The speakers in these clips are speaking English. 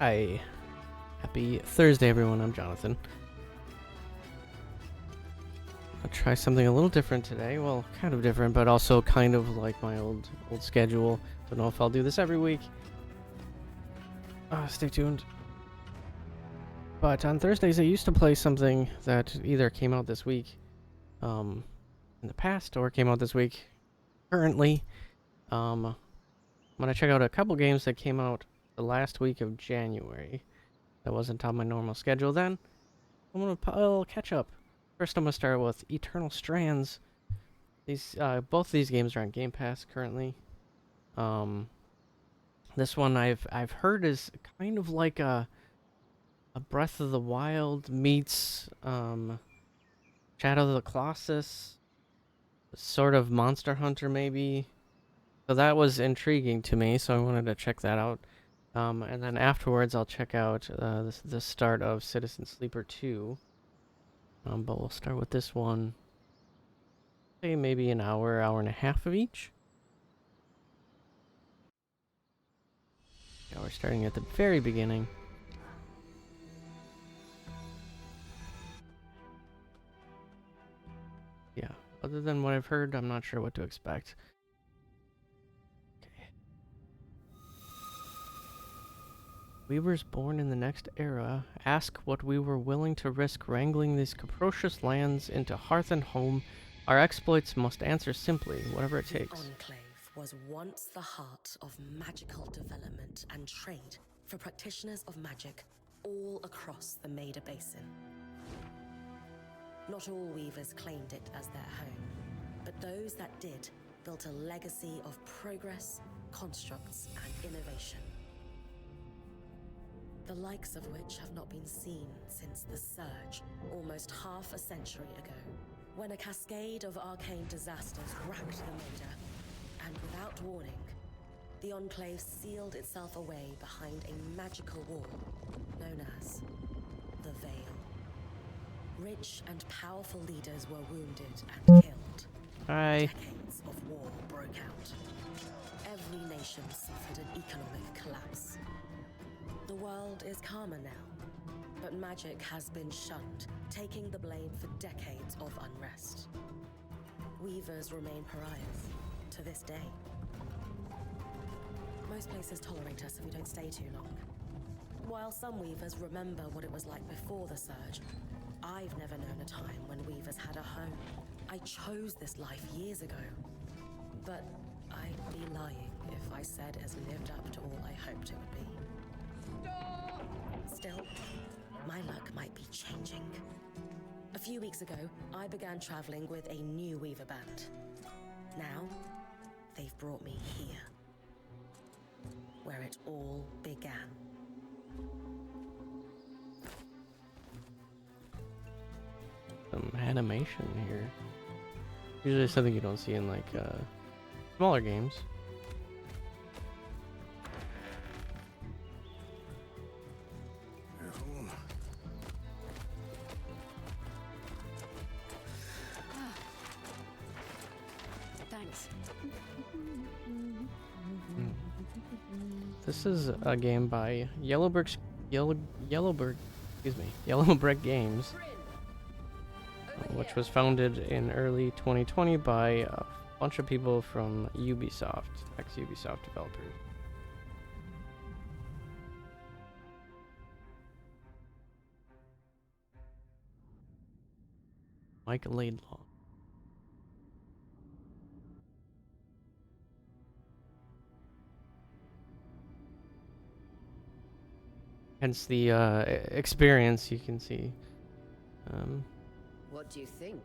Hi. Happy Thursday, everyone. I'm Jonathan. I'll try something a little different today. Well, kind of different, but also kind of like my old schedule. Don't know if I'll do this every week. Stay tuned. But on Thursdays, I used to play something that either came out this week, in the past, or came out this week, currently. I'm gonna check out a couple games that came out the last week of January. That wasn't on my normal schedule then. I'm gonna I'll catch up. First, I'm gonna start with Eternal Strands. These both of these games are on Game Pass currently. This one I've heard is kind of like a Breath of the Wild meets Shadow of the Colossus, sort of Monster Hunter maybe. So that was intriguing to me, so I wanted to check that out. And then afterwards, I'll check out the start of Citizen Sleeper 2. But we'll start with this one. Say maybe an hour, hour and a half of each. Yeah, we're starting at the very beginning. Yeah, other than what I've heard, I'm not sure what to expect. Okay. Weavers born in the next era ask what we were willing to risk wrangling these capricious lands into hearth and home. Our exploits must answer simply, whatever it takes. The Enclave was once the heart of magical development and trade for practitioners of magic all across the Maida Basin. Not all weavers claimed it as their home, but those that did built a legacy of progress, constructs, and innovation. The likes of which have not been seen since the Surge, almost half a century ago, when a cascade of arcane disasters racked the Maida, and without warning, the Enclave sealed itself away behind a magical wall known as the Veil. Rich and powerful leaders were wounded and killed. Hi. Decades of war broke out. Every nation suffered an economic collapse. The world is calmer now, but magic has been shunned, taking the blame for decades of unrest. Weavers remain pariahs to this day. Most places tolerate us if we don't stay too long. While some weavers remember what it was like before the Surge, I've never known a time when weavers had a home. I chose this life years ago. But I'd be lying if I said it has lived up to all I hoped it would be. Still, my luck might be changing. A few weeks ago, I began traveling with a new weaver band. Now, they've brought me here, where it all began. Some animation here. Usually something you don't see in like smaller games. Thanks. This is a game by Yellowbrick Games, which was founded in early 2020 by a bunch of people from Ubisoft, ex-Ubisoft developers. Mike Laidlaw. Hence the experience you can see What do you think?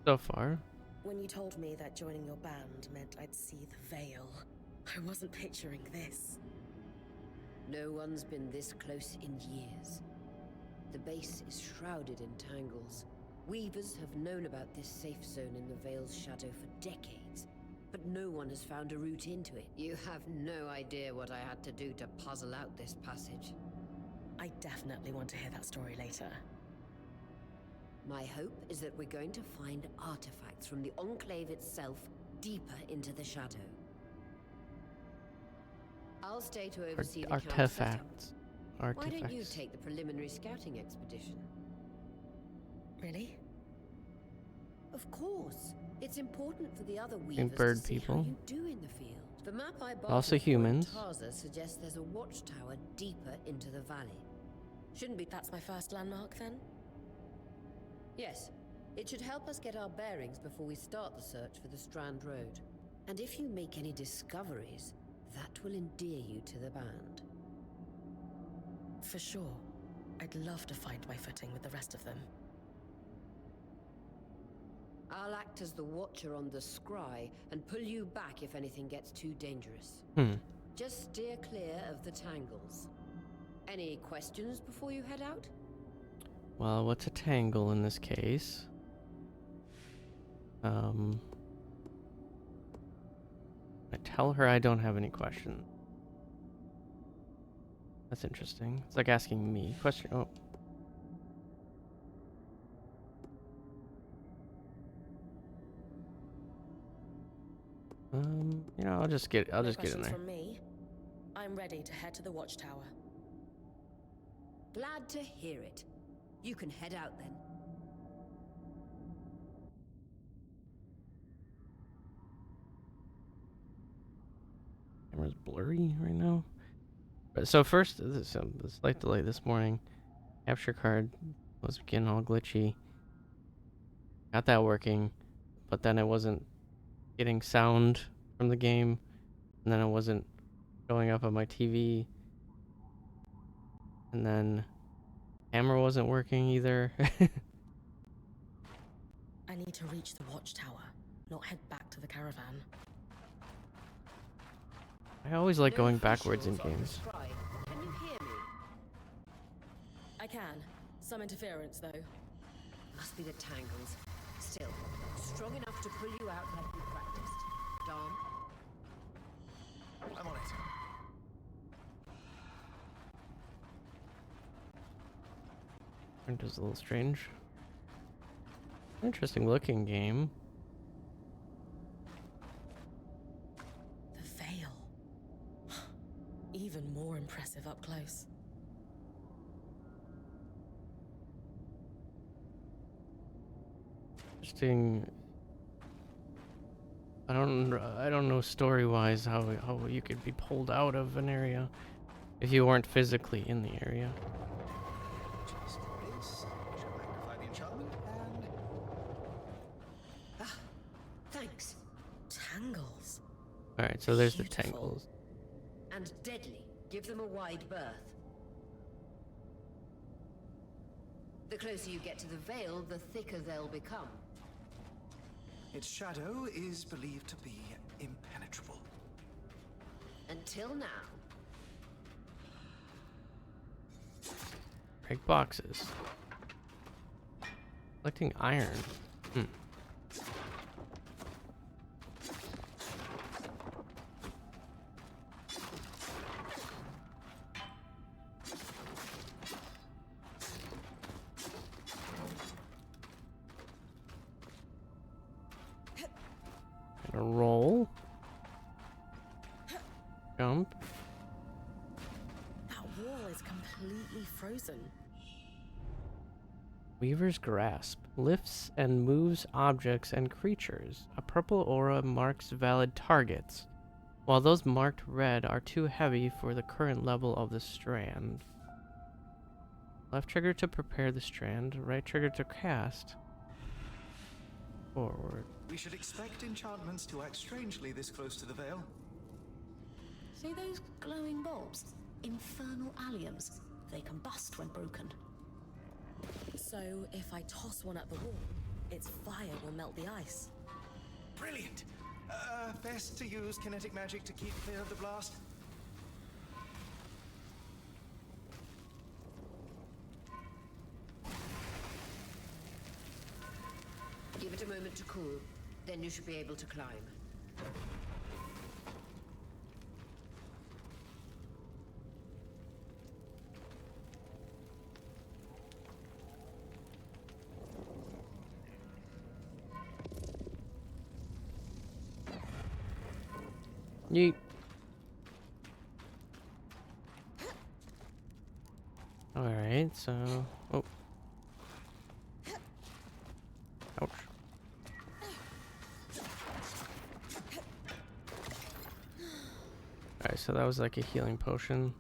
so far. When you told me that joining your band meant I'd see the Veil, I wasn't picturing this. No one's been this close in years. The base is shrouded in tangles. Weavers have known about this safe zone in the Veil's shadow for decades, but no one has found a route into it. You have no idea what I had to do to puzzle out this passage. I definitely want to hear that story later. My hope is that we're going to find artifacts from the Enclave itself deeper into the shadow. I'll stay to oversee the camp setup. Artifacts. Why don't you Artifacts. take the preliminary scouting expedition? Really? Of course. It's important for the other weavers bird to see people. how you do in the field. The map I bartered Also for humans. Taza suggests there's a watchtower deeper into the valley. Shouldn't be. That's my first landmark then? Yes. It should help us get our bearings before we start the search for the Strand Road. And if you make any discoveries, that will endear you to the band. For sure. I'd love to find my footing with the rest of them. I'll act as the watcher on the scry and pull you back if anything gets too dangerous. Just steer clear of the tangles. Any questions before you head out? Well, what's a tangle in this case? I tell her I don't have any questions. That's interesting. It's like asking me question. Oh. You know, I'll just get in questions there. From me. I'm ready to head to the watchtower. Glad to hear it. You can head out then. Camera's blurry right now. So first, this slight delay this morning. Capture card was getting all glitchy. Got that working, but then it wasn't getting sound from the game, and then it wasn't showing up on my TV, and then camera wasn't working either. I need to reach the watchtower, not head back to the caravan. I always like going backwards in Officials on the games. scry. Can you hear me? I can. Some interference, though. Must be the tangles. Still, strong enough to pull you out like we practiced. Dom? I'm on it. It is a little strange. Interesting looking game. The veil. Even more impressive up close. Interesting. I don't know story-wise how you could be pulled out of an area if you weren't physically in the area. Just this. I shall magnify the enchantment and Ah, thanks. Tangles. All right, so there's the Beautiful. tangles. And deadly. Give them a wide berth. The closer you get to the veil, the thicker they'll become. its shadow is believed to be impenetrable. Until now. Break boxes. Collecting iron. A roll. Jump. That wall is completely frozen. Weaver's Grasp lifts and moves objects and creatures. A purple aura marks valid targets, while those marked red are too heavy for the current level of the strand. Left trigger to prepare the strand, right trigger to cast. Forward. We should expect enchantments to act strangely this close to the veil. See those glowing bulbs? Infernal alliums. They combust when broken. So, if I toss one at the wall, its fire will melt the ice. Brilliant! Best to use kinetic magic to keep clear of the blast. Give it a moment to cool. Then you should be able to climb. Yeet. Alright, so... Oh. Ouch. Alright, so that was like a healing potion.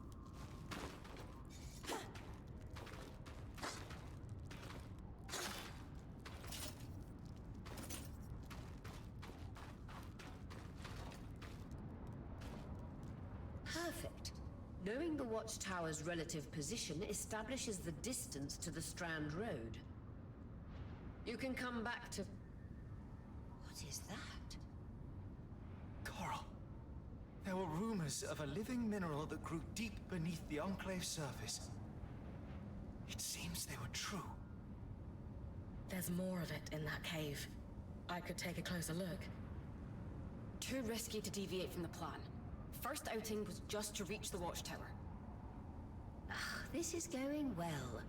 Perfect. Knowing the watchtower's relative position establishes the distance to the Strand Road. You can come back to... What is that? Coral. There were rumors of a living mineral that grew deep beneath the Enclave's surface. It seems they were true. There's more of it in that cave. I could take a closer look. Too risky to deviate from the plan. First outing was just to reach the watchtower. This is going well.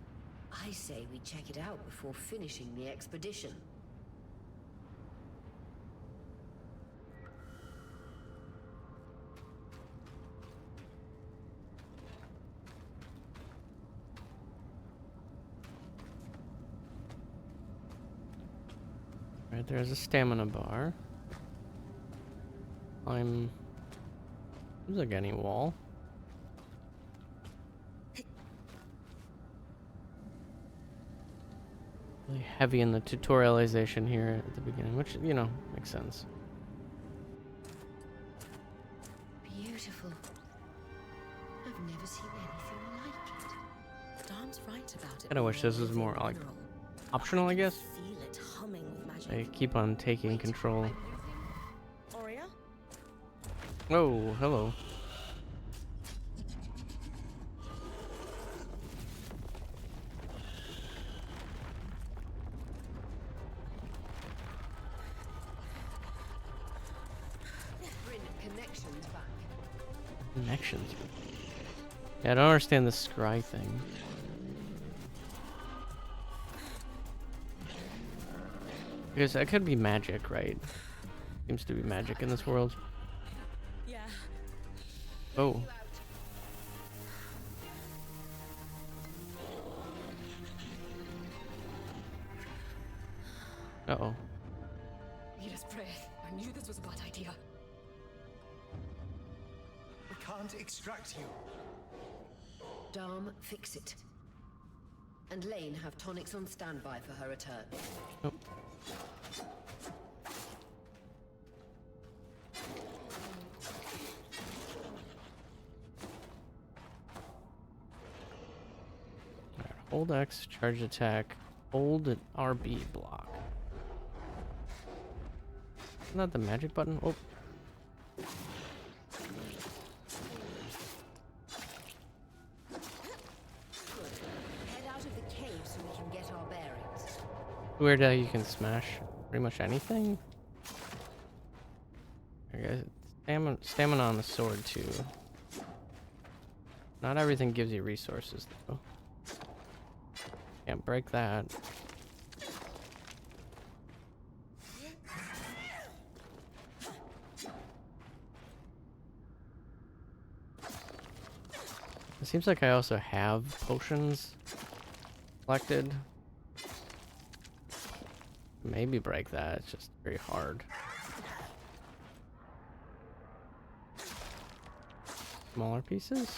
I say we check it out before finishing the expedition. Right, there's a stamina bar. There's like any wall. Really heavy in the tutorialization here at the beginning, which, you know, makes sense. Beautiful. I've never seen anything like it. Dom's right about it. Kinda wish this was more, like, mineral. optional, I guess. Feel it humming with magic. I keep on taking control. Aurea? Oh, hello. Bryn, connections back. Connections. Yeah, I don't understand the scry thing. Because that could be magic, right? Seems to be magic in this world. Yeah. Oh. Uh-oh. Need his breath. I knew this was a bad idea. We can't extract you. Dom, fix it. And Lane have tonics on standby for her return. Oh. Alright, hold X, charge attack, hold an RB block. Isn't that the magic button? Oh. Head out of the cave so we can get our bearings. Weird how you can smash pretty much anything. Okay, stamina on the sword too. Not everything gives you resources though. Can't break that. It seems like I also have potions collected. Maybe break that, it's just very hard. Smaller pieces?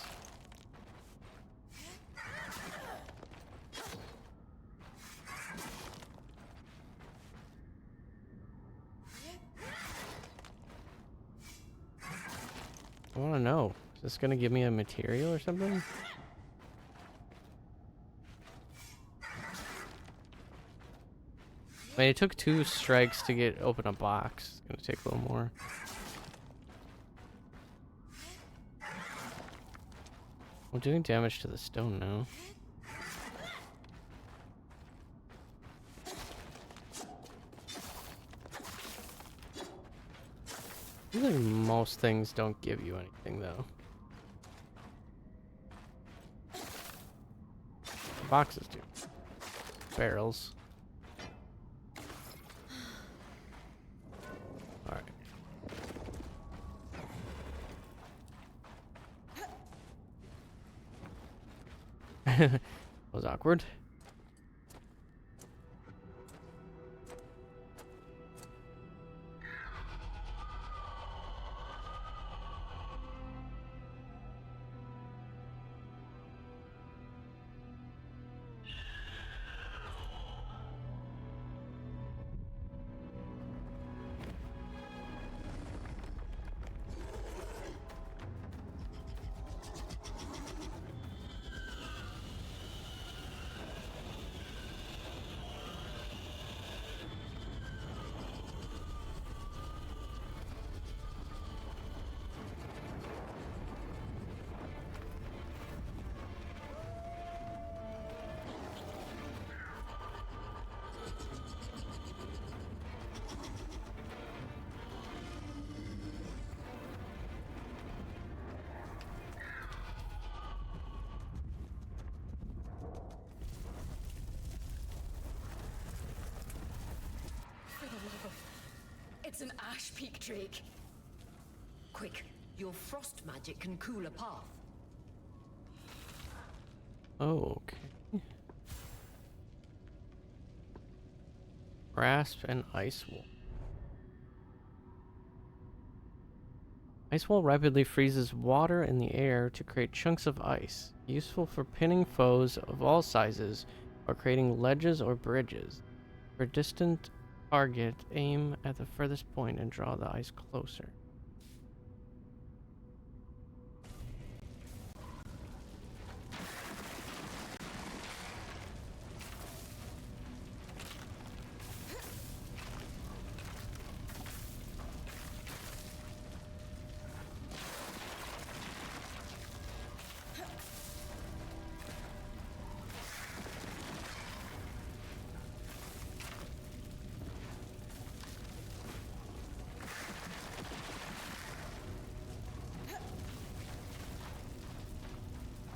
I want to know. Is this going to give me a material or something? I mean, it took 2 strikes to get open a box. It's going to take a little more. I'm doing damage to the stone now. I feel like most things don't give you anything though. Boxes do. Barrels. Alright. Was awkward. For the love of... It's an ash peak drake. Quick, your frost magic can cool a path. Oh, okay. Grasp and ice wall. Ice wall rapidly freezes water in the air to create chunks of ice, useful for pinning foes of all sizes or creating ledges or bridges. For a distant target, aim at the furthest point and draw the ice closer.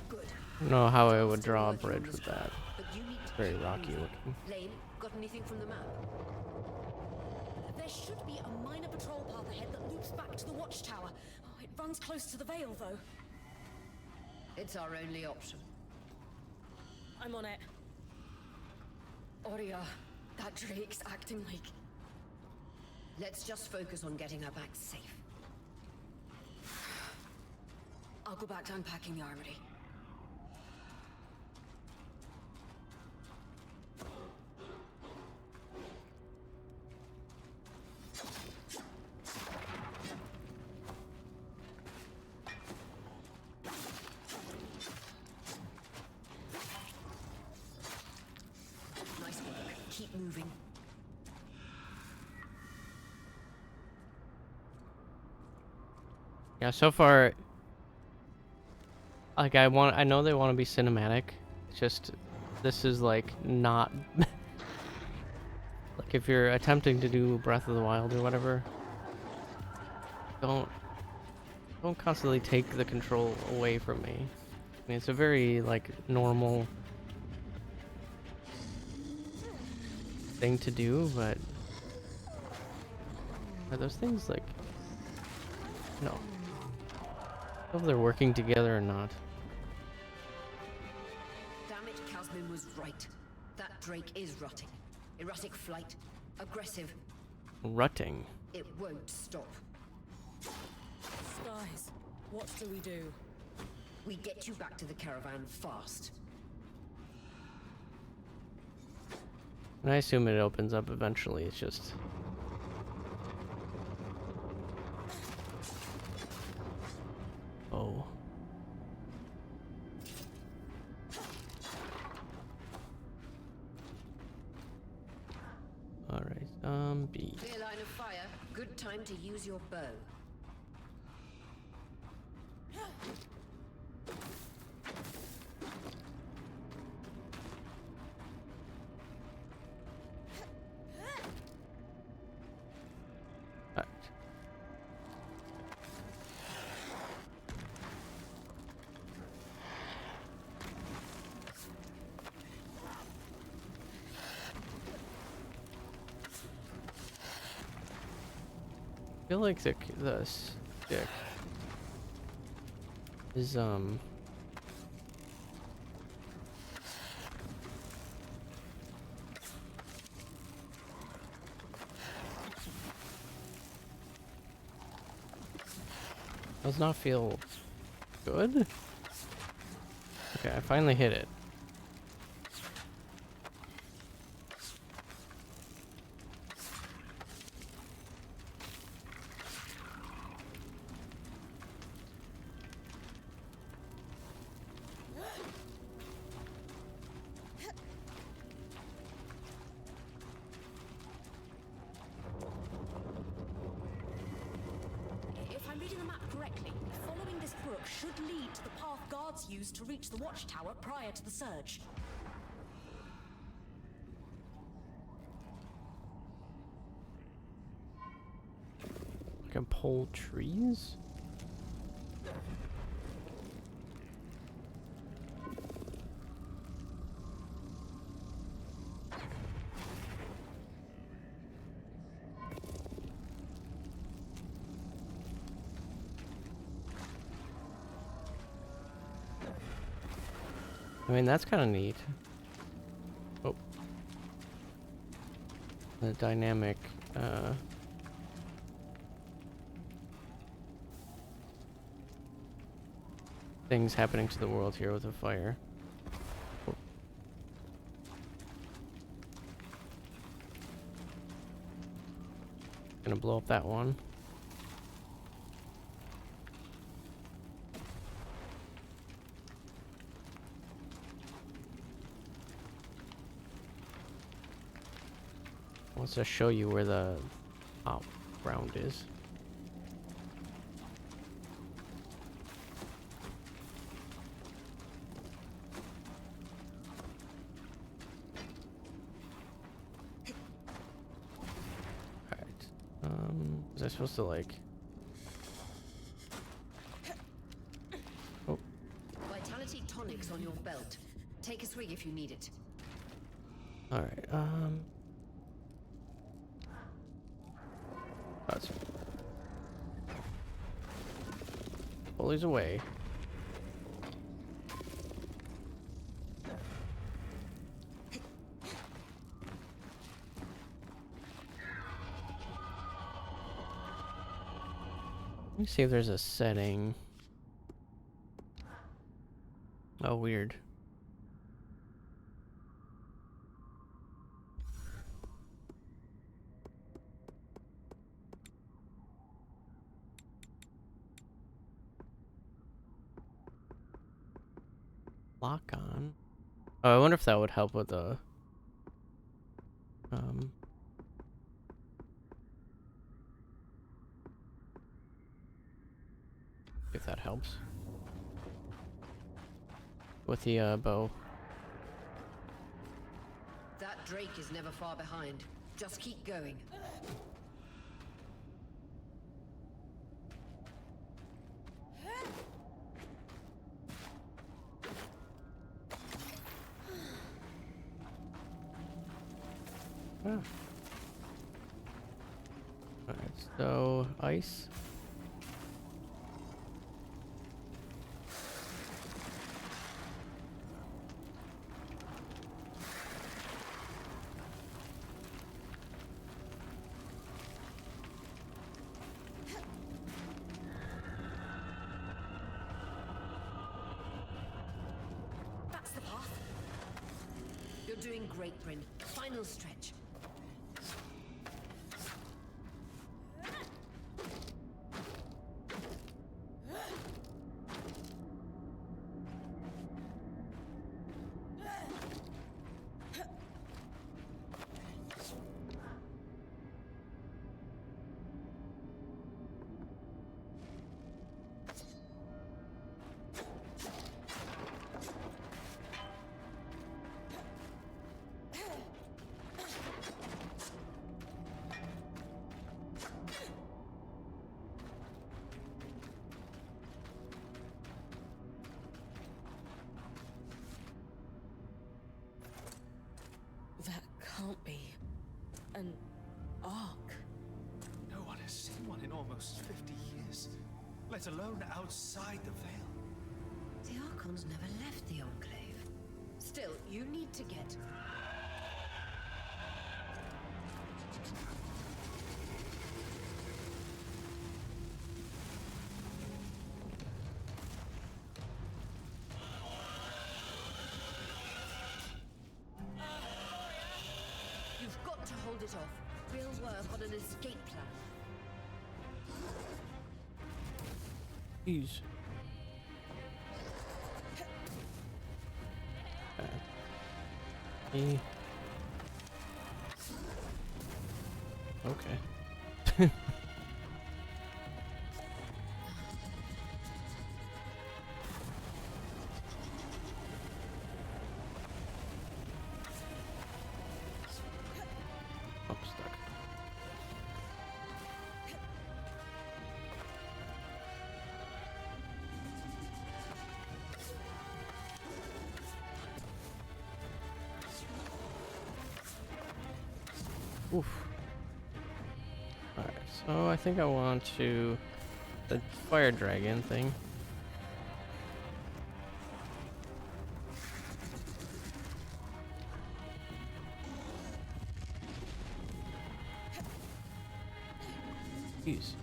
Good. I don't know how I would Still draw a working on bridge this with that. path, but you need to Very keep rocky moving. looking. Lane, got anything from the map? There should be a minor patrol path ahead that loops back to the watchtower. Oh, it runs close to the Vale, though. It's our only option. I'm on it. Oria, that drake's acting like... Let's just focus on getting her back safe. I'll go back to unpacking the armory. Nice work. Keep moving. Yeah, so far, like I know they want to be cinematic. It's just, this is like not, like if you're attempting to do Breath of the Wild or whatever, don't constantly take the control away from me. I mean, it's a very like normal thing to do, but are those things like, no, I don't know if they're working together or not. Damn it, Casmin was right. That drake is rutting. Erratic flight. Aggressive. Rutting. It won't stop. Skies, what do we do? We get you back to the caravan fast. And I assume it opens up eventually. It's just, oh. All right, B. Clear line of fire. Good time to use your bow. Right. I feel like the stick is Does not feel good. Okay, I finally hit it. If I'm reading the map correctly, following this brook should lead to the path guards used to reach the watchtower prior to the surge. Can pull trees? I mean, that's kind of neat. Oh. The dynamic, things happening to the world here with a fire. Oh. Gonna blow up that one. Wants to show you where the top ground is. Was I supposed to like... Oh. Vitality tonics on your belt. Take a swig if you need it. Alright, that's... Bullies away. Let me see if there's a setting. Oh, weird. Lock on. Oh, I wonder if that would help with the if that helps with the bow. That Drake is never far behind. Just keep going. Ah. Alright, so ice. That's the path. You're doing great, Bryn. Final stretch. That can't be an ark. No one has seen one in almost 50 years, let alone outside the Veil. The Archons never left the Enclave. Still, you need to get... got to hold it off. We'll work on an escape plan. Jeez. Okay. Okay. I'm stuck. Oof. Alright, so I think I want to... the fire dragon thing. Jeez.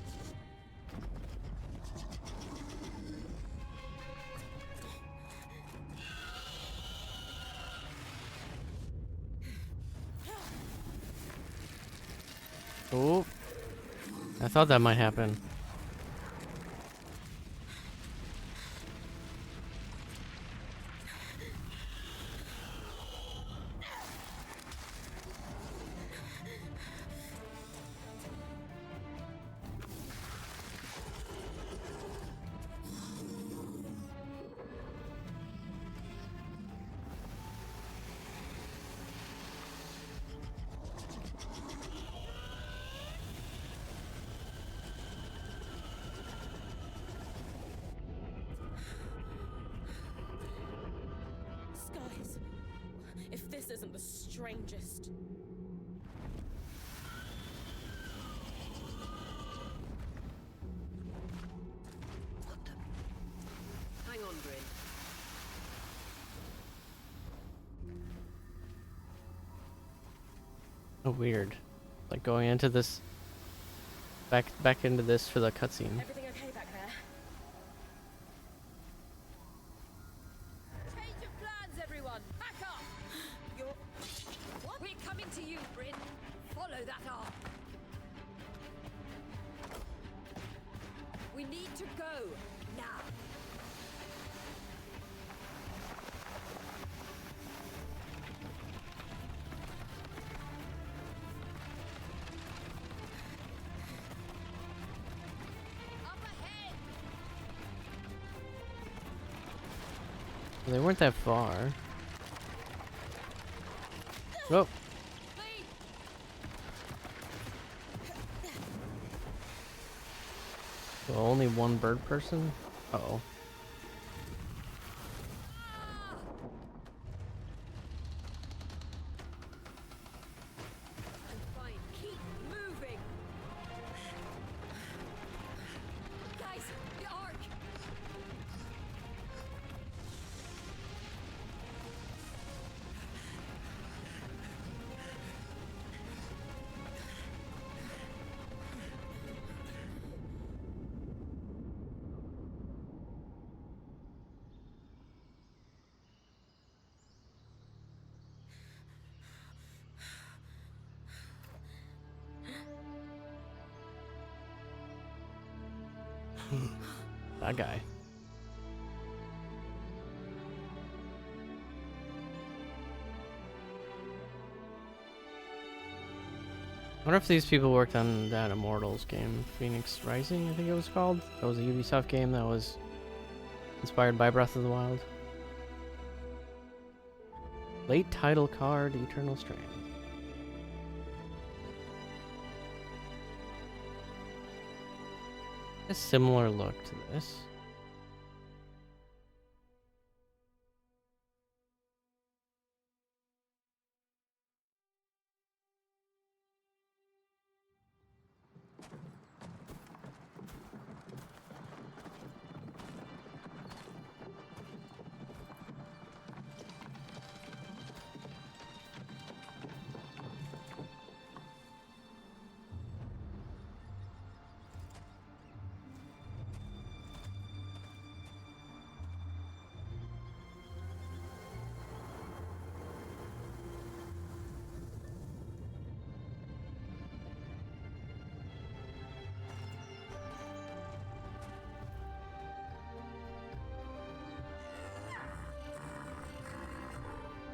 Oh, I thought that might happen. Skies. If this isn't the strangest. What the? Hang on, Bryn. Oh, weird. Like going into this... back into this for the cutscene. Everything okay back there? Change of plans, everyone! Back up! You're... What? We're coming to you, Bryn. Follow that arc. We need to go now. Up ahead! They weren't that far. Oh, Please! so only one bird person? Uh-oh. Ah! I'm fine. Keep moving. Guys, the arc. That guy. I wonder if these people worked on that Immortals game, Phoenix Rising, I think it was called. That was a Ubisoft game that was inspired by Breath of the Wild. Late title card, Eternal Strands. A similar look to this.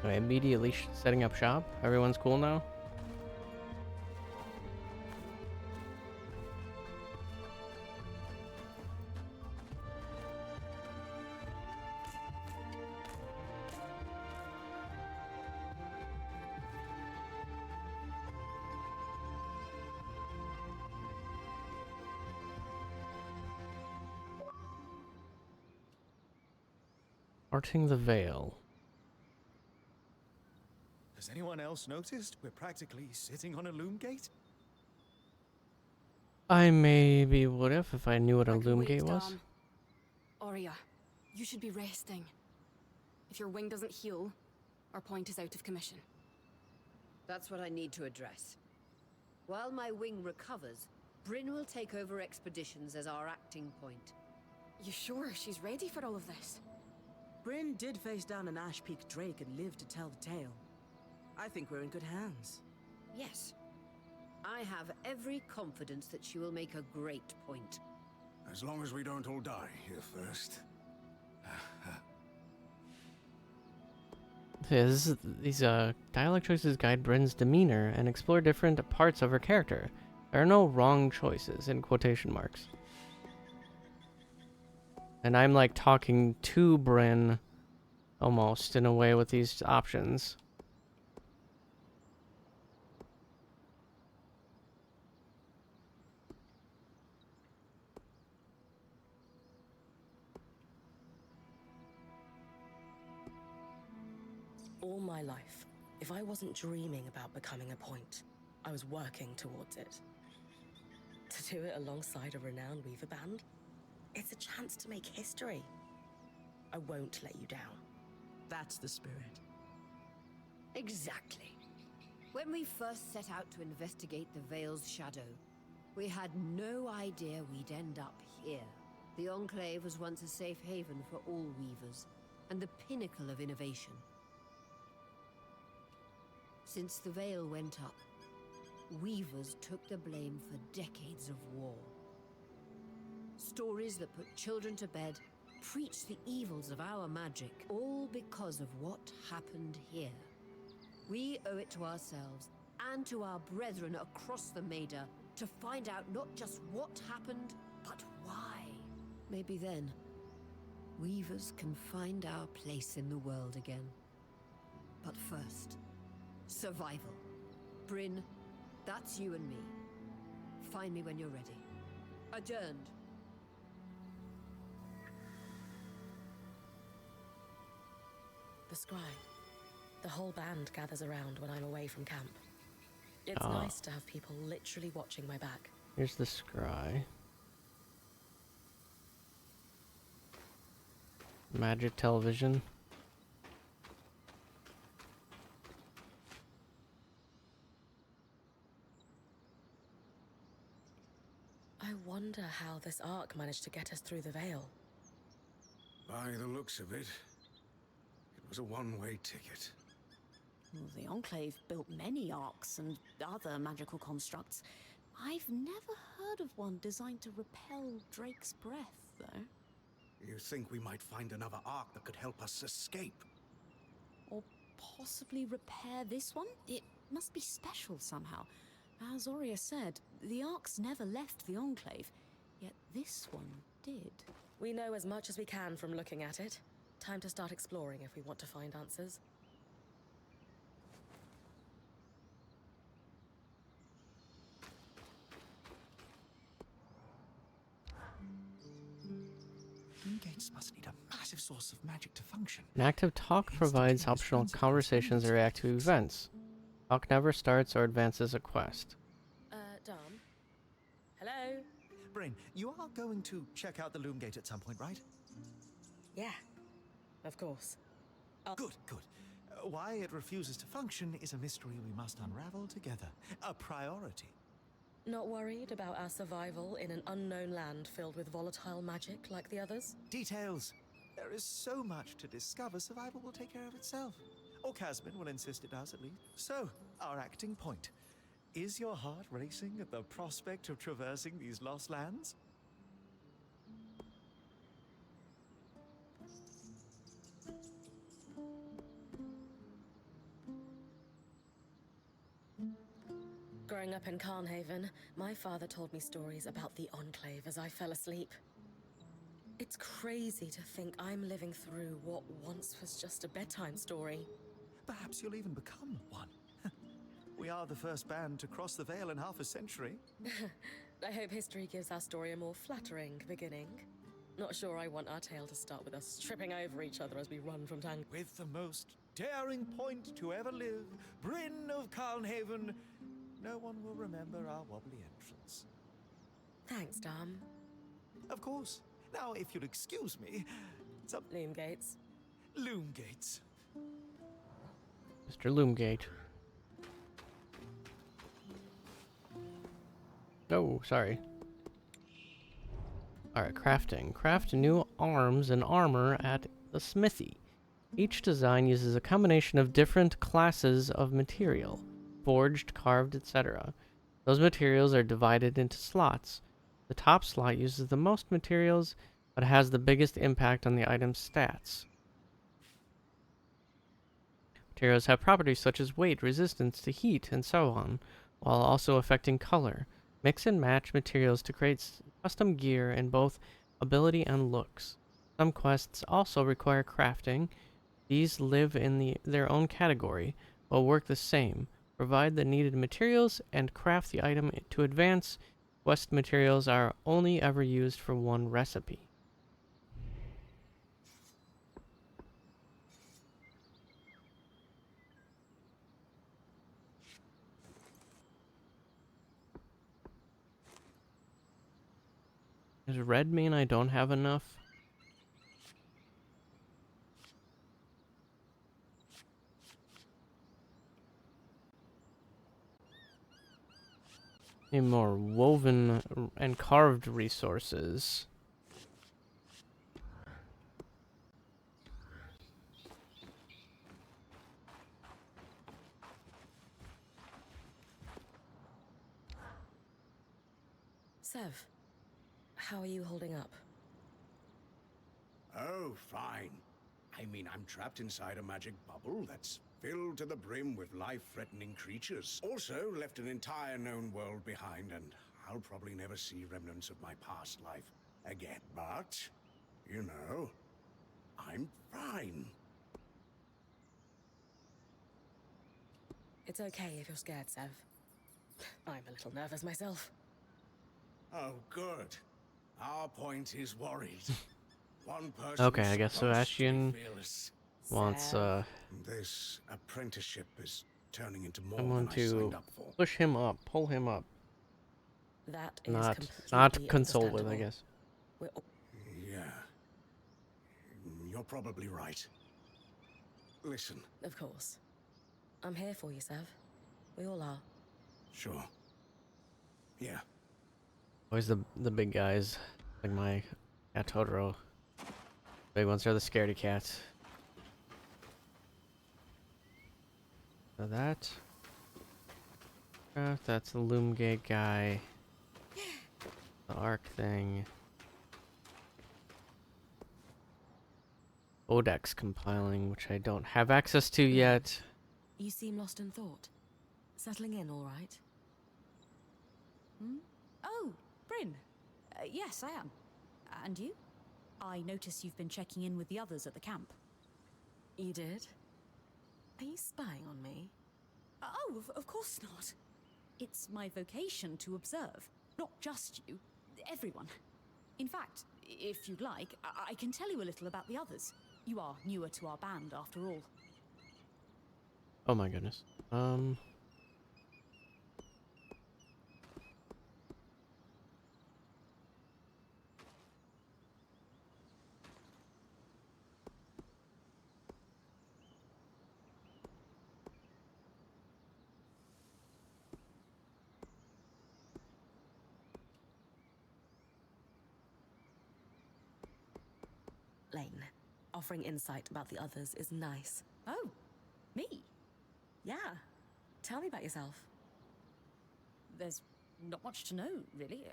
Okay, immediately setting up shop. Everyone's cool now. Parting the veil. Has anyone else noticed we're practically sitting on a loom gate? I maybe would have if I knew what a I can loom wait, gate was. Dom. Arya, you should be resting. If your wing doesn't heal, our point is out of commission. That's what I need to address. While my wing recovers, Bryn will take over expeditions as our acting point. You sure she's ready for all of this? Bryn did face down an Ash Peak Drake and lived to tell the tale. I think we're in good hands. Yes. I have every confidence that she will make a great point. As long as we don't all die here first. Yeah, these dialogue choices guide Bryn's demeanor and explore different parts of her character. There are no wrong choices in quotation marks. And I'm like talking to Bryn almost in a way with these options. All my life, if I wasn't dreaming about becoming a point, I was working towards it. To do it alongside a renowned Weaver band, it's a chance to make history. I won't let you down. That's the spirit. Exactly. When we first set out to investigate the Veil's shadow, we had no idea we'd end up here. The Enclave was once a safe haven for all Weavers, and the pinnacle of innovation. Since the Veil went up, Weavers took the blame for decades of war. Stories that put children to bed, preached the evils of our magic, all because of what happened here. We owe it to ourselves and to our brethren across the Maida to find out not just what happened, but why. Maybe then, Weavers can find our place in the world again. But first, survival. Bryn, that's you and me. Find me when you're ready. Adjourned. The scribe. The whole band gathers around when I'm away from camp. It's Ah. nice to have people literally watching my back. Here's the scry. Magic television. I wonder how this arc managed to get us through the Veil. By the looks of it, it was a one-way ticket. Well, the Enclave built many arcs and other magical constructs. I've never heard of one designed to repel Drake's breath, though. You think we might find another arc that could help us escape? Or possibly repair this one? It must be special somehow. As Aurea said, the arcs never left the Enclave, yet this one did. We know as much as we can from looking at it. Time to start exploring if we want to find answers. Loom gates must need a massive source of magic to function. An active talk provides optional conversations or react to events. Talk never starts or advances a quest. Dom? Hello? Bryn, you are going to check out the loom gate at some point, right? Yeah, of course. Good, good. Why it refuses to function is a mystery we must unravel together. A priority. Not worried about our survival in an unknown land filled with volatile magic like the others? Details. There is so much to discover, survival will take care of itself. Or Casman will insist it does, at least. So, our acting point. Is your heart racing at the prospect of traversing these lost lands? Growing up in Carnhaven, my father told me stories about the Enclave as I fell asleep. It's crazy to think I'm living through what once was just a bedtime story. Perhaps you'll even become one. We are the first band to cross the Veil in half a century. I hope history gives our story a more flattering beginning. Not sure I want our tale to start with us tripping over each other as we run from Tang. With the most daring point to ever live, Bryn of Carnhaven, no one will remember our wobbly entrance. Thanks, Dom. Of course. Now, if you'll excuse me, some Loomgates. Loomgates. Mr. Loomgate. Oh, sorry. Alright, crafting. Craft new arms and armor at the smithy. Each design uses a combination of different classes of material. Forged, carved, etc. Those materials are divided into slots. The top slot uses the most materials, but has the biggest impact on the item's stats. Materials have properties such as weight, resistance to heat, and so on, while also affecting color. Mix and match materials to create custom gear in both ability and looks. Some quests also require crafting. These live in their own category, but work the same. Provide the needed materials and craft the item to advance. Quest materials are only ever used for one recipe. Does red mean I don't have enough? Need more woven and carved resources. Sev, how are you holding up? Oh, fine. I mean, I'm trapped inside a magic bubble that's filled to the brim with life-threatening creatures. Also, left an entire known world behind, and I'll probably never see remnants of my past life again. But, you know, I'm fine. It's okay if you're scared, Sev. I'm a little nervous myself. Oh, good. Our point is worried. One person Okay, I guess supposed to be Sebastian fearless. wants Sev. This apprenticeship is turning into more someone than I signed to up for. push him up, pull him up. That is Not completely console with, I understandable. guess. We're Yeah. You're probably right. Listen, Of course. I'm here for you, Sev. We all are. sure. Yeah. Always the big guys, like my cat Totoro. Big ones are the scaredy cats. So that's the Loomgate guy. The arc thing. Odex compiling, which I don't have access to yet. You seem lost in thought. Settling in all right? Oh, Bryn. Yes, I am. And you? I notice you've been checking in with the others at the camp. You did? Are you spying on me? Oh, of course not. It's my vocation to observe. Not just you, everyone. In fact, if you'd like, I can tell you a little about the others. You are newer to our band, after all. Oh my goodness. Lane, offering insight about the others is nice. Oh, me? Yeah. Tell me about yourself. There's not much to know, really.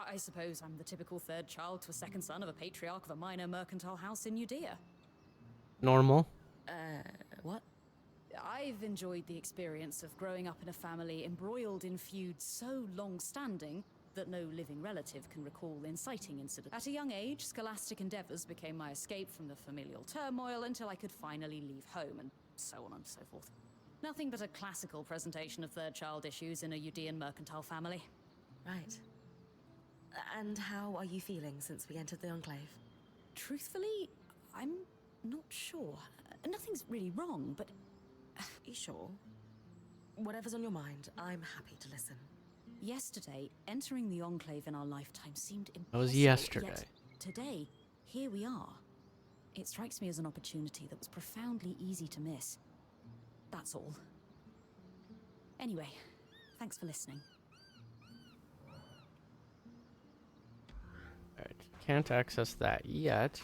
I suppose I'm the typical third child to a second son of a patriarch of a minor mercantile house in Judea. Normal. What? I've enjoyed the experience of growing up in a family embroiled in feuds so long-standing that no living relative can recall inciting incidents. At a young age, scholastic endeavors became my escape from the familial turmoil until I could finally leave home, and so on and so forth. Nothing but a classical presentation of third child issues in a Udean mercantile family. Right. And how are you feeling since we entered the Enclave? Truthfully, I'm not sure. Nothing's really wrong, but You sure? Whatever's on your mind, I'm happy to listen. yesterday, entering the Enclave in our lifetime seemed impossible. That was yesterday. Yet today, here we are. It strikes me as an opportunity that was profoundly easy to miss. That's all. Anyway, thanks for listening. Alright, can't access that yet.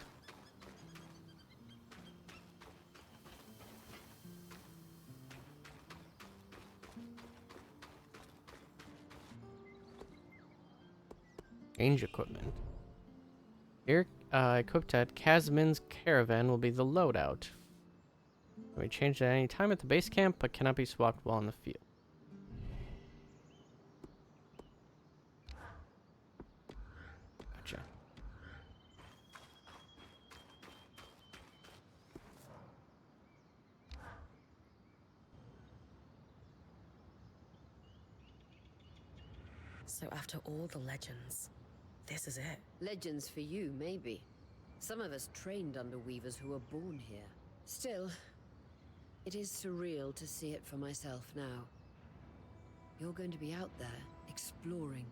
Change equipment. Here, equipped at Casmin's caravan will be the loadout. We change at any time at the base camp, but cannot be swapped while in the field. Gotcha. So after all the legends, this is it. Legends for you, maybe. Some of us trained under weavers who were born here. Still, it is surreal to see it for myself now. You're going to be out there, exploring.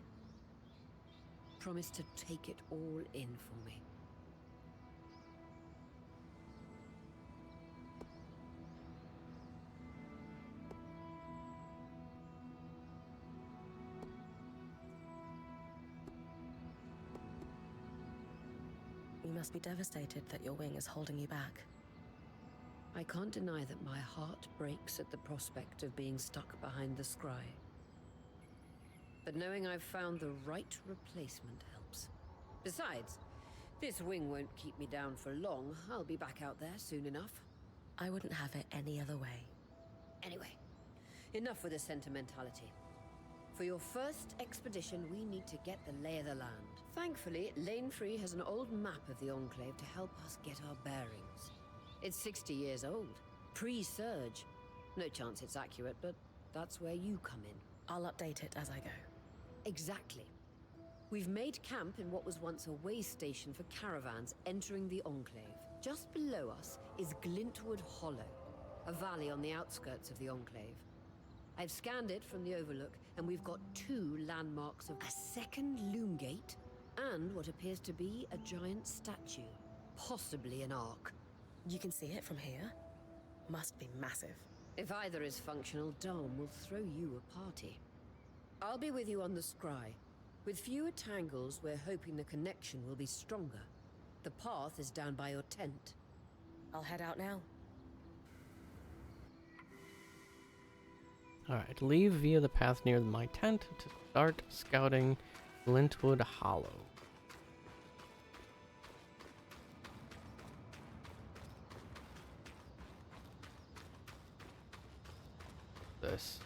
Promise to take it all in for me. You must be devastated that your wing is holding you back. I can't deny that my heart breaks at the prospect of being stuck behind the scry. But knowing I've found the right replacement helps. Besides, this wing won't keep me down for long. I'll be back out there soon enough. I wouldn't have it any other way. Anyway, enough with the sentimentality. For your first expedition, we need to get the lay of the land. Thankfully, Lane Free has an old map of the Enclave to help us get our bearings. It's 60 years old, pre-Surge. No chance it's accurate, but that's where you come in. I'll update it as I go. Exactly. We've made camp in what was once a way station for caravans entering the Enclave. Just below us is Glintwood Hollow, a valley on the outskirts of the Enclave. I've scanned it from the overlook, and we've got 2 landmarks of a second loom gate and what appears to be a giant statue, possibly an ark. You can see it from here? Must be massive. If either is functional, Dom will throw you a party. I'll be with you on the scry. With fewer tangles, we're hoping the connection will be stronger. The path is down by your tent. I'll head out now. Alright, leave via the path near my tent to start scouting Glintwood Hollow. This.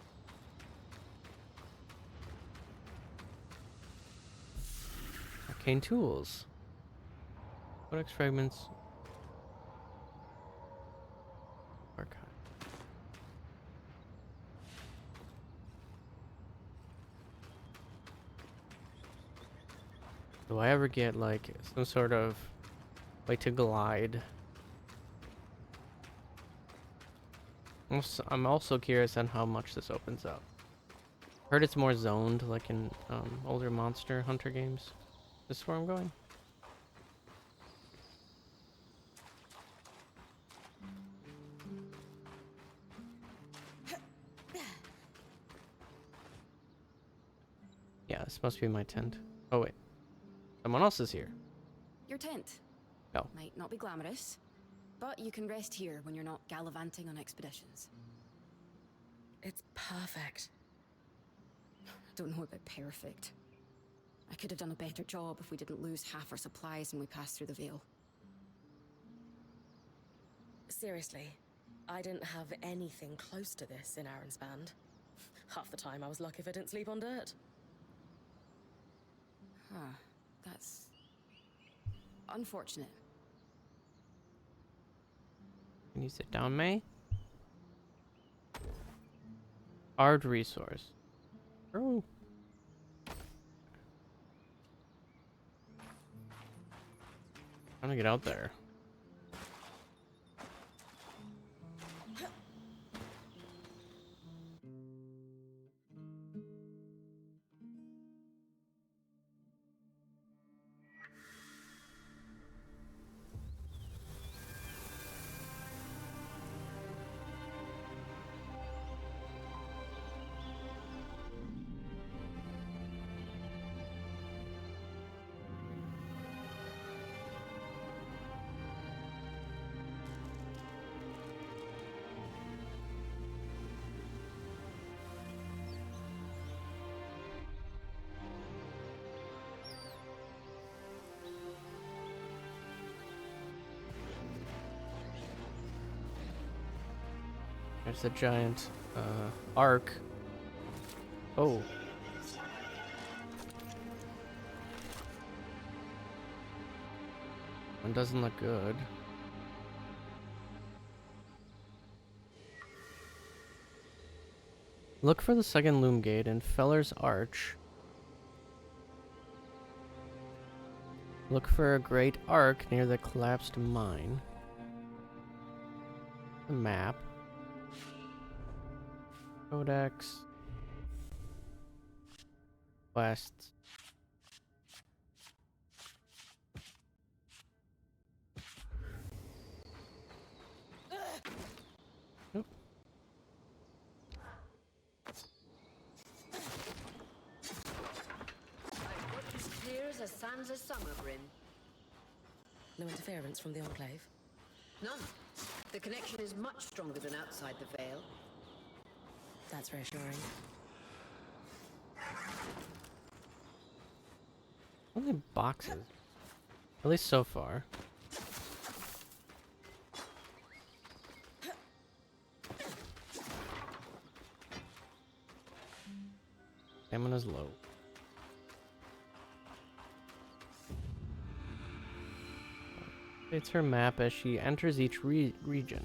Arcane tools. Codex fragments. Archive. Do I ever get like some sort of way to glide? I'm also curious on how much this opens up. Heard it's more zoned, like in older Monster Hunter games. This is where I'm going. Yeah, this must be my tent. Oh wait, someone else is here. Your tent. Oh. Might not be glamorous, but you can rest here when you're not gallivanting on expeditions. It's perfect. Don't know about perfect. I could have done a better job if we didn't lose half our supplies when we passed through the Veil. Seriously, I didn't have anything close to this in Aaron's band. Half the time I was lucky if I didn't sleep on dirt. Huh. That's unfortunate. Can you sit down, May? Hard resource. Oh. Trying to get out there. There's a giant arc. Oh. One doesn't look good. Look for the second loom gate in Feller's Arch. Look for a great arc near the collapsed mine. The map. Codex. Quests. Nope. What's as clear as a Sansa summer brim? No interference from the Enclave. None. The connection is much stronger than outside the Vale. That's reassuring. Only boxes. At least so far. Stamina's low. It's her map as she enters each region.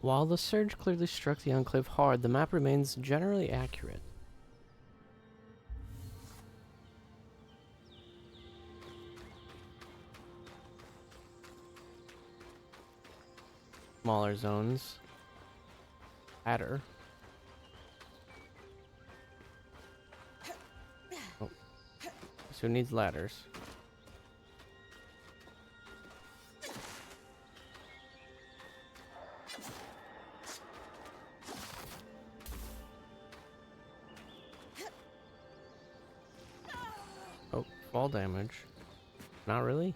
While the surge clearly struck the Enclave hard, the map remains generally accurate. Smaller zones. Ladder. Oh. So who needs ladders? Oh, fall damage. Not really?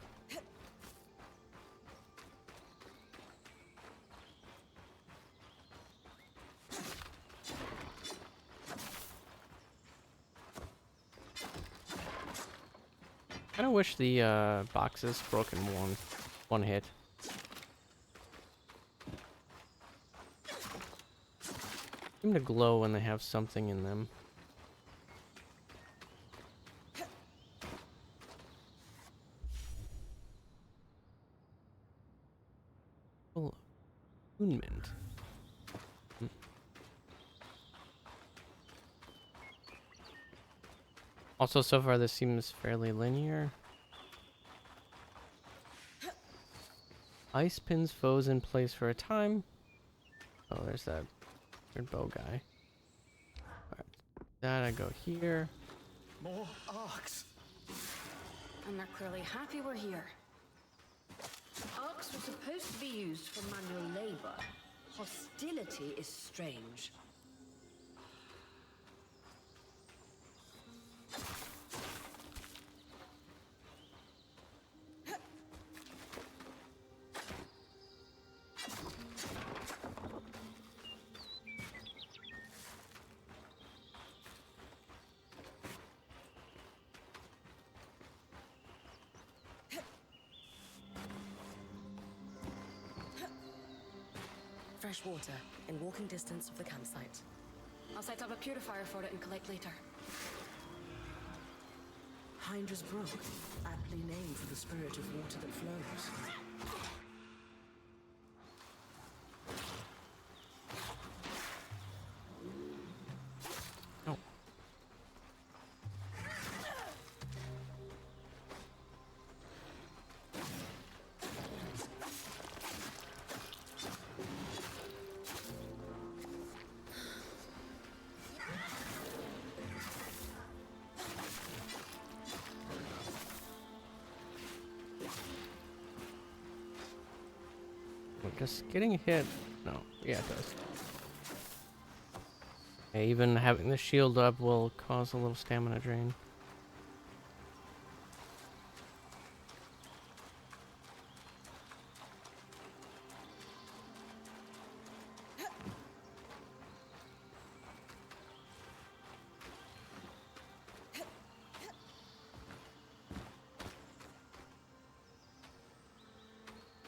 I kinda wish the boxes broke in one hit. Seem to glow when they have something in them. Oh, Moonmint. Also, so far this seems fairly linear. Ice pins foes in place for a time. Oh, there's that weird bow guy. Alright, that I go here. More arcs. And they're clearly happy we're here. Arcs were supposed to be used for manual labor. Hostility is strange. Fresh water in walking distance of the campsite. I'll set up a purifier for it and collect later. Hydra's Brook, aptly named for the spirit of water that flows. Oh. Just getting hit. No, yeah, it does. Yeah, even having the shield up will cause a little stamina drain.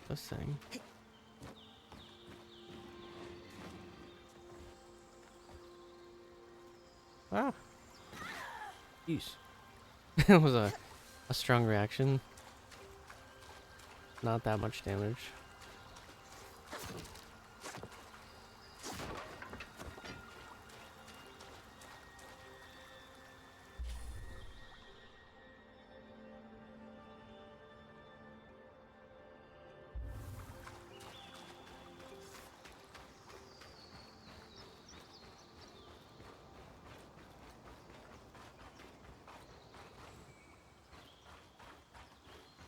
This thing. Ah. Jeez. It was a strong reaction. Not that much damage.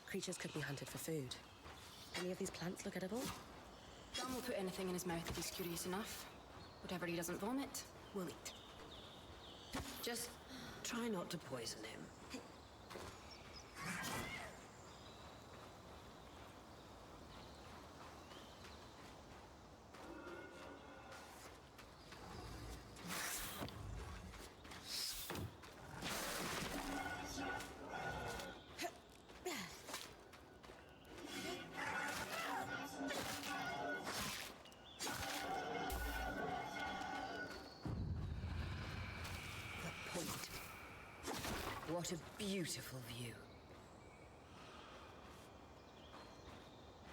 Creatures could be hunted for food. Any of these plants look edible? John will put anything in his mouth if he's curious enough. Whatever he doesn't vomit, we'll eat. Just try not to poison him. What a beautiful view.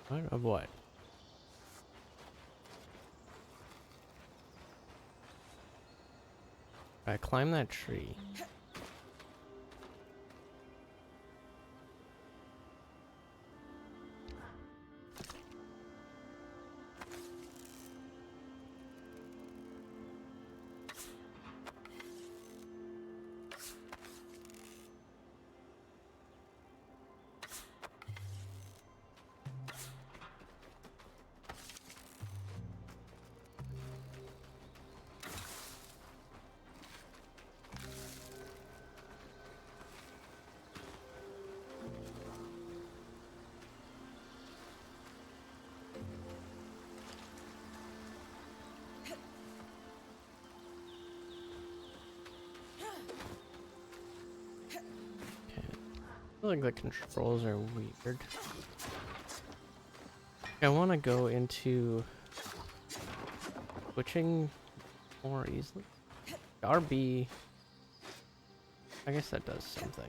What? Of what? I climb that tree. I feel like the controls are weird. I want to go into switching more easily. RB, I guess that does something.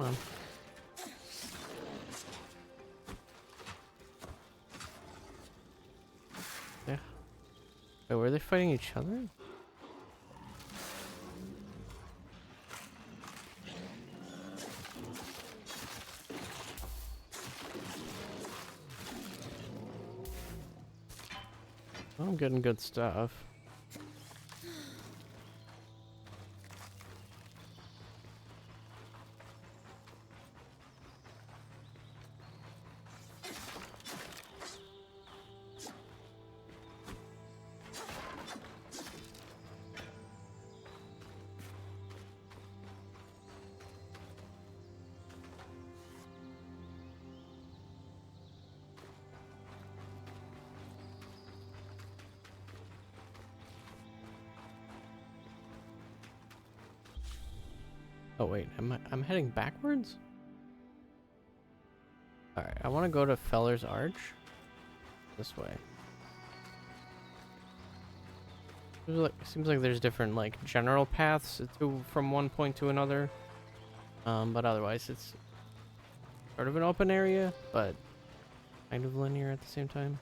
Come on. Yeah. Wait, were they fighting each other? I'm getting good stuff. Oh wait, I'm heading backwards? Alright, I want to go to Feller's Arch. This way. Seems like there's different like general paths from one point to another. But otherwise it's sort of an open area, but kind of linear at the same time.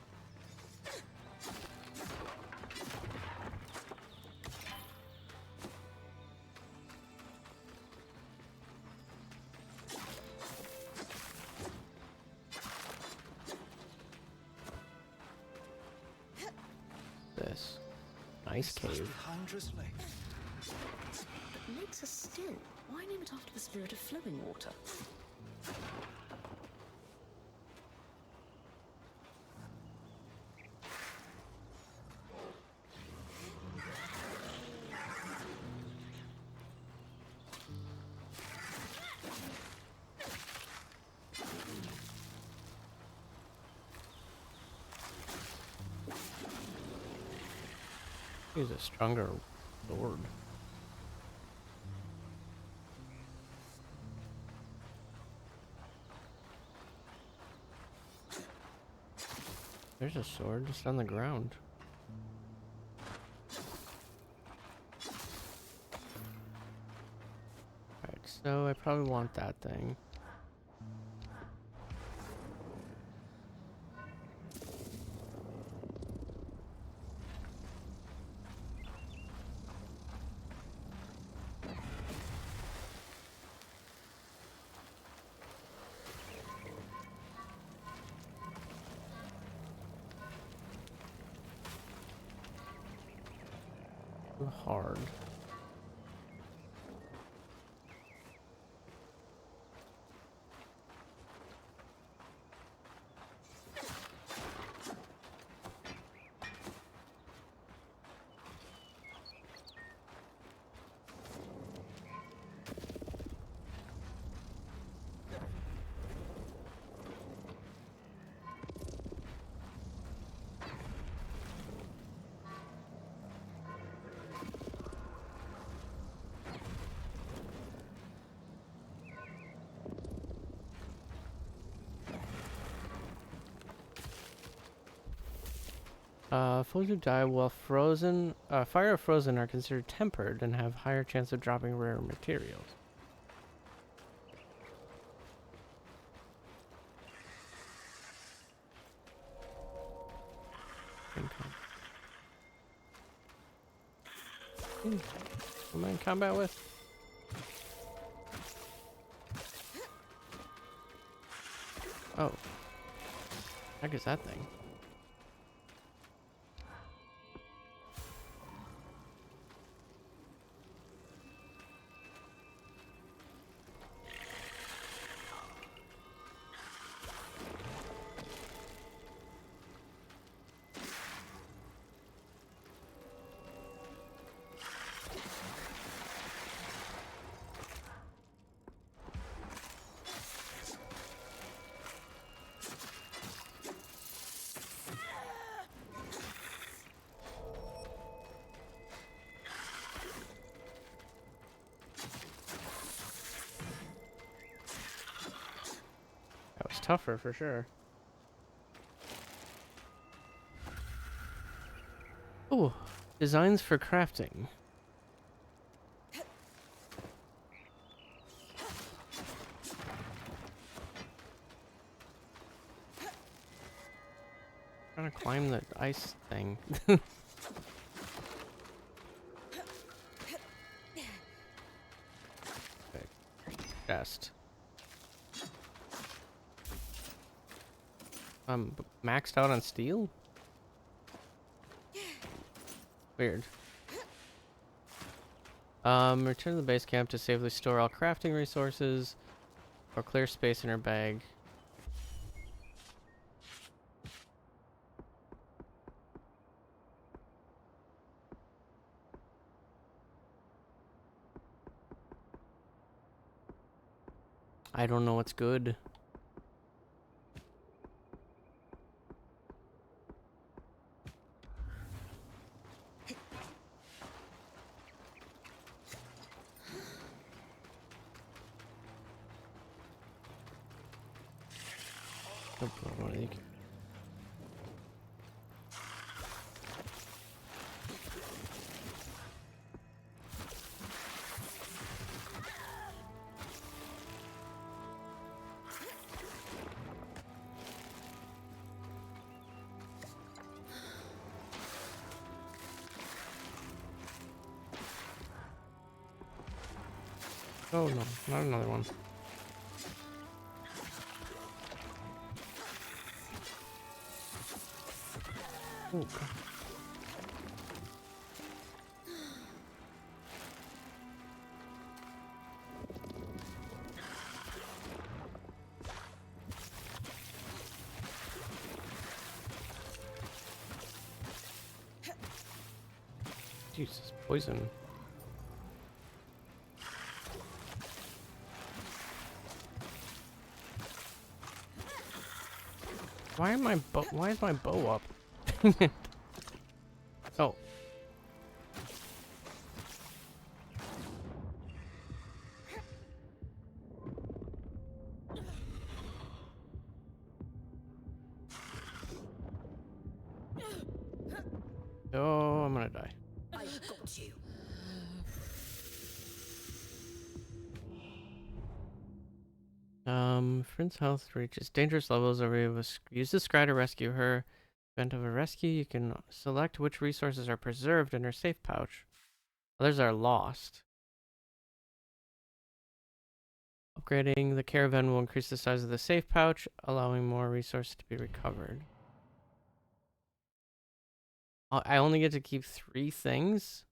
This nice cave. But lakes are still. Why name it after the spirit of flowing water? Use a stronger sword. There's a sword just on the ground. Alright, so I probably want that thing. Hard. Foes who die while frozen, fire or frozen are considered tempered and have higher chance of dropping rare materials. Who am I in combat with? Oh. Heck is that thing? That was tougher for sure. Ooh, designs for crafting. trying to climb the ice thing. Okay. Chest. Maxed out on steel? Weird. Return to the base camp to safely store all crafting resources or clear space in her bag. I don't know what's good. Oh no, not another one. Oh, God. Jesus, poison. Why am why is my bow up? Oh. Oh, I'm gonna die. I got you. Friend's health reaches dangerous levels. Use the scry to rescue her. Event of a rescue, you can select which resources are preserved in her safe pouch. Others are lost. Upgrading the caravan will increase the size of the safe pouch, allowing more resources to be recovered. I only get to keep 3 things?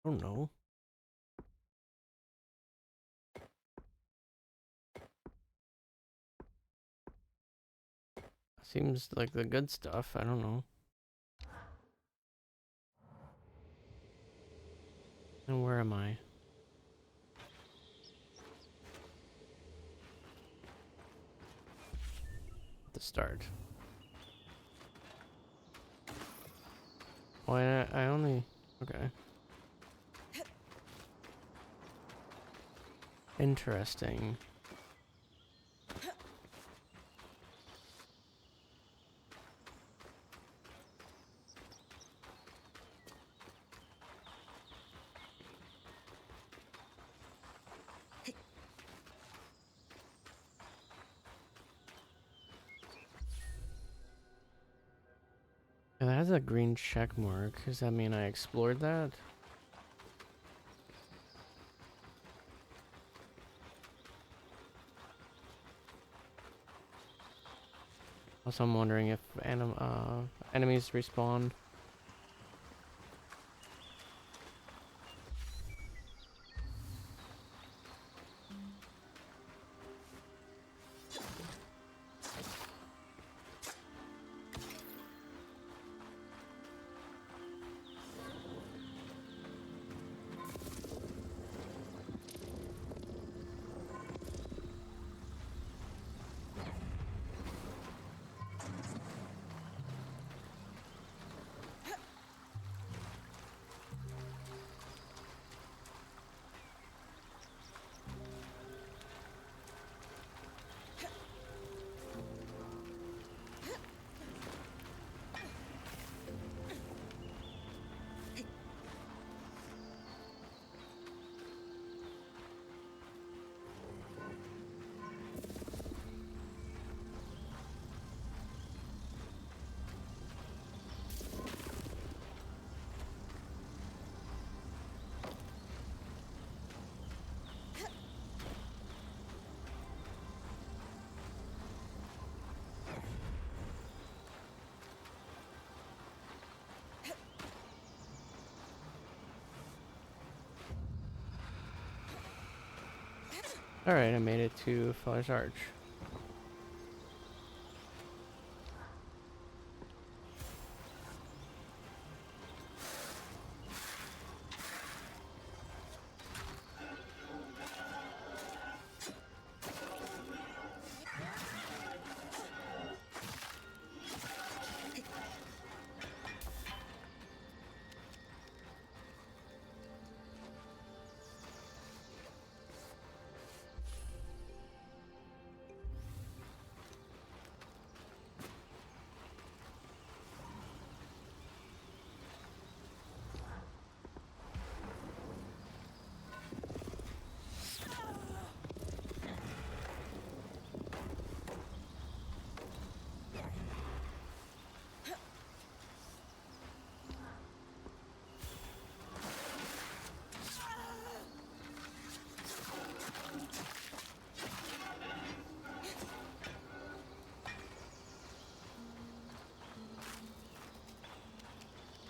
I don't know. Seems like the good stuff. I don't know. And where am I? At the start. Why I only... Okay. Interesting. It has a green check mark. Does that mean I explored that? Also, I'm wondering if enemies respawn. Alright, I made it to Feller's Arch.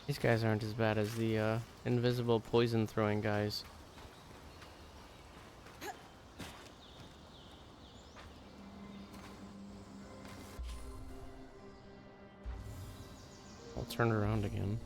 These guys aren't as bad as the invisible poison throwing guys. I'll turn around again.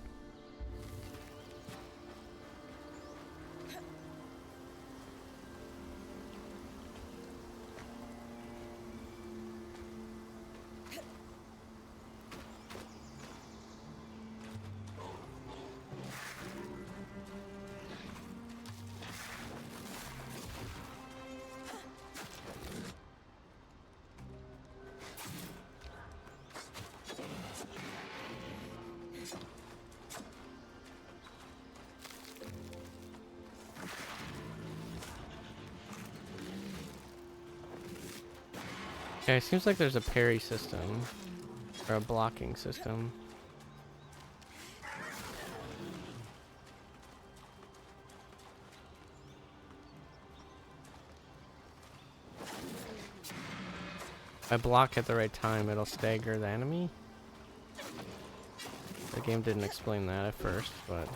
Okay, it seems like there's a parry system. Or a blocking system. If I block at the right time, it'll stagger the enemy. The game didn't explain that at first, but...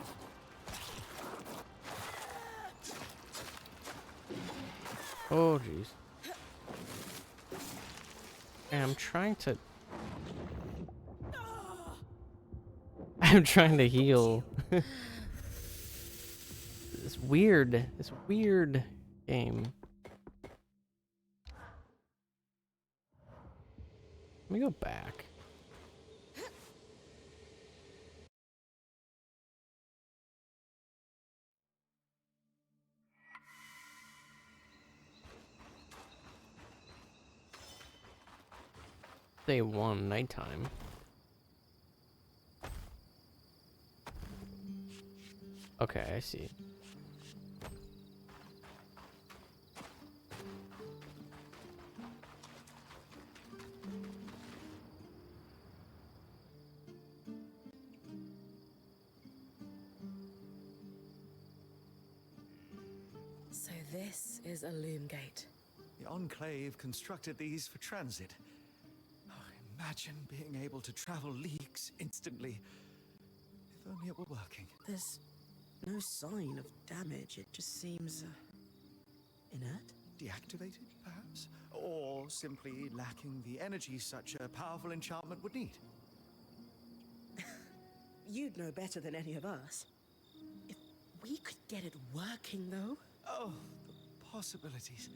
Oh, jeez. And I'm trying to... I'm trying to heal. This weird game. Let me go back. Day 1, nighttime. Okay, I see. So this is a loom gate. The Enclave constructed these for transit. Oh, imagine being able to travel leagues instantly. If only it were working. There's no sign of damage. It just seems inert. Deactivated, perhaps? Or simply lacking the energy such a powerful enchantment would need. You'd know better than any of us. If we could get it working, though. Oh, the possibilities.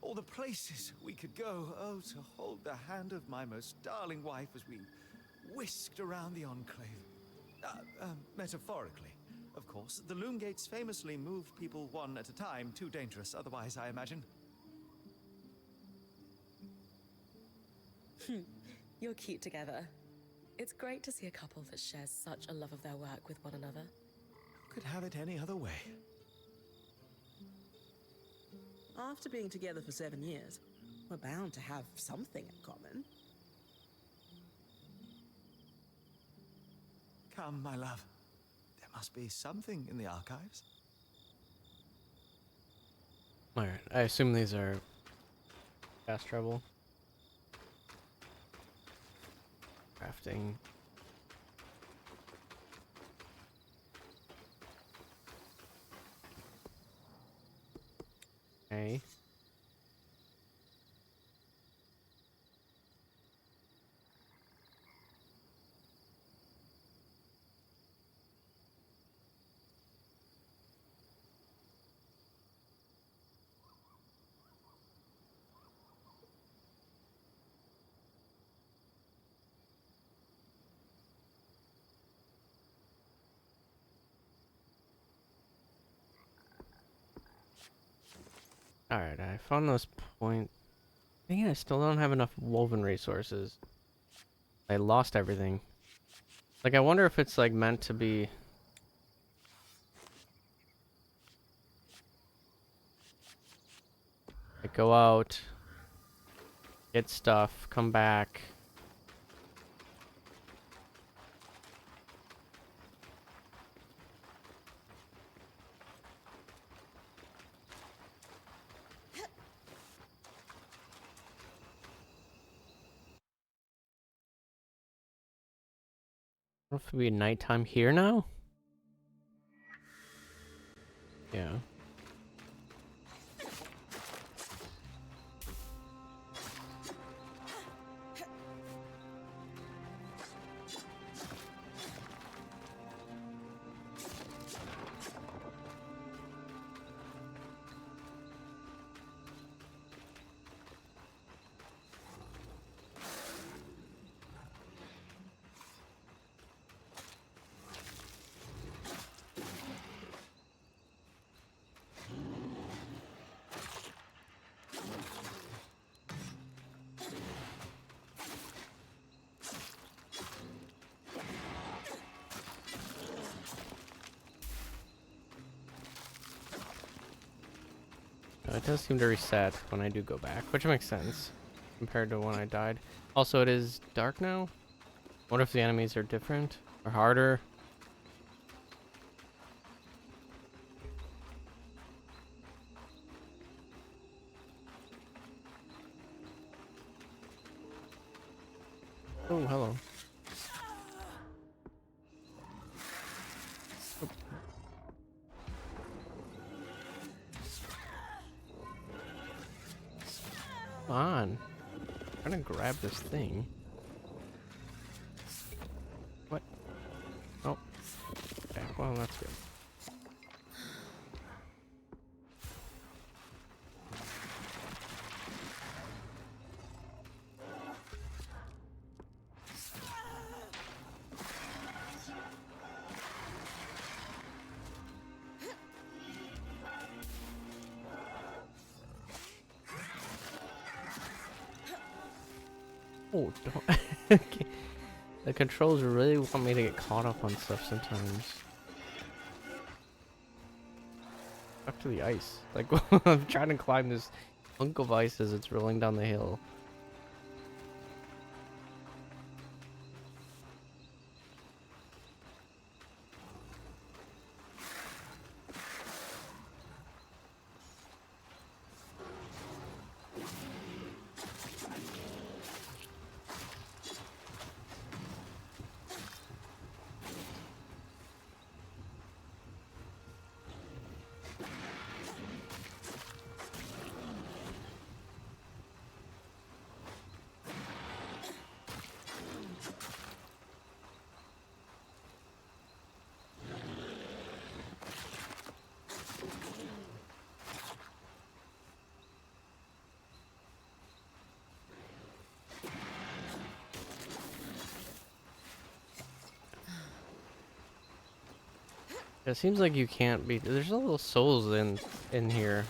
All the places we could go. Oh, to hold the hand of my most darling wife as we whisked around the Enclave. Metaphorically, of course. The loom gates famously moved people one at a time. Too dangerous otherwise, I imagine. You're cute together. It's great to see a couple that shares such a love of their work with one another. Could have it any other way. After being together for 7 years, we're bound to have something in common. Come, my love. There must be something in the archives. Alright, I assume these are fast travel. Crafting. Okay. Alright, I found those point. Dang it, I still don't have enough woven resources. I lost everything. Like, I wonder if it's, like, meant to be... Like, go out, get stuff, come back. What if it be nighttime here now? Yeah. It does seem to reset when I do go back, which makes sense compared to when I died. Also, it is dark now. What if the enemies are different or harder? Oh, hello. Come on. I'm trying to grab this thing. What? Oh. Okay, well, that's good. Oh, don't. Okay. The controls really want me to get caught up on stuff sometimes. Up to the ice. Like, I'm trying to climb this hunk of ice as it's rolling down the hill. It seems like you can't be. There's no little souls in here.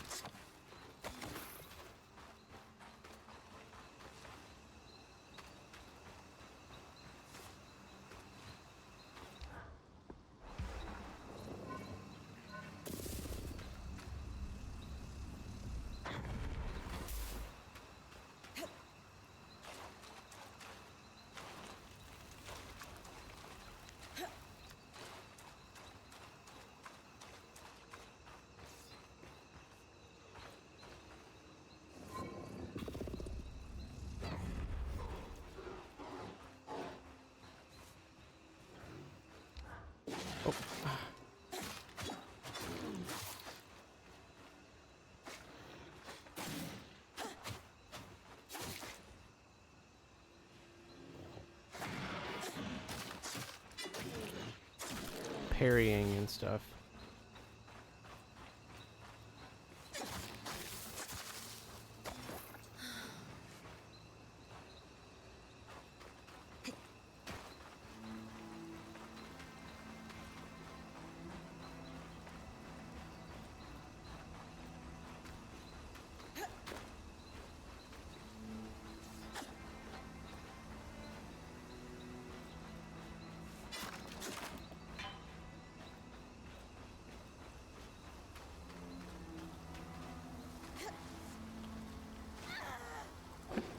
Parrying and stuff.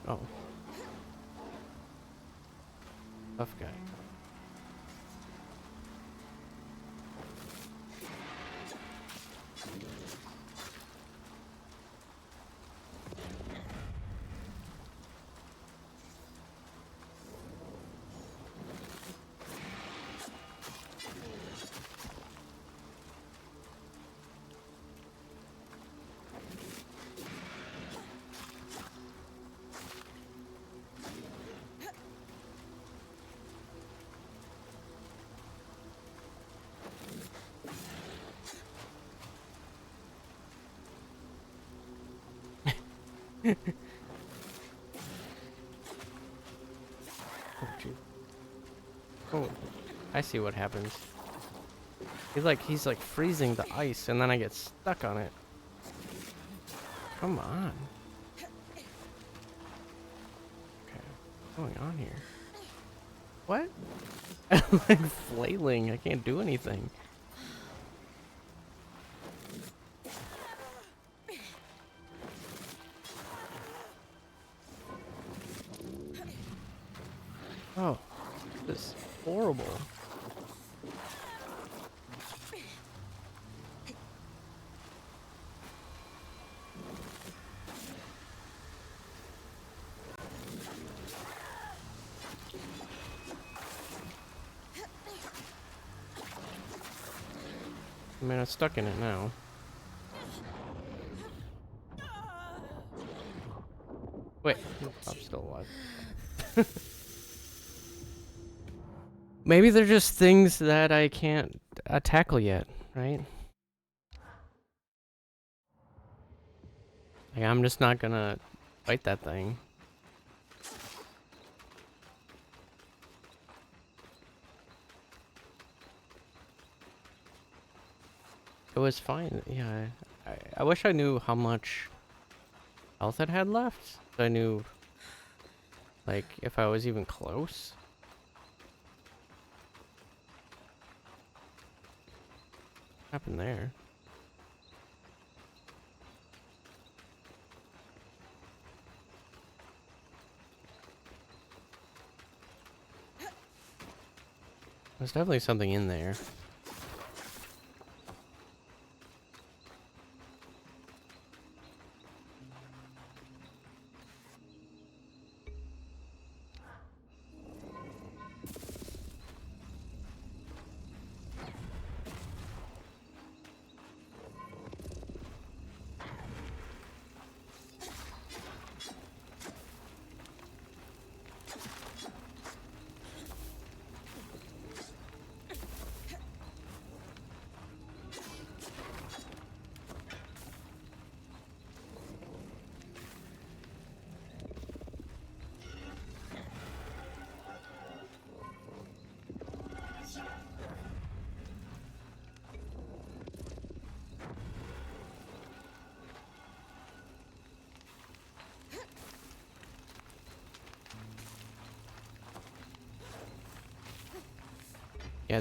Oh. Tough guy. Oh, gee. Oh, I see what happens. He's like freezing the ice, and then I get stuck on it. Come on. Okay, what's going on here? What? I'm like flailing. I can't do anything. Oh, this is horrible. I mean, I'm stuck in it now. Wait, I'm still alive. Maybe they're just things that I can't tackle yet, right? Like, I'm just not gonna fight that thing. It was fine. Yeah, I wish I knew how much health it had left. So I knew, like, if I was even close. What happened there? There's definitely something in there. Yeah,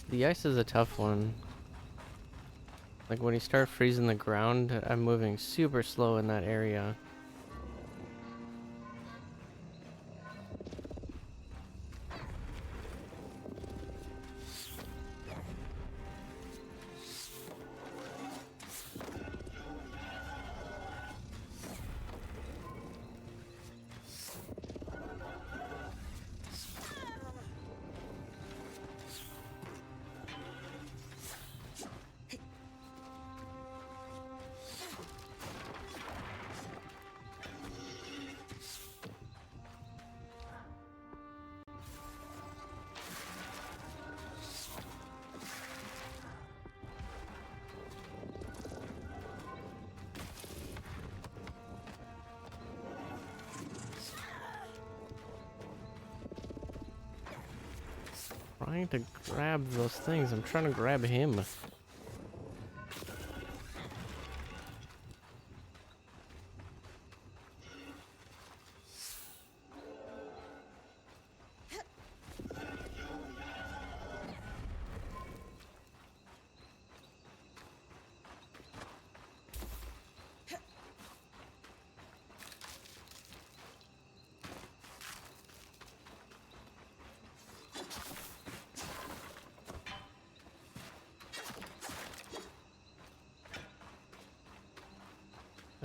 the ice is a tough one. Like when you start freezing the ground, I'm moving super slow in that area. Trying to grab those things. I'm trying to grab him.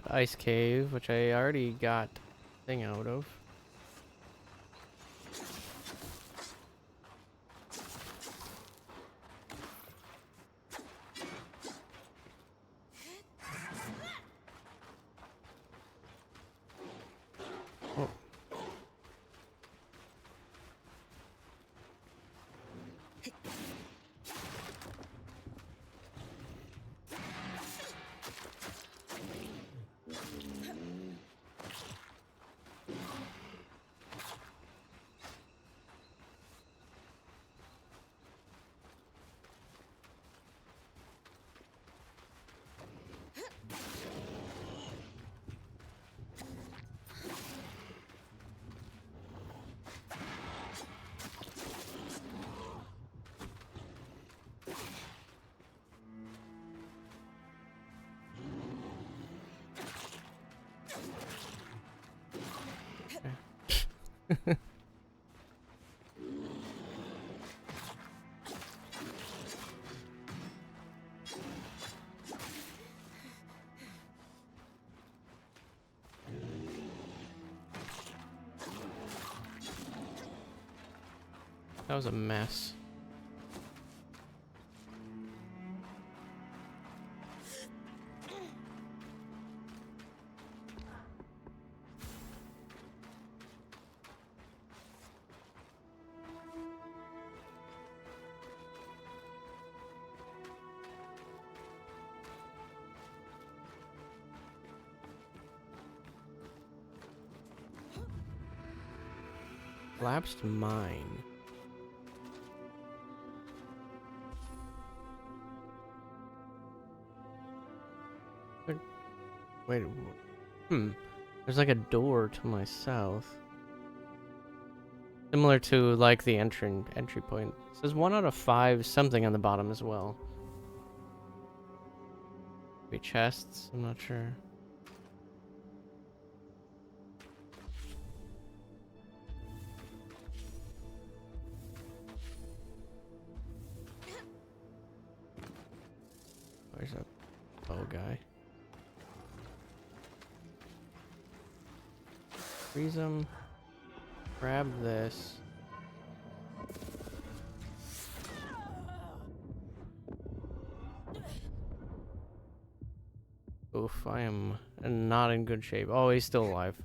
ice cave, which I already got thing out of. Oh. That was a mess. Collapsed mine. Wait, there's like a door to my south. Similar to like the entry point. It says 1 out of 5 something on the bottom as well. Maybe chests, I'm not sure. Where's that bow guy? Freeze him. Grab this. Oof, I am not in good shape. Oh, he's still alive.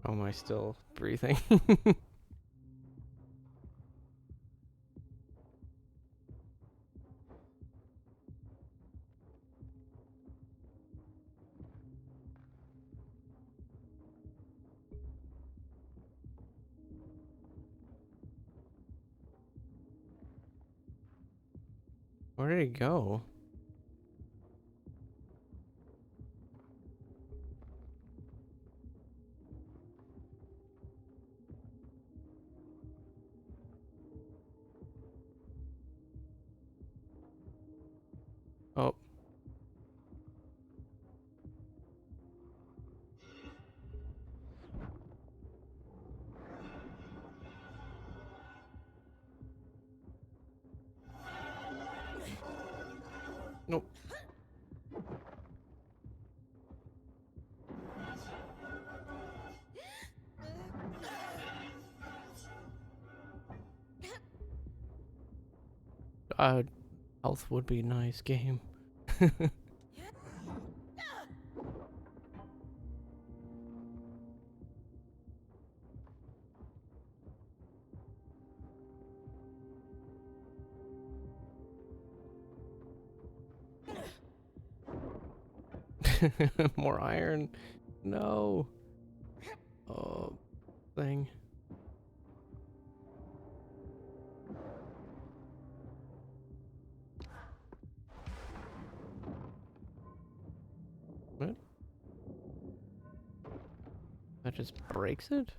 Oh, am I still breathing? Where did he go? Oh. Nope. Health would be nice, game. More iron. No. Oh, thing. That just breaks it?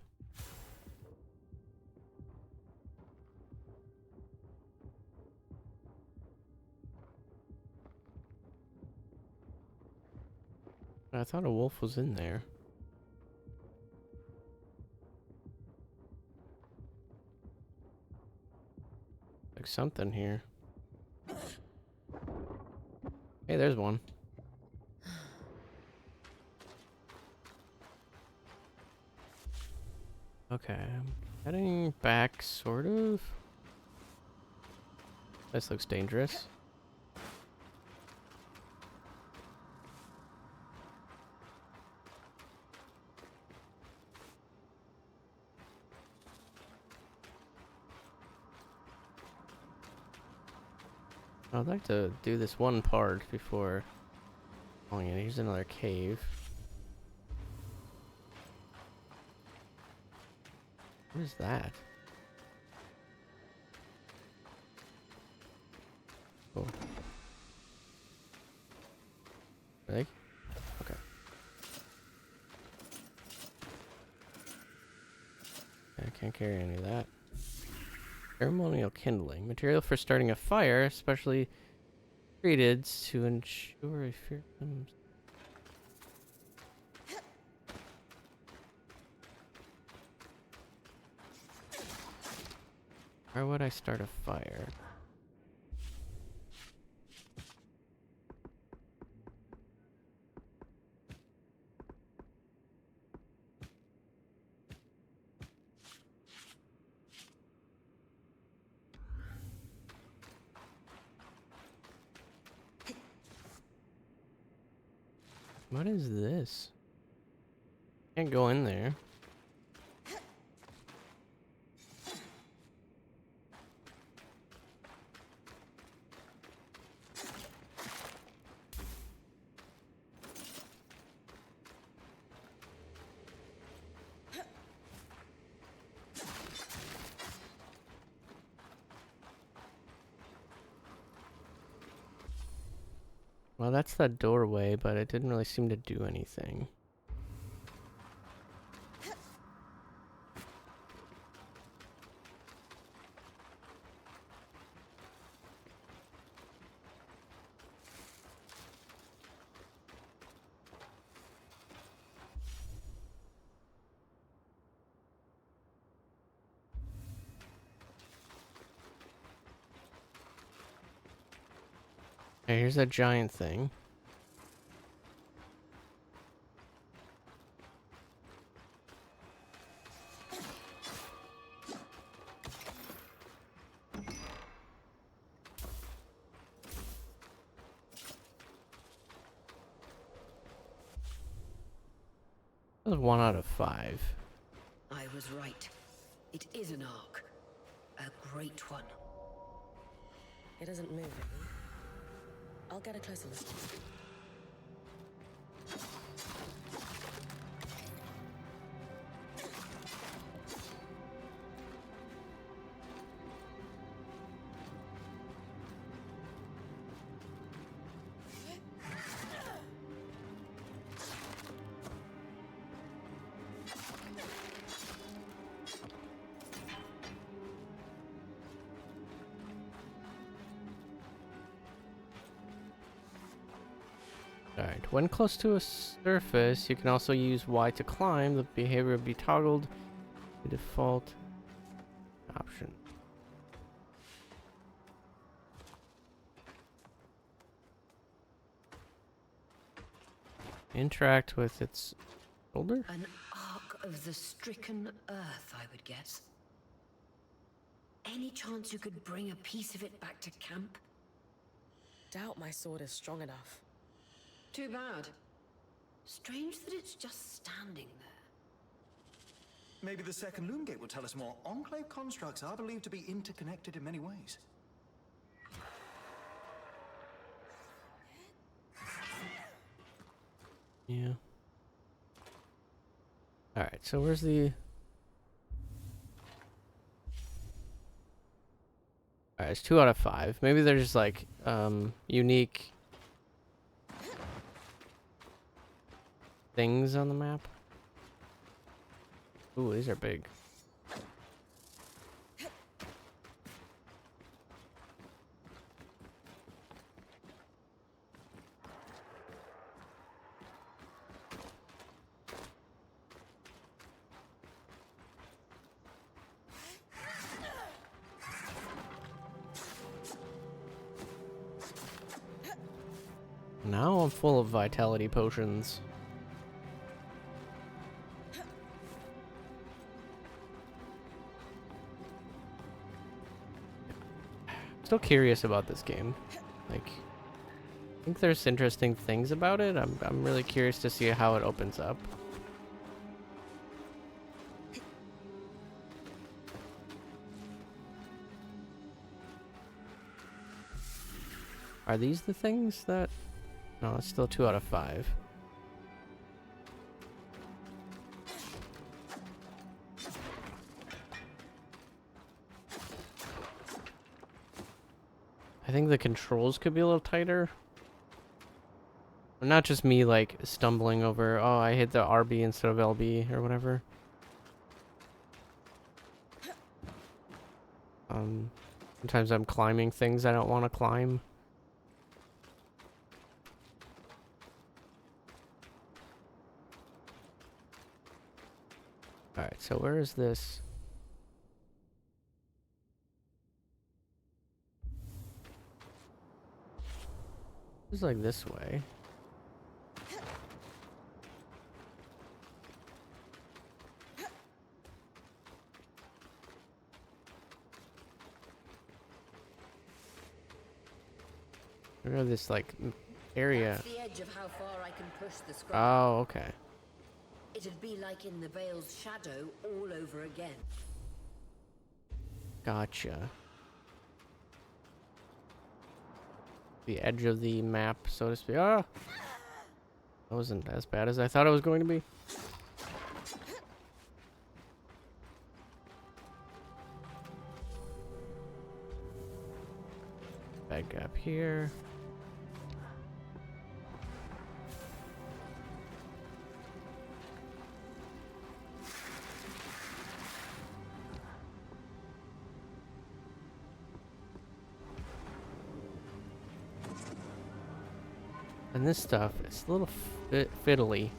I thought a wolf was in there. Like something here. Hey, there's one. Okay, I'm heading back, sort of. This looks dangerous. I'd like to do this one part before going in. Here's another cave. What is that? Oh. Really? Okay. I can't carry any of that. Ceremonial kindling. Material for starting a fire, especially treated to ensure a fearsome. Where would I start a fire? What is this? Can't go in there. Well, that's the doorway, but it didn't really seem to do anything. Okay, here's a giant thing. That was 1 out of 5. I was right. It is an ark. A great one. It isn't moving. I'll get a closer look. Alright, when close to a surface, you can also use Y to climb. The behavior will be toggled to default option. Interact with its shoulder? An ark of the stricken earth, I would guess. Any chance you could bring a piece of it back to camp? Doubt my sword is strong enough. Too bad. Strange that it's just standing there. Maybe the second loom gate will tell us more. Enclave constructs are believed to be interconnected in many ways. Yeah. Alright, so where's the... Alright, it's 2 out of 5. Maybe they're just like, unique things on the map. Ooh, these are big. Now I'm full of vitality potions. Still curious about this game. Like, I think there's interesting things about it. I'm really curious to see how it opens up. Are these the things that... No, it's still 2 out of 5. I think the controls could be a little tighter. Not just me, like, stumbling over, oh, I hit the RB instead of LB or whatever. Sometimes I'm climbing things I don't want to climb. Alright, so where is this? It's like this way. Where are this, like, area? That's the edge of how far I can push the scroll. Oh, okay. It'd be like in the Veil's shadow all over again. Gotcha. The edge of the map, so to speak. Ah! That wasn't as bad as I thought it was going to be. Bag gap here. And this stuff is a little fiddly.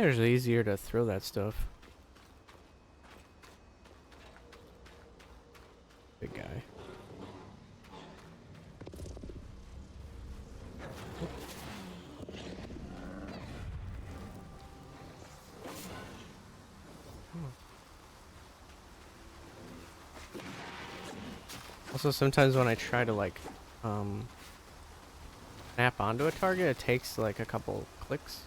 It's easier to throw that stuff. Big guy. Also, sometimes when I try to, like, snap onto a target, it takes, like, a couple clicks.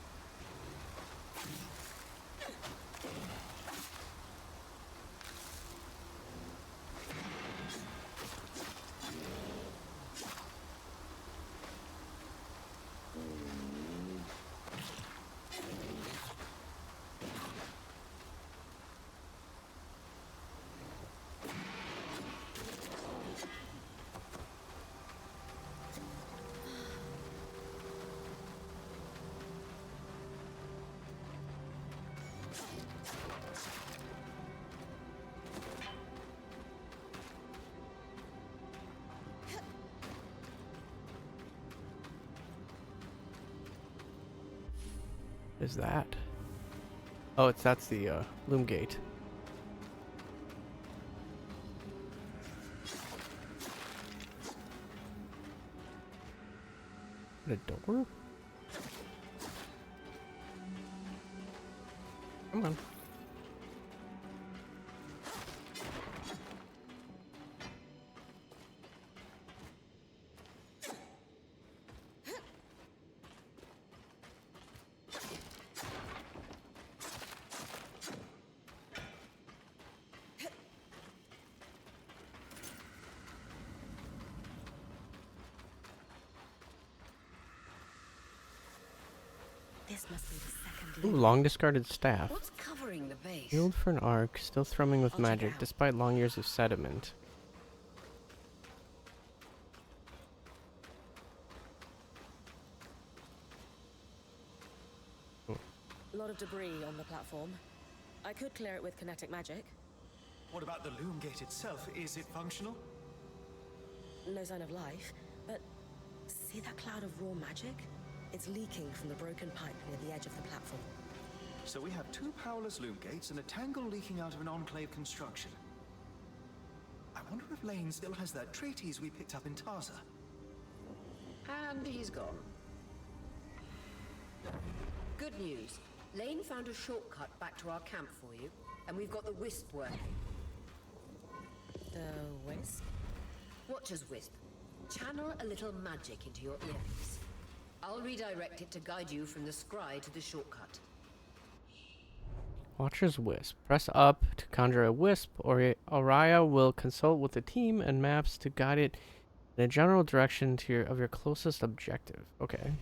Is that? Oh, that's the loom gate. A door? Come on. This must be the second Ooh, loop. long discarded staff. What's covering the base? Healed for an arc, still thrumming with I'll check it magic out. despite long years of sediment. A lot of debris on the platform. I could clear it with kinetic magic. What about the loom gate itself? Is it functional? No sign of life, but see that cloud of raw magic? It's leaking from the broken pipe near the edge of the platform. So we have two powerless loom gates and a tangle leaking out of an enclave construction. I wonder if Lane still has that treatise we picked up in Tarza. And he's gone. Good news. Lane found a shortcut back to our camp for you, and we've got the Wisp working. The Wisp? Watcher's Wisp. Channel a little magic into your earpiece. I'll redirect it to guide you from the scry to the shortcut. Watcher's Wisp. Press up to conjure a wisp, or Araya will consult with the team and maps to guide it in a general direction to your closest objective. Okay.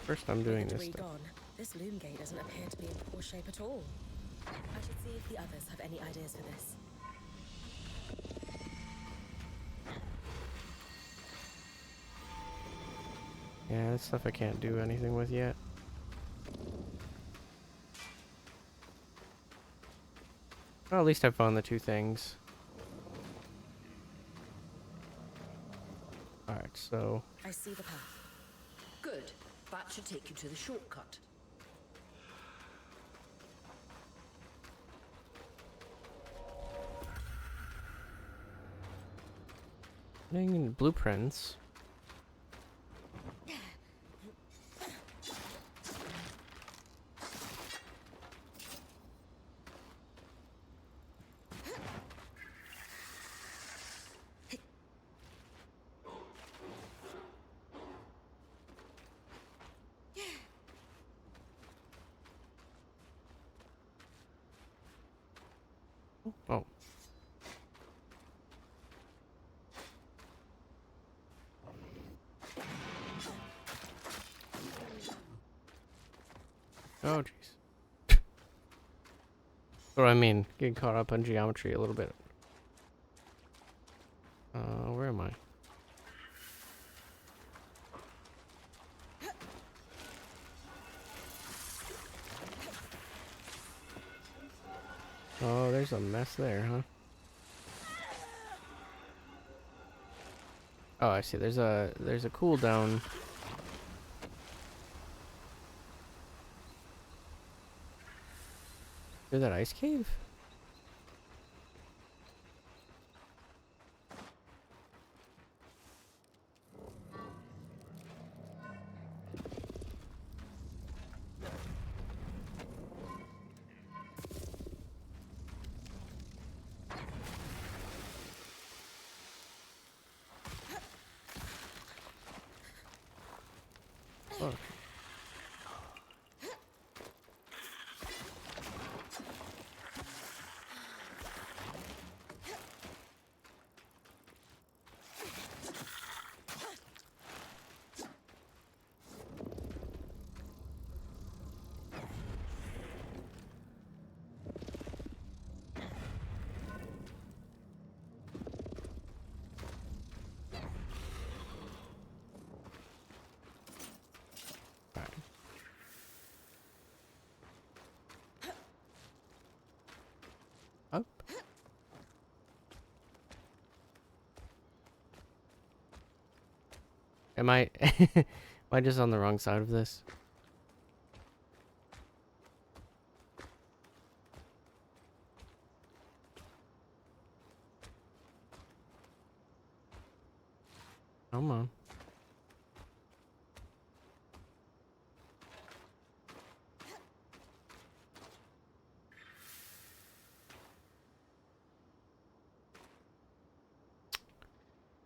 First I'm doing With the this debris stuff. gone, this loom gate doesn't appear to be in poor shape at all. I should see if the others have any ideas for this. Yeah, that's stuff I can't do anything with yet. Well, at least I found the two things. Alright, so... I see the path. Good. That should take you to the shortcut. Blueprints. Oh. Oh, jeez. Or I mean, getting caught up on geometry a little bit. Where am I? Oh, there's a mess there, huh? Oh, I see. There's a cooldown. Through that ice cave? Oh. Up. Am I am I just on the wrong side of this? Come on.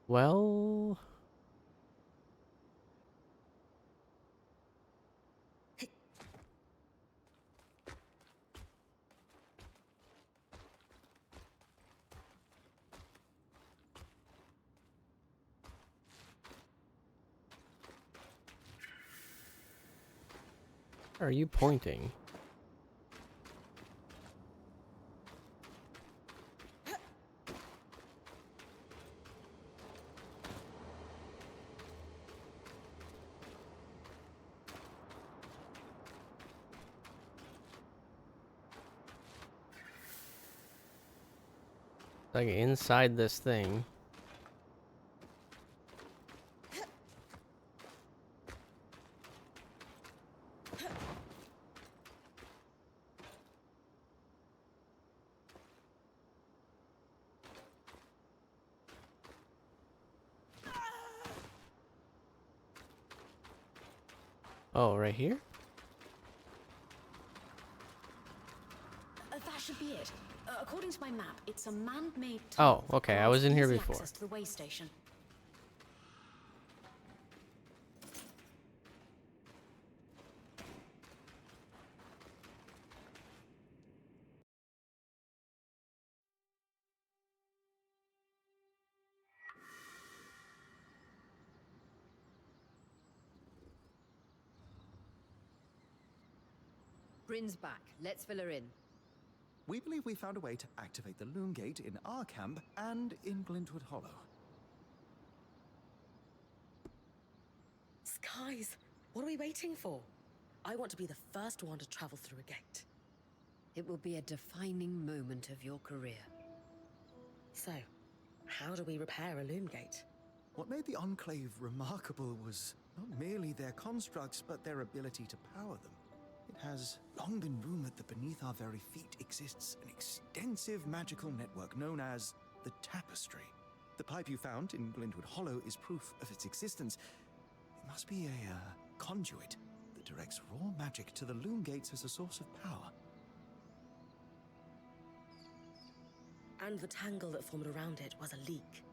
Well, Where are you pointing? Like inside this thing. Oh, right here? That should be it. According to my map, it's a man-made Oh, tunnel that okay, I grants was in here easy before. access to the way station. Bryn's back. Let's fill her in. We believe we found a way to activate the Loom Gate in our camp and in Glintwood Hollow. Skies, what are we waiting for? I want to be the first one to travel through a gate. It will be a defining moment of your career. So, how do we repair a loom gate? What made the Enclave remarkable was not merely their constructs, but their ability to power them. It has long been rumored that beneath our very feet exists an extensive magical network known as the Tapestry. The pipe you found in Glintwood Hollow is proof of its existence. It must be a conduit that directs raw magic to the loom gates as a source of power. And the tangle that formed around it was a leak.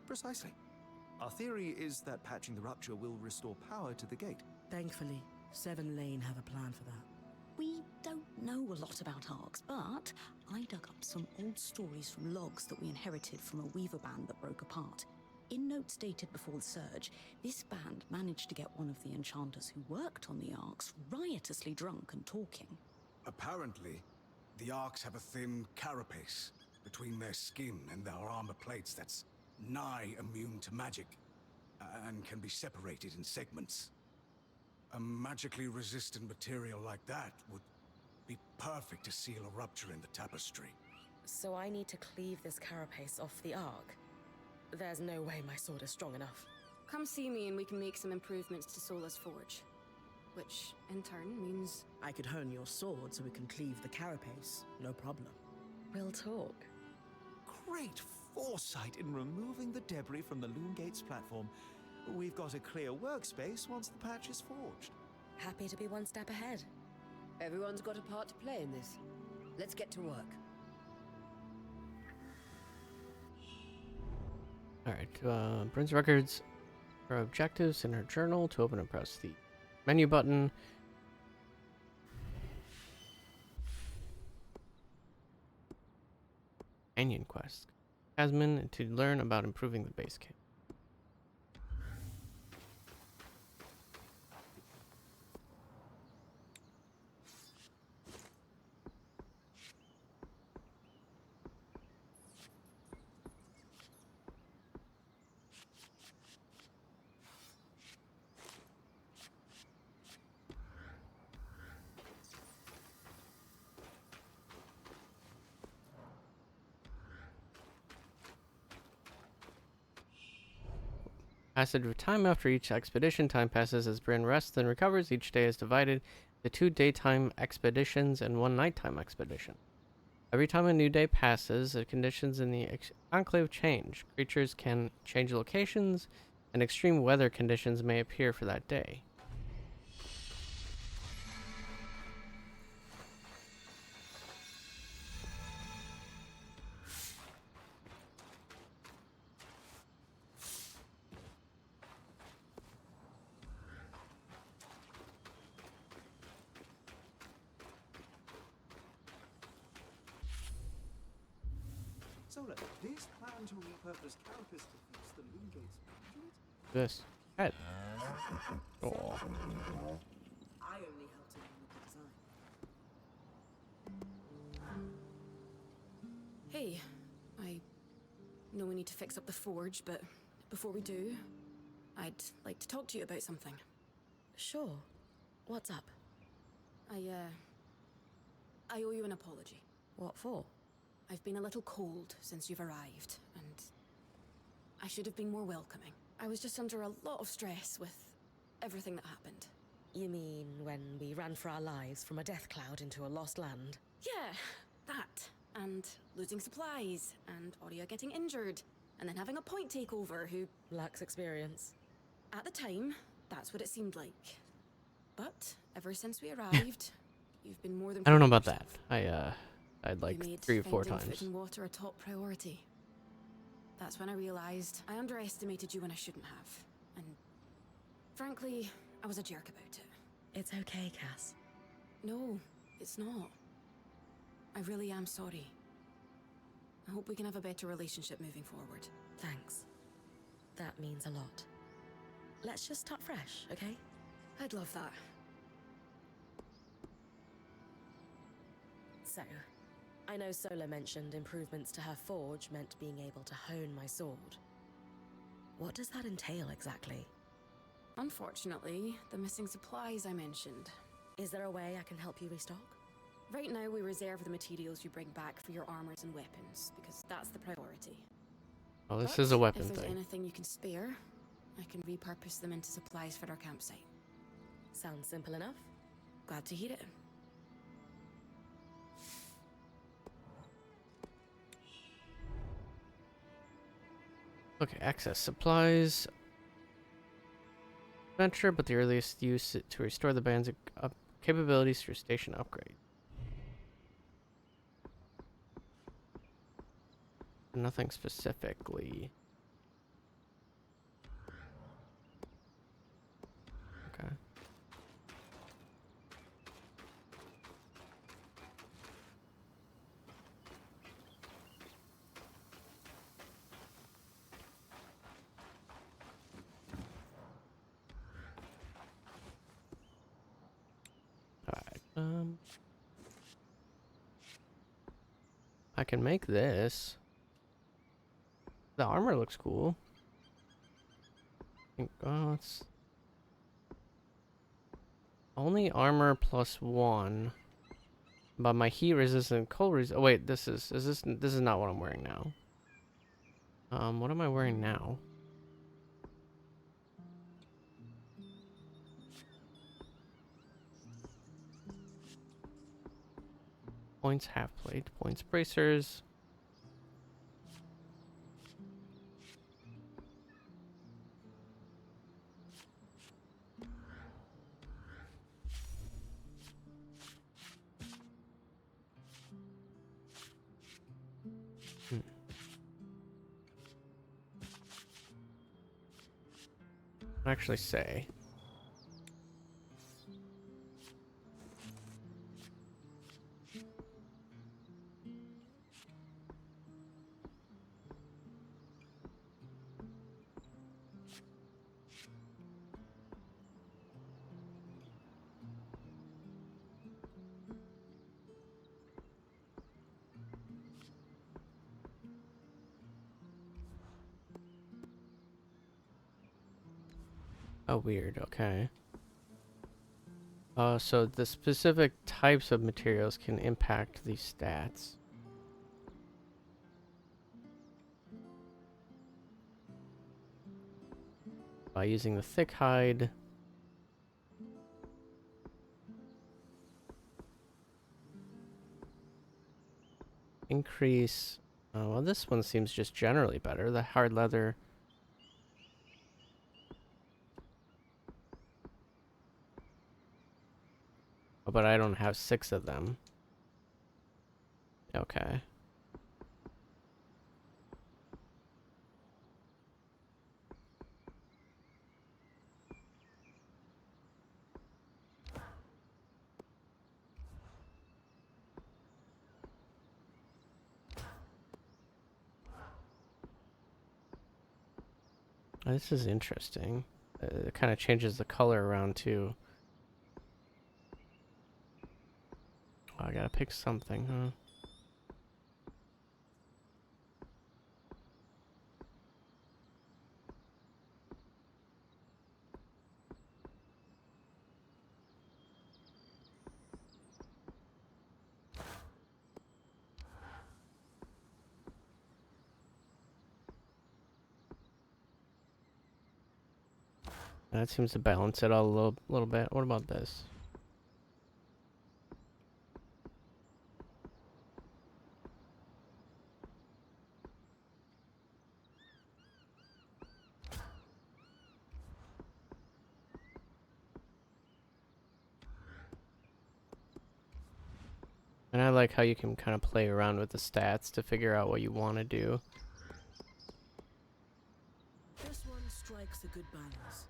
Precisely. Our theory is that patching the rupture will restore power to the gate. Thankfully, Seven Lane have a plan for that. We don't know a lot about arcs, but I dug up some old stories from logs that we inherited from a weaver band that broke apart. In notes dated before the surge, this band managed to get one of the enchanters who worked on the arcs riotously drunk and talking. Apparently, the Arks have a thin carapace between their skin and their armor plates that's nigh immune to magic, and can be separated in segments. A magically resistant material like that would be perfect to seal a rupture in the tapestry. So I need to cleave this carapace off the arc. There's no way my sword is strong enough. Come see me and we can make some improvements to Sola's forge. Which, in turn, means... I could hone your sword so we can cleave the carapace. No problem. We'll talk. Great foresight in removing the debris from the Loom Gate's platform. We've got a clear workspace once the patch is forged. Happy to be one step ahead. Everyone's got a part to play in this. Let's get to work. Alright, Bryn's records her objectives in her journal. To open and press the menu button. Canyon quest. Casman to learn about improving the base camp. Passage of time after each expedition. Time passes as Bryn rests and recovers. Each day is divided into 2 daytime expeditions and 1 nighttime expedition. Every time a new day passes, the conditions in the enclave change. Creatures can change locations, and extreme weather conditions may appear for that day. Sola, this plan to repurpose carapace defeats the Loom Gate's conduit? This head. I only Hey, I know we need to fix up the forge, but before we do, I'd like to talk to you about something. Sure. What's up? I owe you an apology. What for? I've been a little cold since you've arrived, and I should have been more welcoming. I was just under a lot of stress with everything that happened. You mean when we ran for our lives from a death cloud into a lost land? Yeah, that. And losing supplies, and Aurea getting injured, and then having a point takeover who, Lacks experience. at the time, that's what it seemed like. But ever since we arrived, you've been more than I don't know proven about that. yourself. I'd like You made 3 or 4 finding times. food and water a top priority. That's when I realized I underestimated you when I shouldn't have. And frankly, I was a jerk about it. It's okay, Cass. No, it's not. I really am sorry. I hope we can have a better relationship moving forward. Thanks. That means a lot. Let's just start fresh, okay? I'd love that. So, I know Sola mentioned improvements to her forge meant being able to hone my sword. What does that entail exactly? Unfortunately, the missing supplies I mentioned. Is there a way I can help you restock? Right now, we reserve the materials you bring back for your armors and weapons, because that's the priority. Oh, this But is a weapon if there's thing. anything you can spare, I can repurpose them into supplies for our campsite. Sounds simple enough. Glad to hear it. Okay, access supplies. Venture, but the earliest use it to restore the band's capabilities through station upgrade. Nothing specifically. Okay. Alright, I can make this. The armor looks cool. Oh, it's only armor +1, but my heat resistant, cold resistant. Oh wait, this is not what I'm wearing now. What am I wearing now? Points half plate, points bracers. Actually say. Oh, weird. Okay. So the specific types of materials can impact the stats. By using the thick hide. Increase. Well, this one seems just generally better. The hard leather. Oh, but I don't have 6 of them. Okay. Oh, this is interesting. It kind of changes the color around too. Oh, I gotta pick something, huh? That seems to balance it all a little bit. What about this? And I like how you can kind of play around with the stats to figure out what you want to do. This one strikes a good balance.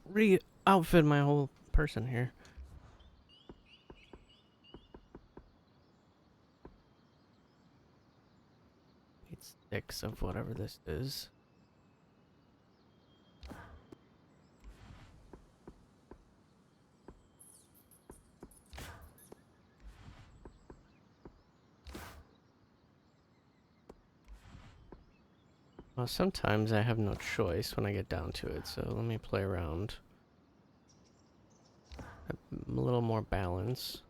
Re-outfit my whole person here. Need sticks of whatever this is. Well, sometimes I have no choice when I get down to it, so let me play around. A little more balance.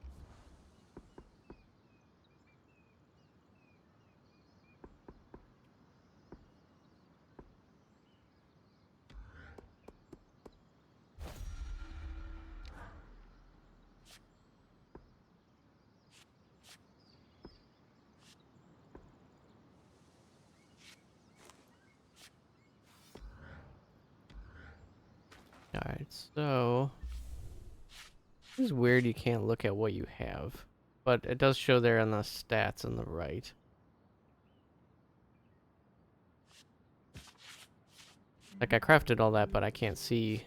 Alright, so it's weird you can't look at what you have, but it does show there on the stats on the right. Like I crafted all that, but I can't see.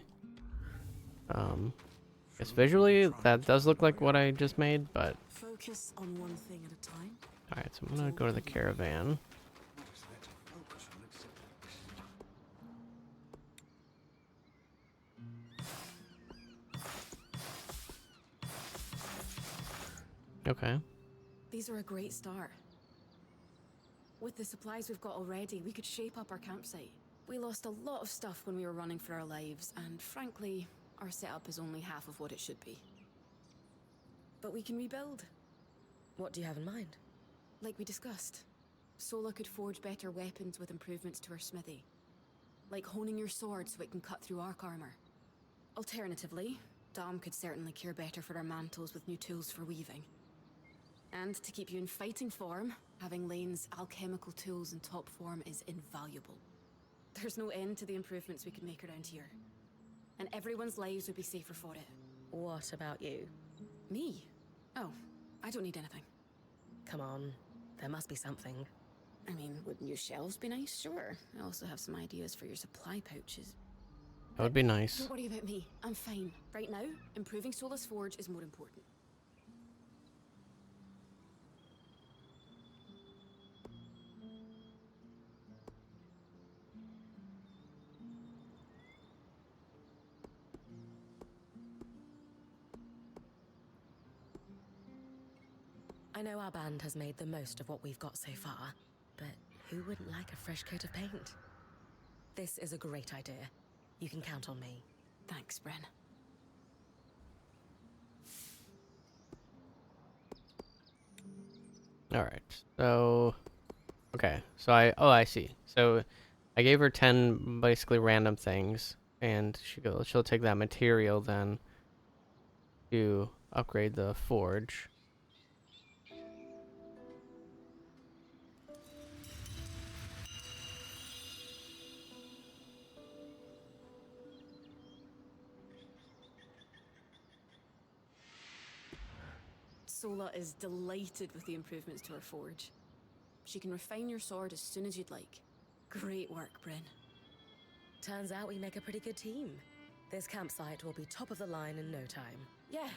Guess visually that does look like what I just made, but Focus on one thing at a time. alright, so I'm gonna go to the caravan. Okay. These are a great start. With the supplies we've got already, we could shape up our campsite. We lost a lot of stuff when we were running for our lives, and frankly, our setup is only half of what it should be. But we can rebuild. What do you have in mind? Like we discussed, Sola could forge better weapons with improvements to her smithy. Like honing your sword so it can cut through arc armor. Alternatively, Dom could certainly care better for our mantles with new tools for weaving. And to keep you in fighting form, having Lane's alchemical tools in top form is invaluable. There's no end to the improvements we could make around here. And everyone's lives would be safer for it. What about you? Me? Oh, I don't need anything. Come on, there must be something. I mean, would new shelves be nice? Sure. I also have some ideas for your supply pouches. That would be nice. Don't worry about me. I'm fine. Right now, improving Sola's forge is more important. I know our band has made the most of what we've got so far, but who wouldn't like a fresh coat of paint? This is a great idea. You can count on me. Thanks, Bren. Alright, so... Okay, so I see. So I gave her 10 basically random things, and she'll take that material then to upgrade the forge. Sola is delighted with the improvements to her forge. She can refine your sword as soon as you'd like. Great work, Bryn. Turns out we make a pretty good team. This campsite will be top of the line in no time. Yeah.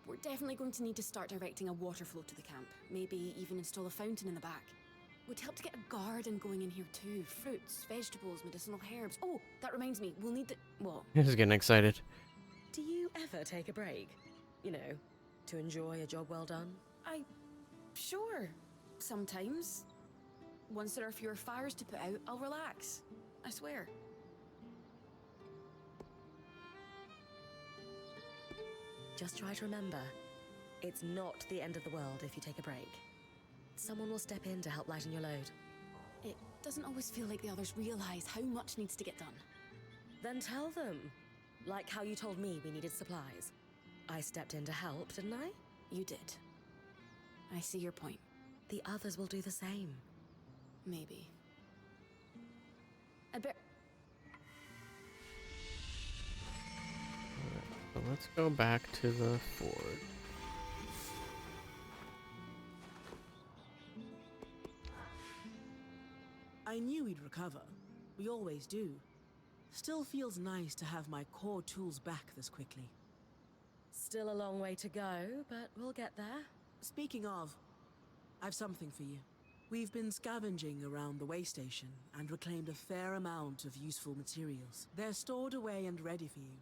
We're definitely going to need to start directing a water flow to the camp. Maybe even install a fountain in the back. Would help to get a garden going in here too. Fruits, vegetables, medicinal herbs. Oh, that reminds me, we'll need the... What? This is getting excited. Do you ever take a break? You know, to enjoy a job well done? Sure. Sometimes. Once there are fewer fires to put out, I'll relax. I swear. Just try to remember, it's not the end of the world if you take a break. Someone will step in to help lighten your load. It doesn't always feel like the others realize how much needs to get done. Then tell them. Like how you told me we needed supplies. I stepped in to help, didn't I? You did. I see your point. The others will do the same. Maybe. I bet. So let's go back to the fort. I knew we'd recover. We always do. Still feels nice to have my core tools back this quickly. Still a long way to go, but we'll get there. Speaking of, I've something for you. We've been scavenging around the way station and reclaimed a fair amount of useful materials. They're stored away and ready for you.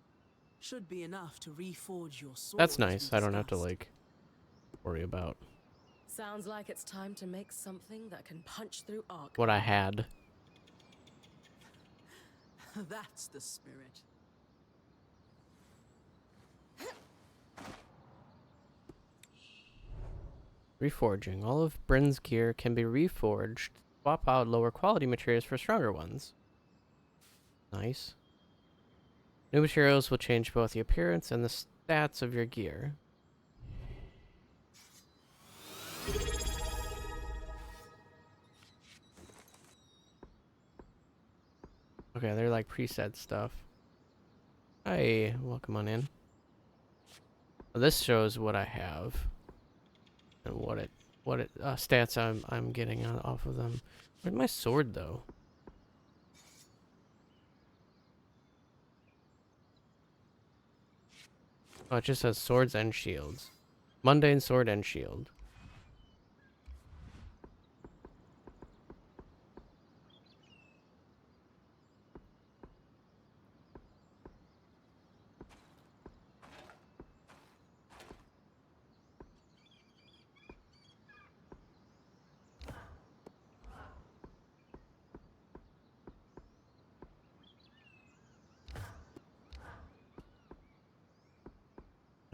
Should be enough to reforge your sword. That's nice. I don't have to, like, worry about Sounds like it's time to make something that can punch through arc. what I had. That's the spirit. Reforging. All of Bryn's gear can be reforged. Swap out lower quality materials for stronger ones. Nice. New materials will change both the appearance and the stats of your gear. Okay, they're like preset stuff. Hi, welcome on in. Well, this shows what I have and what it stats I'm getting off of them. Where's my sword though? Oh, it just says swords and shields. Mundane sword and shield.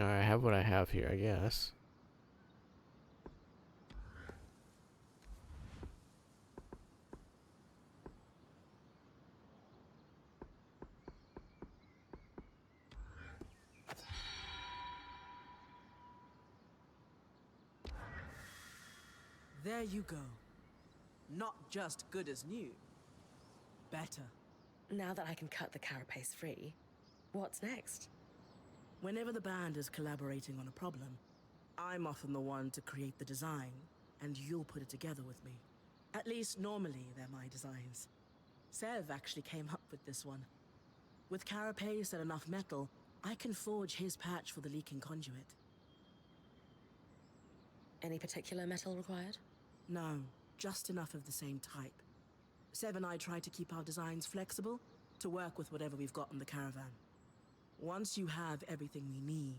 Alright, I have what I have here, I guess. There you go. Not just good as new. Better. Now that I can cut the carapace free, what's next? Whenever the band is collaborating on a problem, I'm often the one to create the design, and you'll put it together with me. At least normally they're my designs. Sev actually came up with this one. With carapace and enough metal, I can forge his patch for the leaking conduit. Any particular metal required? No, just enough of the same type. Sev and I try to keep our designs flexible to work with whatever we've got in the caravan. Once you have everything we need,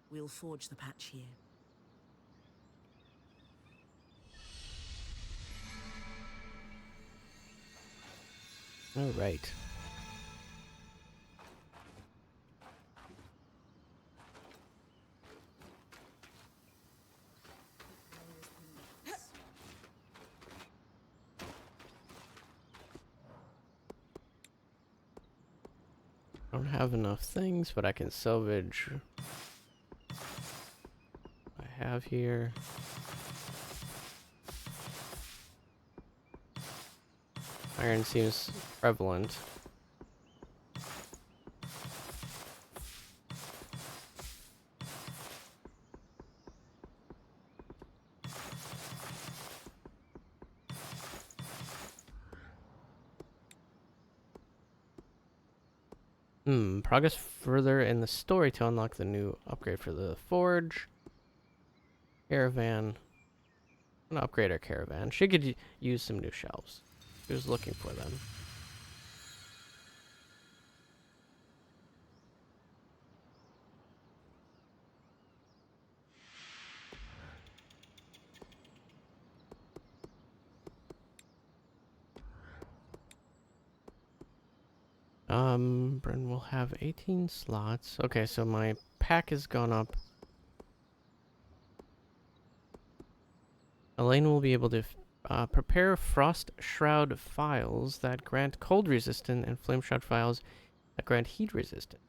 we'll forge the patch here. All right. I don't have enough things, but I can salvage what I have here. Iron seems prevalent. Progress further in the story to unlock the new upgrade for the forge. Caravan. I'm gonna upgrade our caravan. She could use some new shelves. She was looking for them. Bryn will have 18 slots. Okay, so my pack has gone up. Elaine will be able to prepare frost shroud files that grant cold resistant and flame shroud files that grant heat resistant.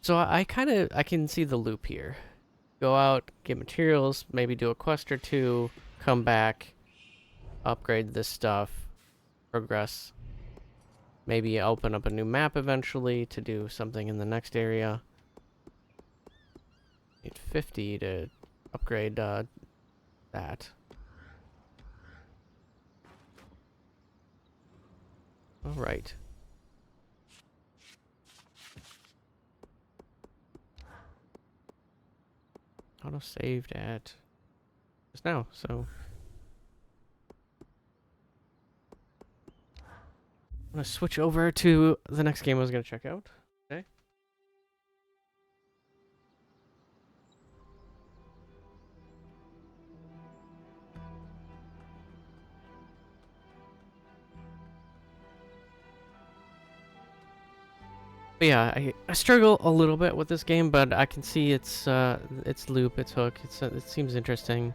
So I can see the loop here. Go out, get materials, maybe do a quest or two, come back, upgrade this stuff, progress. Maybe open up a new map eventually to do something in the next area. Need 50 to upgrade that. Alright. Auto saved at just now, so I'm gonna switch over to the next game I was gonna check out. Okay. But yeah, I struggle a little bit with this game, but I can see its loop, its hook. It seems interesting.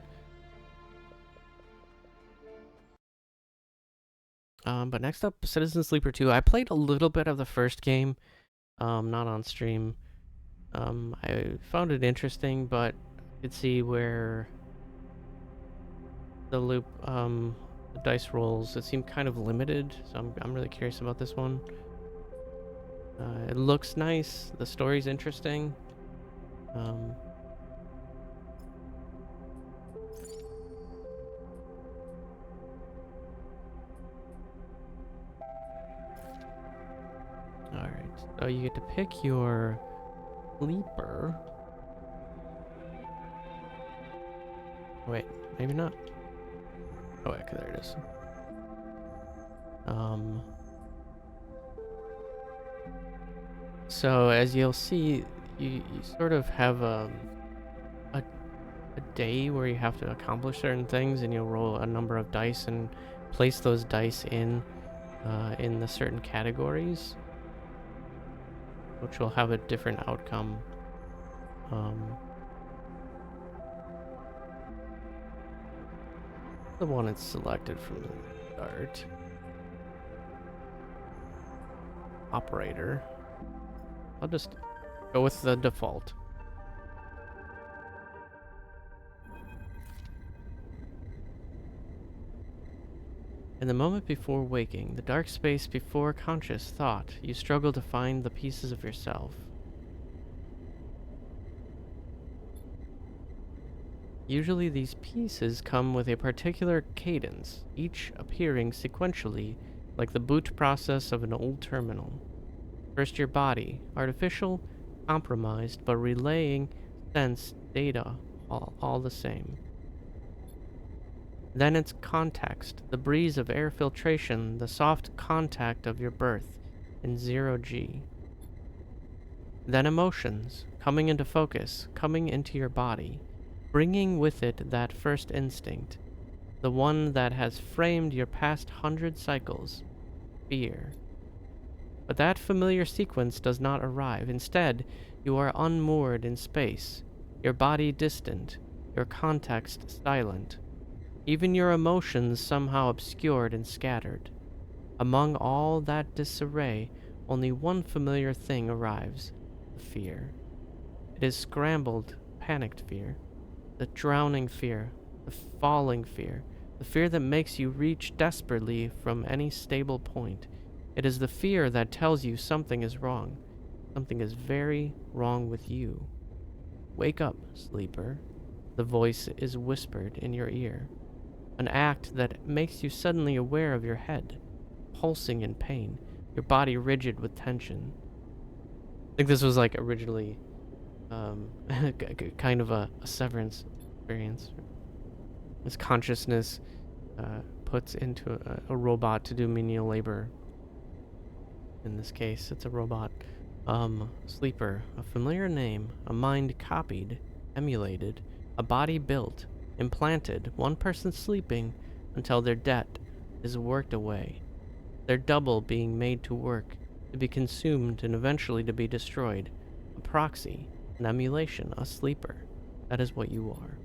But next up, Citizen Sleeper 2. I played a little bit of the first game, not on stream. I found it interesting, but I could see where the loop, the dice rolls, it seemed kind of limited. So I'm really curious about this one. It looks nice. The story's interesting. Alright, so you get to pick your sleeper. Wait, maybe not. Oh, okay, there it is. So as you'll see, you sort of have a day where you have to accomplish certain things, and you'll roll a number of dice and place those dice in the certain categories, which will have a different outcome. The one it's selected from the start. Operator. I'll just go with the default. In the moment before waking, the dark space before conscious thought, you struggle to find the pieces of yourself. Usually these pieces come with a particular cadence, each appearing sequentially, like the boot process of an old terminal. First your body, artificial, compromised, but relaying sense data all the same. Then it's context, the breeze of air filtration, the soft contact of your birth in 0G. Then emotions, coming into focus, coming into your body, bringing with it that first instinct, the one that has framed your past 100 cycles, fear. But that familiar sequence does not arrive. Instead, you are unmoored in space, your body distant, your context silent, even your emotions somehow obscured and scattered. Among all that disarray, only one familiar thing arrives, fear. It is scrambled, panicked fear, the drowning fear, the falling fear, the fear that makes you reach desperately from any stable point. It is the fear that tells you something is wrong. Something is very wrong with you. Wake up, sleeper. The voice is whispered in your ear, an act that makes you suddenly aware of your head, pulsing in pain, your body rigid with tension. I think this was like originally kind of a severance experience. This consciousness puts into a robot to do menial labor. In this case, it's a robot. Sleeper, a familiar name, a mind copied, emulated, a body built, implanted, one person sleeping until their debt is worked away, their double being made to work, to be consumed and eventually to be destroyed. A proxy, an emulation, a sleeper. That is what you are.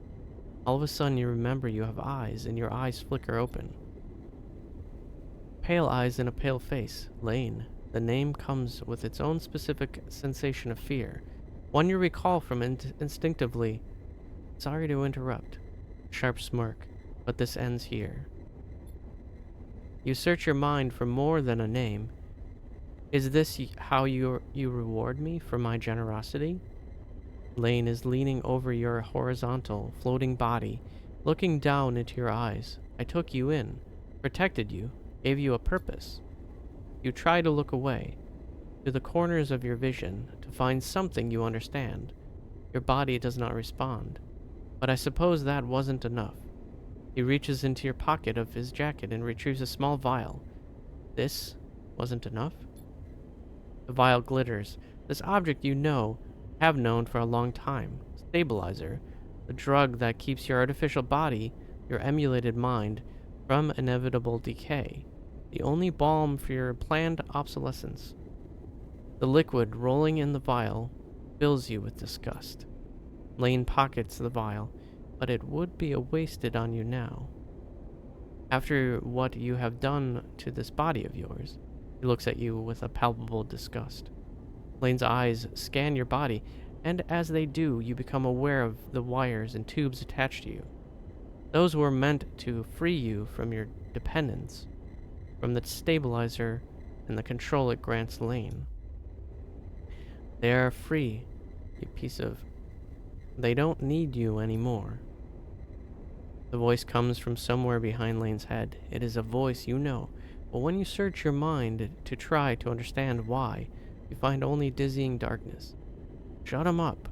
All of a sudden you remember you have eyes, and your eyes flicker open. Pale eyes in a pale face. Lane. The name comes with its own specific sensation of fear, one you recall from instinctively. Sorry to interrupt. Sharp smirk, but this ends here. You search your mind for more than a name. Is this how you reward me for my generosity? Lane is leaning over your horizontal, floating body, looking down into your eyes. I took you in, protected you, gave you a purpose. You try to look away, to the corners of your vision, to find something you understand. Your body does not respond. But I suppose that wasn't enough. He reaches into your pocket of his jacket and retrieves a small vial. This wasn't enough? The vial glitters. This object you have known for a long time. Stabilizer, the drug that keeps your artificial body, your emulated mind, from inevitable decay. The only balm for your planned obsolescence. The liquid rolling in the vial fills you with disgust. Lane pockets the vial, but it would be wasted on you now. After what you have done to this body of yours, he looks at you with a palpable disgust. Lane's eyes scan your body, and as they do, you become aware of the wires and tubes attached to you. Those were meant to free you from your dependence, from the stabilizer and the control it grants Lane. They are free, you piece of... They don't need you anymore. The voice comes from somewhere behind Lane's head. It is a voice you know, but when you search your mind to try to understand why, you find only dizzying darkness. Shut him up,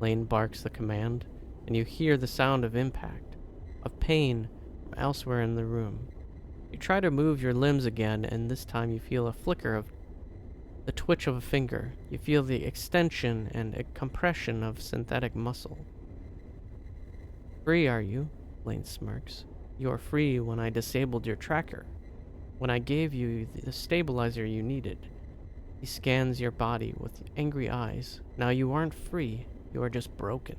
Lane barks the command, and you hear the sound of impact, of pain from elsewhere in the room. You try to move your limbs again, and this time you feel a flicker of the twitch of a finger. You feel the extension and a compression of synthetic muscle. Free, are you? Lane smirks. You are free when I disabled your tracker, when I gave you the stabilizer you needed. He scans your body with angry eyes. Now you aren't free, you are just broken.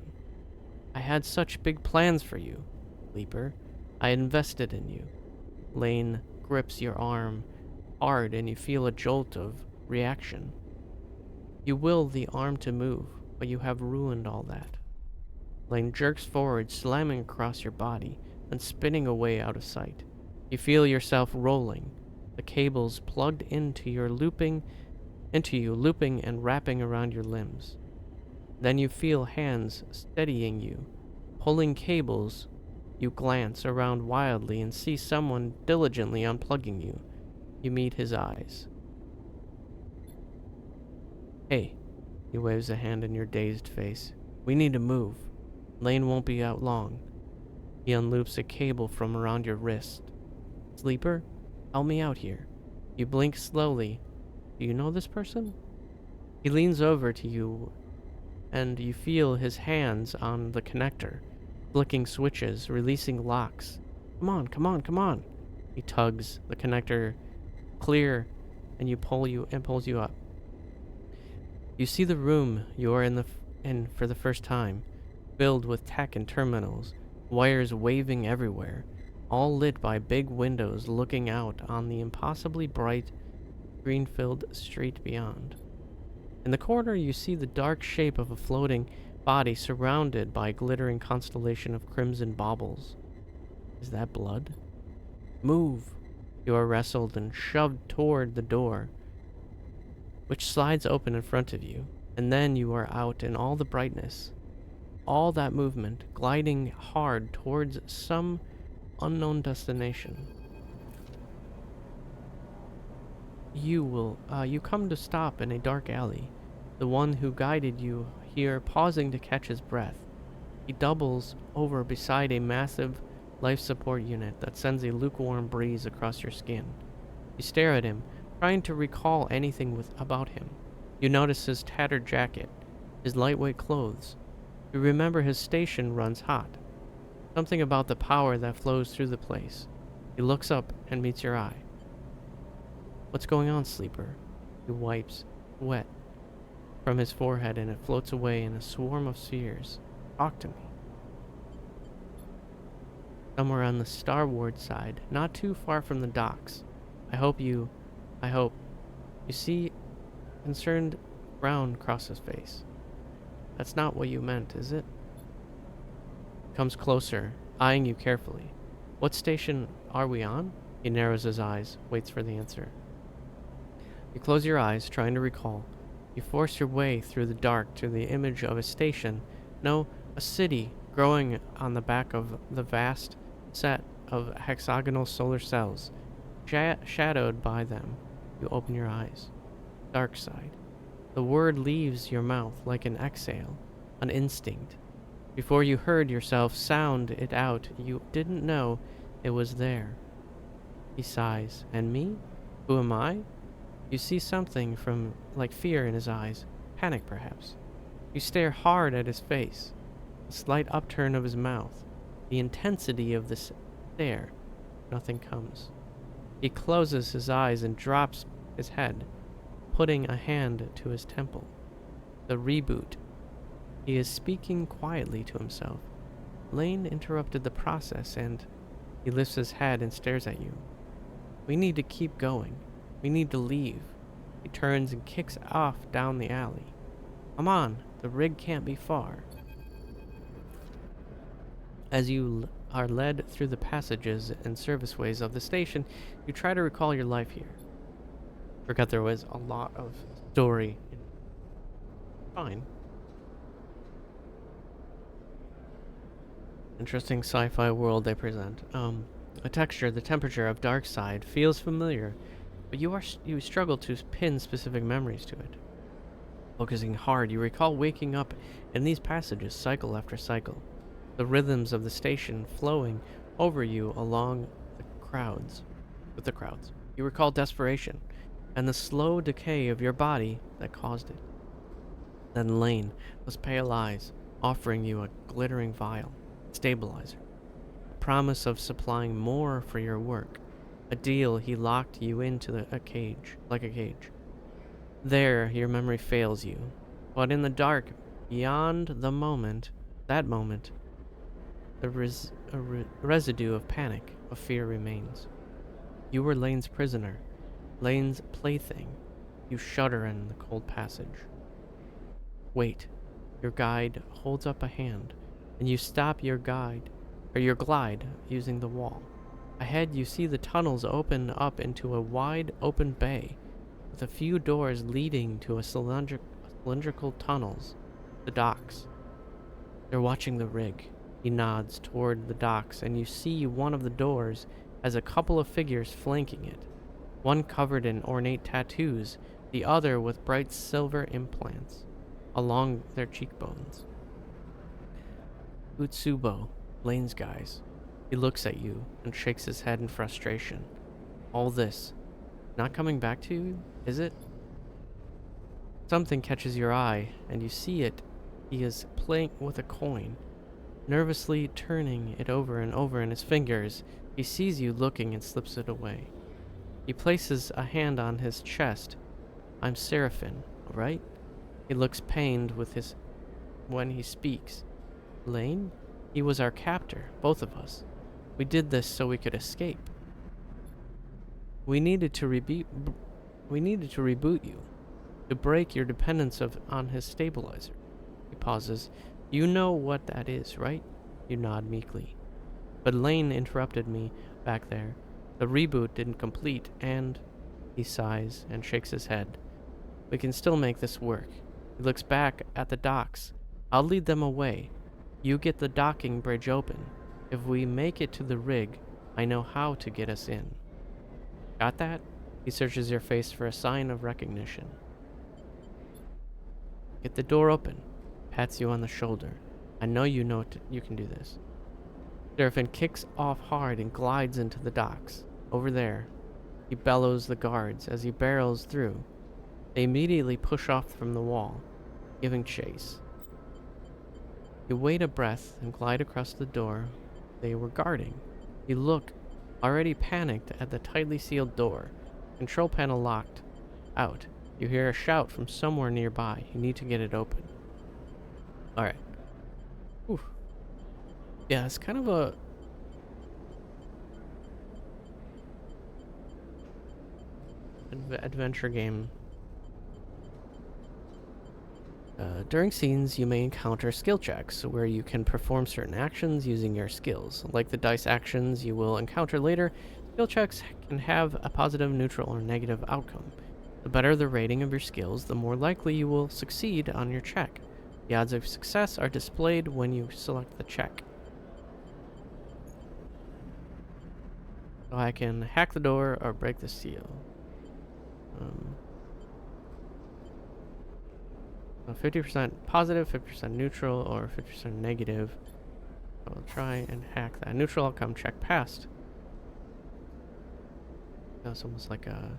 I had such big plans for you, Leaper. I invested in you. Lane grips your arm hard, and you feel a jolt of reaction. You will the arm to move, but you have ruined all that. Lane jerks forward, slamming across your body, and spinning away out of sight. You feel yourself rolling, the cables plugged into you, looping and wrapping around your limbs. Then you feel hands steadying you, pulling cables. You glance around wildly and see someone diligently unplugging you. You meet his eyes. Hey, he waves a hand in your dazed face. We need to move. Lane won't be out long. He unloops a cable from around your wrist. Sleeper, help me out here. You blink slowly. Do you know this person? He leans over to you, and you feel his hands on the connector, flicking switches, releasing locks. Come on, come on, come on. He tugs the connector clear, and pulls you up. You see the room you are in for the first time, filled with tech and terminals, wires waving everywhere, all lit by big windows looking out on the impossibly bright, green-filled street beyond. In the corner, you see the dark shape of a floating body surrounded by a glittering constellation of crimson baubles. Is that blood? Move! You are wrestled and shoved toward the door, which slides open in front of you, and then you are out in all the brightness. All that movement, gliding hard towards some unknown destination. You come to stop in a dark alley. The one who guided you here pausing to catch his breath. He doubles over beside a massive life support unit that sends a lukewarm breeze across your skin. You stare at him, trying to recall anything about him. You notice his tattered jacket, his lightweight clothes. You remember his station runs hot. Something about the power that flows through the place. He looks up and meets your eye. What's going on, sleeper? He wipes wet from his forehead and it floats away in a swarm of spheres. Talk to me. Somewhere on the starboard side, not too far from the docks. I hope. You see concerned frown cross his face. That's not what you meant, is it? Comes closer, eyeing you carefully. What station are we on? He narrows his eyes, waits for the answer. You close your eyes, trying to recall. You force your way through the dark to the image of a station. No, a city growing on the back of the vast set of hexagonal solar cells. Shadowed by them, you open your eyes. Dark side. The word leaves your mouth like an exhale, an instinct. Before you heard yourself sound it out, you didn't know it was there. He sighs. And me? Who am I? You see something from like fear in his eyes. Panic, perhaps. You stare hard at his face. The slight upturn of his mouth. The intensity of the stare. Nothing comes. He closes his eyes and drops his head, putting a hand to his temple. The reboot. He is speaking quietly to himself. Lane interrupted the process and he lifts his head and stares at you. We need to keep going. We need to leave. He turns and kicks off down the alley. Come on, the rig can't be far. As you are led through the passages and serviceways of the station, you try to recall your life here. Forgot there was a lot of story. Fine. Interesting sci-fi world they present. The temperature of dark side feels familiar, but you struggle to pin specific memories to it. Focusing hard, you recall waking up in these passages cycle after cycle, the rhythms of the station flowing over you along with the crowds. You recall desperation and the slow decay of your body that caused it. Then Lane, those pale eyes, offering you a glittering vial, stabilizer, a promise of supplying more for your work, a deal he locked you into a cage. There, your memory fails you, but in the dark, beyond that moment, the residue of panic, of fear remains. You were Lane's prisoner, Lane's plaything. You shudder in the cold passage. Wait. Your guide holds up a hand, and you stop your glide using the wall. Ahead, you see the tunnels open up into a wide open bay, with a few doors leading to a cylindrical tunnels, the docks. They're watching the rig. He nods toward the docks, and you see one of the doors has a couple of figures flanking it, one covered in ornate tattoos, the other with bright silver implants along their cheekbones. Utsubo, Lane's guys. He looks at you and shakes his head in frustration. All this, not coming back to you, is it? Something catches your eye, and you see it. He is playing with a coin, nervously turning it over and over in his fingers. He sees you looking and slips it away. He places a hand on his chest. I'm Seraphin, all right? He looks pained when he speaks. Lane? He was our captor, both of us. We did this so we could escape. We needed to reboot you, to break your dependence on his stabilizer. He pauses. You know what that is, right? You nod meekly. But Lane interrupted me back there. The reboot didn't complete, and he sighs and shakes his head. We can still make this work. He looks back at the docks. I'll lead them away. You get the docking bridge open. If we make it to the rig, I know how to get us in. Got that? He searches your face for a sign of recognition. Get the door open. Pats you on the shoulder. I know you can do this. Seraphin kicks off hard and glides into the docks. Over there, he bellows the guards as he barrels through. They immediately push off from the wall, giving chase. You wait a breath and glide across the door they were guarding. You look, already panicked, at the tightly sealed door. Control panel locked. Out. You hear a shout from somewhere nearby. You need to get it open. Alright. Oof. Yeah, it's kind of a... adventure game. During scenes, you may encounter skill checks, where you can perform certain actions using your skills. Like the dice actions you will encounter later, skill checks can have a positive, neutral, or negative outcome. The better the rating of your skills, the more likely you will succeed on your check. The odds of success are displayed when you select the check. So I can hack the door or break the seal. 50% positive, 50% neutral, or 50% negative. I'll try and hack that. Neutral outcome check passed. That's almost like a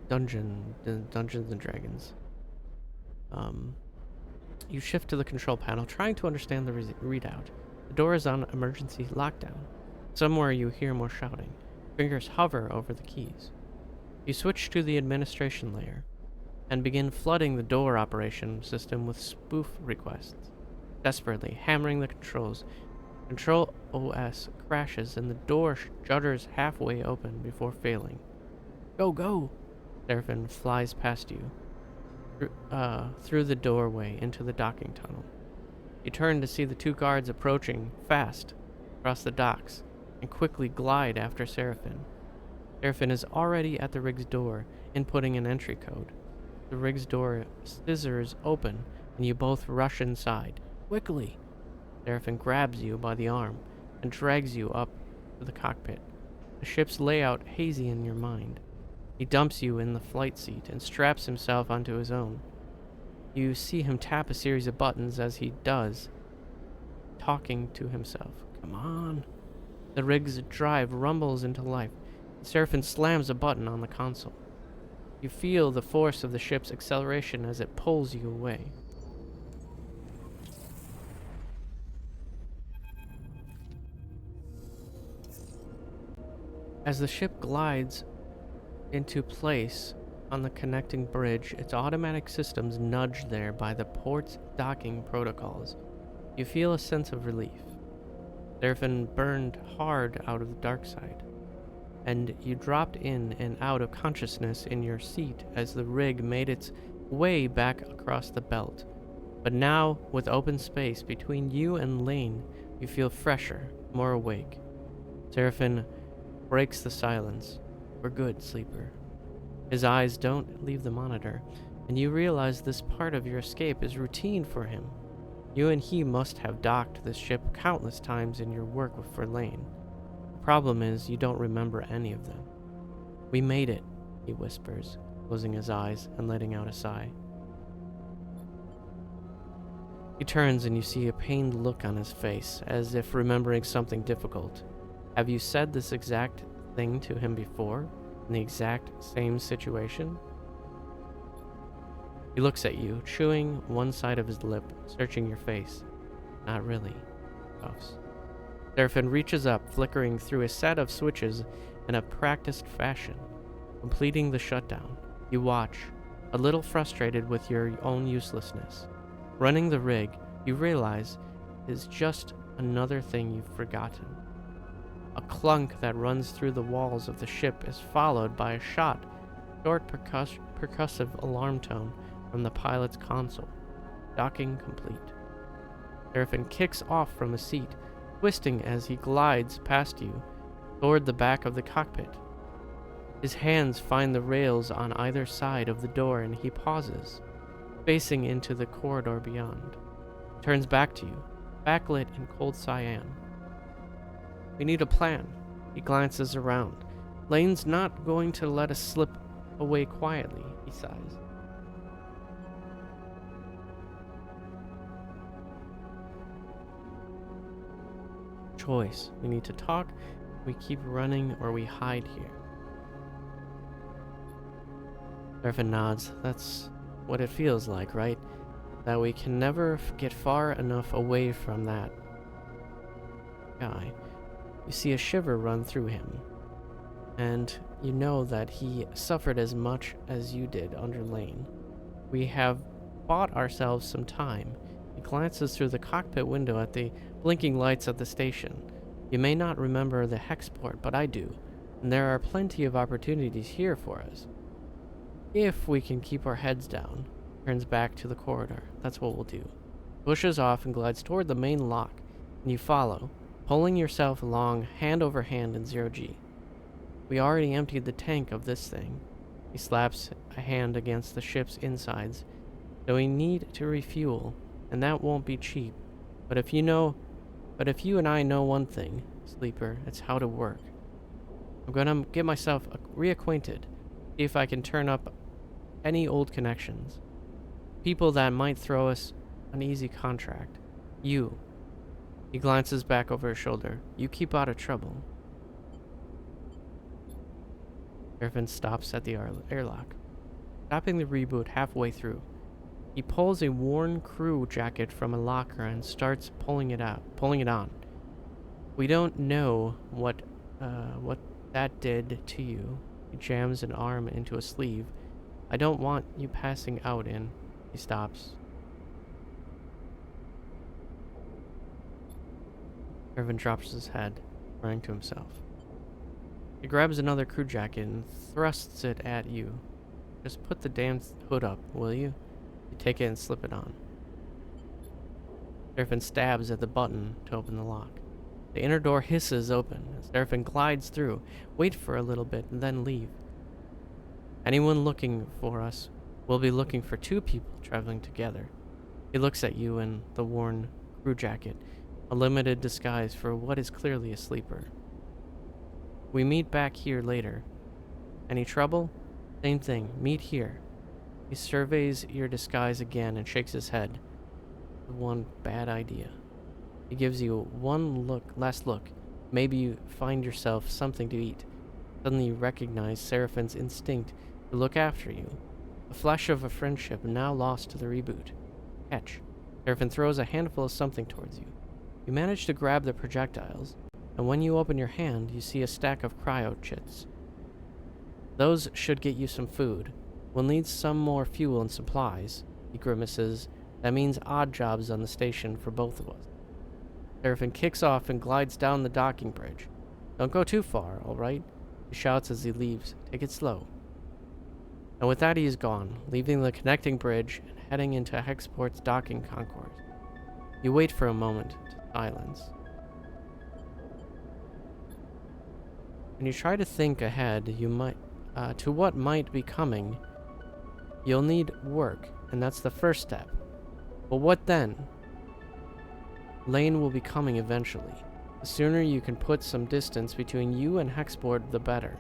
Dungeons and Dragons. You shift to the control panel, trying to understand the readout. The door is on emergency lockdown. Somewhere you hear more shouting. Fingers hover over the keys. You switch to the administration layer and begin flooding the door operation system with spoof requests. Desperately hammering the controls, Control OS crashes and the door judders halfway open before failing. Go, go! Seraphin flies past you, through the doorway into the docking tunnel. You turn to see the two guards approaching fast across the docks and quickly glide after Seraphin. Seraphin is already at the rig's door, inputting an entry code. The rig's door scissors open, and you both rush inside. Quickly! Seraphin grabs you by the arm and drags you up to the cockpit, the ship's layout hazy in your mind. He dumps you in the flight seat and straps himself onto his own. You see him tap a series of buttons as he does, talking to himself. Come on. The rig's drive rumbles into life. Seraphin slams a button on the console. You feel the force of the ship's acceleration as it pulls you away. As the ship glides into place on the connecting bridge, its automatic systems nudged there by the port's docking protocols. You feel a sense of relief. Seraphin burned hard out of the dark side, and you dropped in and out of consciousness in your seat as the rig made its way back across the belt. But now, with open space between you and Lane, you feel fresher, more awake. Seraphin breaks the silence. We're good, sleeper. His eyes don't leave the monitor, and you realize this part of your escape is routine for him. You and he must have docked this ship countless times in your work for Lane. The problem is, you don't remember any of them. We made it, he whispers, closing his eyes and letting out a sigh. He turns and you see a pained look on his face, as if remembering something difficult. Have you said this exact thing to him before, in the exact same situation? He looks at you, chewing one side of his lip, searching your face. Not really. Puffs. Seraphin reaches up, flickering through a set of switches in a practiced fashion, completing the shutdown. You watch, a little frustrated with your own uselessness. Running the rig, you realize, is just another thing you've forgotten. A clunk that runs through the walls of the ship is followed by a short percussive alarm tone from the pilot's console. Docking complete. Seraphin kicks off from a seat, twisting as he glides past you toward the back of the cockpit. His hands find the rails on either side of the door and he pauses, facing into the corridor beyond. Turns back to you, backlit in cold cyan. We need a plan. He glances around. Lane's not going to let us slip away quietly, he sighs. Choice. We need to talk, we keep running, or we hide here. Seraphin nods. That's what it feels like, right? That we can never get far enough away from that guy. You see a shiver run through him, and you know that he suffered as much as you did under Lane. We have bought ourselves some time. He glances through the cockpit window at the blinking lights of the station. You may not remember the hexport, but I do, and there are plenty of opportunities here for us. If we can keep our heads down. Turns back to the corridor. That's what we'll do. Pushes off and glides toward the main lock, and you follow, pulling yourself along hand over hand in 0G. We already emptied the tank of this thing. He slaps a hand against the ship's insides. So we need to refuel, and that won't be cheap. But if you and I know one thing, Sleeper, it's how to work. I'm gonna get myself reacquainted, see if I can turn up any old connections. People that might throw us an easy contract. You. He glances back over his shoulder. You keep out of trouble. Seraphin stops at the airlock, stopping the reboot halfway through. He pulls a worn crew jacket from a locker and starts pulling it on. We don't know what that did to you. He jams an arm into a sleeve. I don't want you passing out in. He stops. Seraphin drops his head, crying to himself. He grabs another crew jacket and thrusts it at you. Just put the damn hood up, will you? You take it and slip it on. Seraphin stabs at the button to open the lock. The inner door hisses open, and Seraphin glides through. Wait for a little bit, and then leave. Anyone looking for us will be looking for two people traveling together. He looks at you in the worn crew jacket, a limited disguise for what is clearly a sleeper. We meet back here later. Any trouble? Same thing. Meet here. He surveys your disguise again and shakes his head. One bad idea. He gives you one last look. Maybe you find yourself something to eat. Suddenly you recognize Seraphin's instinct to look after you. A flash of a friendship now lost to the reboot. Catch. Seraphin throws a handful of something towards you. You manage to grab the projectiles, and when you open your hand, you see a stack of cryo chits. Those should get you some food. We'll need some more fuel and supplies. He grimaces. That means odd jobs on the station for both of us. Seraphin kicks off and glides down the docking bridge. Don't go too far, all right? He shouts as he leaves. Take it slow. And with that, he is gone, leaving the connecting bridge and heading into Hexport's docking concourse. You wait for a moment to silence. When you try to think ahead, to what might be coming, you'll need work, and that's the first step. But what then? Lane will be coming eventually. The sooner you can put some distance between you and Hexport, the better.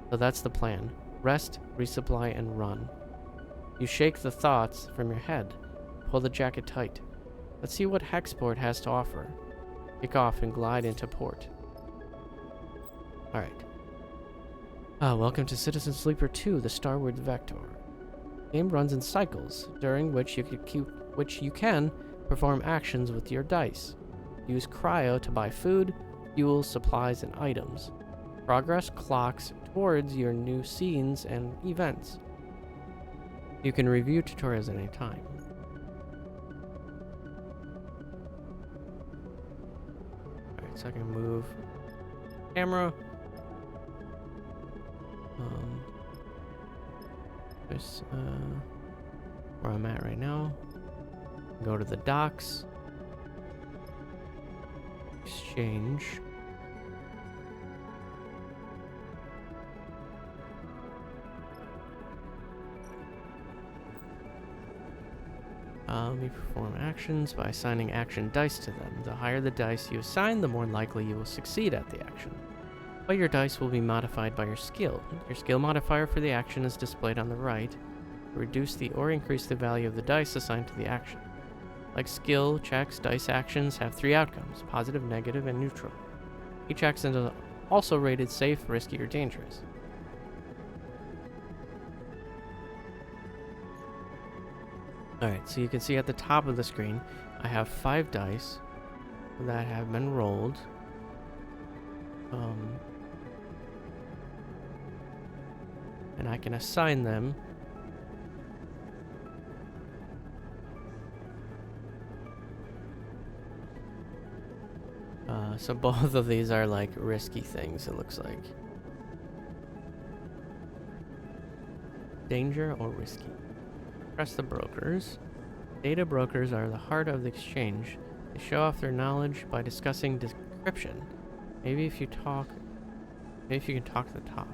So that's the plan. Rest, resupply, and run. You shake the thoughts from your head. Pull the jacket tight. Let's see what Hexport has to offer. Kick off and glide into port. Alright. Welcome to Citizen Sleeper 2, the Starward Vector. The game runs in cycles, during which you can perform actions with your dice. Use cryo to buy food, fuel, supplies, and items. Progress clocks towards your new scenes and events. You can review tutorials at any time. Alright, so I can move camera. There's where I'm at right now. Go to the docks. Exchange. You perform actions by assigning action dice to them. The higher the dice you assign, the more likely you will succeed at the action. But your dice will be modified by your skill. Your skill modifier for the action is displayed on the right to reduce the or increase the value of the dice assigned to the action. Like skill checks, dice actions have 3 outcomes: positive, negative, and neutral. Each action is also rated safe, risky, or dangerous. Alright, so you can see at the top of the screen, I have 5 dice that have been rolled. And I can assign them so both of these are like risky things, it looks like. Danger or risky? Press the brokers. Data brokers are the heart of the exchange. They show off their knowledge by discussing decryption. Maybe if you can talk the talk.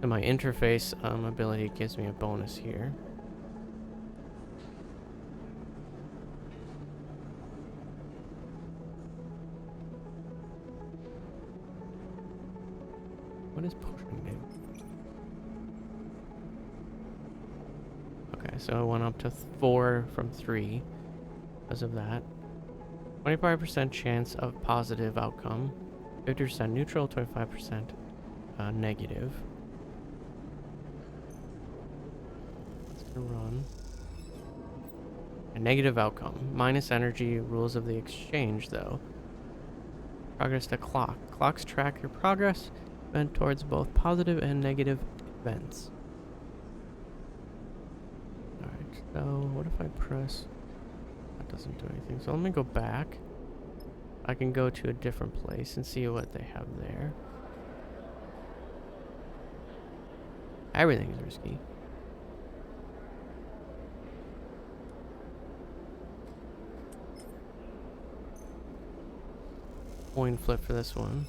So my interface ability gives me a bonus here. What is pushing do? Okay, so I went up to 4 from 3 because of that. 25% chance of positive outcome, 50% neutral, 25% negative. Let's run. A negative outcome. Minus energy, rules of the exchange, though. Progress to clock. Clocks track your progress event towards both positive and negative events. Alright, so what if I press? That doesn't do anything. So let me go back. I can go to a different place and see what they have there. Everything is risky. Coin flip for this one.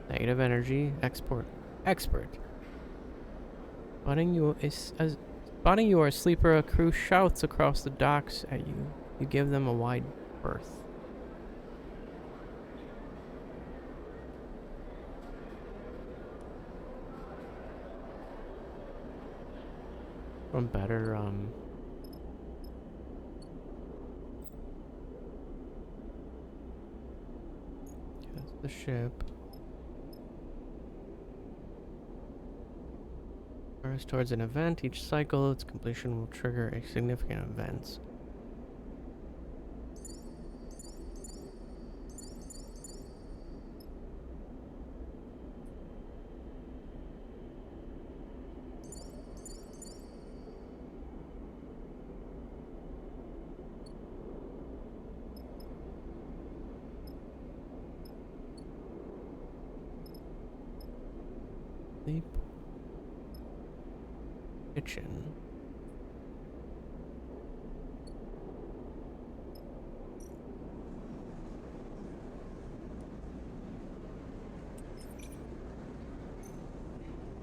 Negative energy, expert. Spotting you are a sleeper, a crew shouts across the docks at you. You give them a wide berth. From better, that's the ship. Towards an event. Each cycle, its completion will trigger a significant event. Sleep. Kitchen.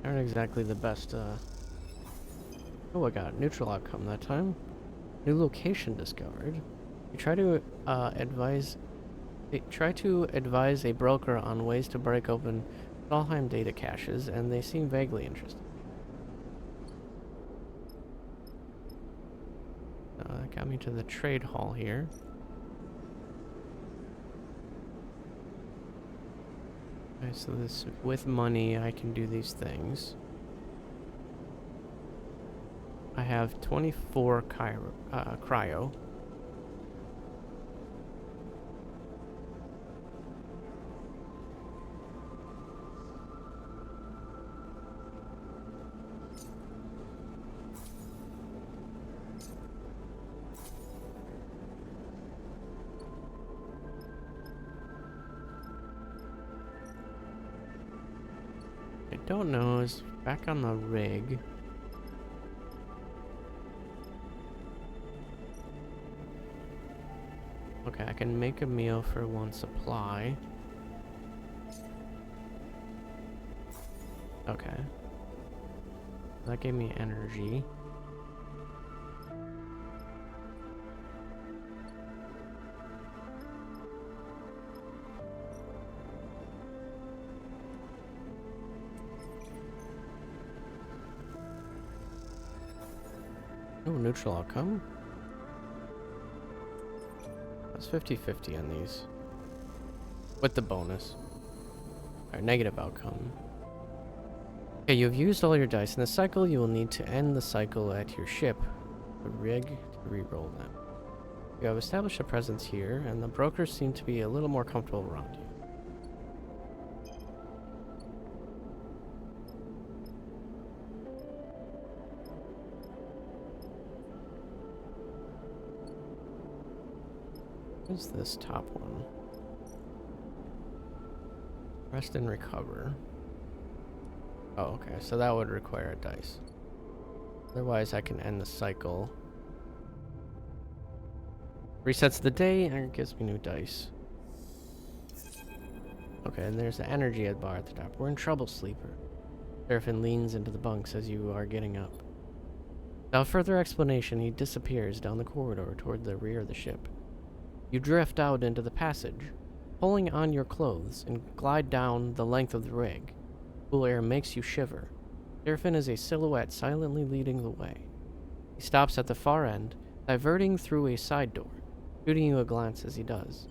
Aren't exactly the best, Oh, I got a neutral outcome that time. New location discovered. You try to advise a broker on ways to break open Valheim data caches, and they seem vaguely interested. That got me to the trade hall here. Okay, so this, with money, I can do these things. I have 24 cryo. Don't know is back on the rig. Okay, I can make a meal for 1 supply. Okay. That gave me energy. Oh, neutral outcome. That's 50-50 on these. With the bonus. Alright, negative outcome. Okay, you have used all your dice in the cycle. You will need to end the cycle at your ship. The rig to re-roll them. You have established a presence here, and the brokers seem to be a little more comfortable around you. What's this top one? Rest and recover. Oh, okay, so that would require a dice. Otherwise, I can end the cycle. Resets the day and gives me new dice. Okay, and there's the energy bar at the top. We're in trouble, sleeper. Seraphin leans into the bunks as you are getting up. Without further explanation, he disappears down the corridor toward the rear of the ship. You drift out into the passage, pulling on your clothes, and glide down the length of the rig. Cool air makes you shiver. Seraphin is a silhouette silently leading the way. He stops at the far end, diverting through a side door, shooting you a glance as he does.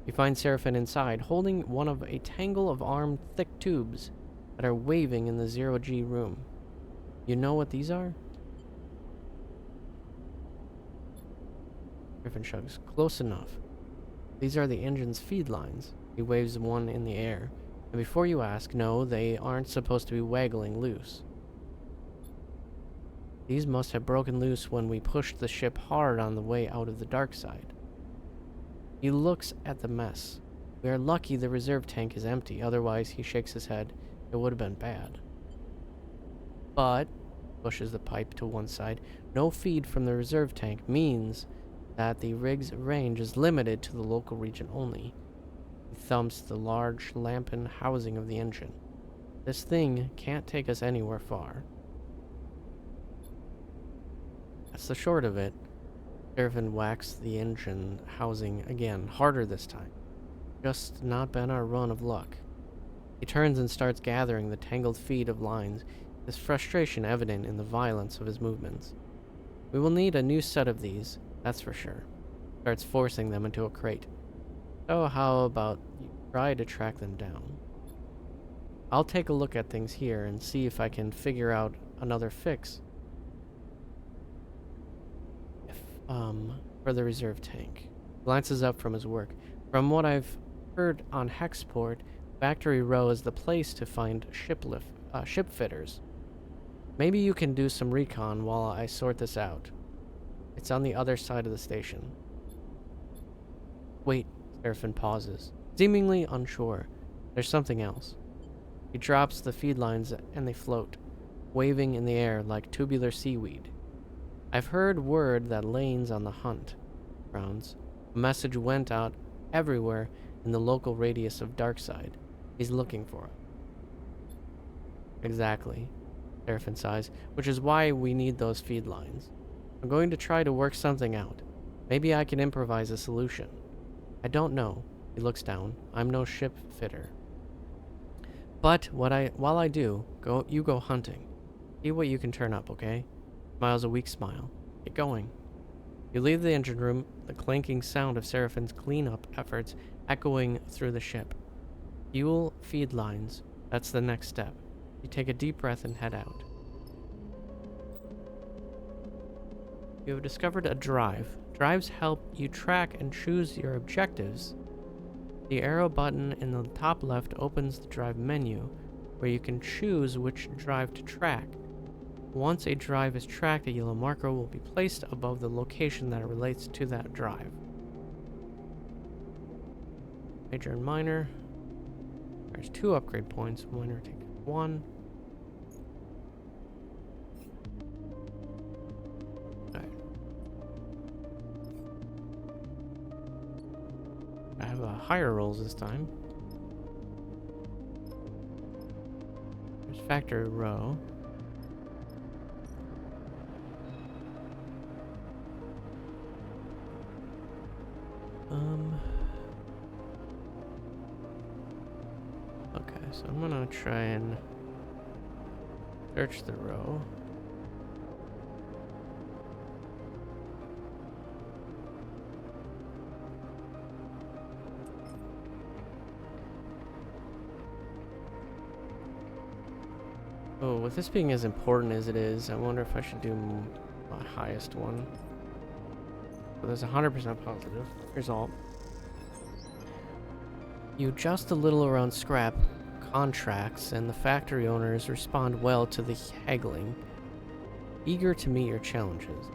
You find Seraphin inside, holding one of a tangle of armed, thick tubes that are waving in the zero-G room. You know what these are? Seraphin shrugs. Close enough. These are the engine's feed lines. He waves one in the air. And before you ask, no, they aren't supposed to be waggling loose. These must have broken loose when we pushed the ship hard on the way out of the dark side. He looks at the mess. We are lucky the reserve tank is empty, otherwise, he shakes his head, it would have been bad. But, pushes the pipe to one side, no feed from the reserve tank means that the rig's range is limited to the local region only. He thumps the large lampen housing of the engine. This thing can't take us anywhere far. That's the short of it. Seraphin whacks the engine housing again, harder this time. Just not been our run of luck. He turns and starts gathering the tangled feed of lines, his frustration evident in the violence of his movements. We will need a new set of these, that's for sure. Starts forcing them into a crate. So how about you try to track them down? I'll take a look at things here and see if I can figure out another fix. For the reserve tank. Glances up from his work. From what I've heard on Hexport, Factory Row is the place to find ship fitters. Maybe you can do some recon while I sort this out. It's on the other side of the station. Wait, Seraphin pauses, seemingly unsure. There's something else. He drops the feed lines and they float, waving in the air like tubular seaweed. I've heard word that Lane's on the hunt. Frowns. A message went out everywhere in the local radius of Darkside. He's looking for it. Exactly. Seraphin sighs, which is why we need those feed lines. I'm going to try to work something out. Maybe I can improvise a solution. I don't know. He looks down. I'm no ship fitter. But while I do, you go hunting. See what you can turn up, okay? Smiles a weak smile. Get going. You leave the engine room, the clanking sound of Seraphin's cleanup efforts echoing through the ship. Fuel feed lines. That's the next step. You take a deep breath and head out. You have discovered a drive. Drives help you track and choose your objectives. The arrow button in the top left opens the drive menu, where you can choose which drive to track. Once a drive is tracked, a yellow marker will be placed above the location that relates to that drive. Major and minor. There's 2 upgrade points. Minor take 1. Alright. I have higher rolls this time. There's factory row. Okay, so I'm gonna try and search the row. Oh, with this being as important as it is, I wonder if I should do my highest one. So there's 100% positive result. You adjust a little around scrap contracts, and the factory owners respond well to the haggling, eager to meet your challenges.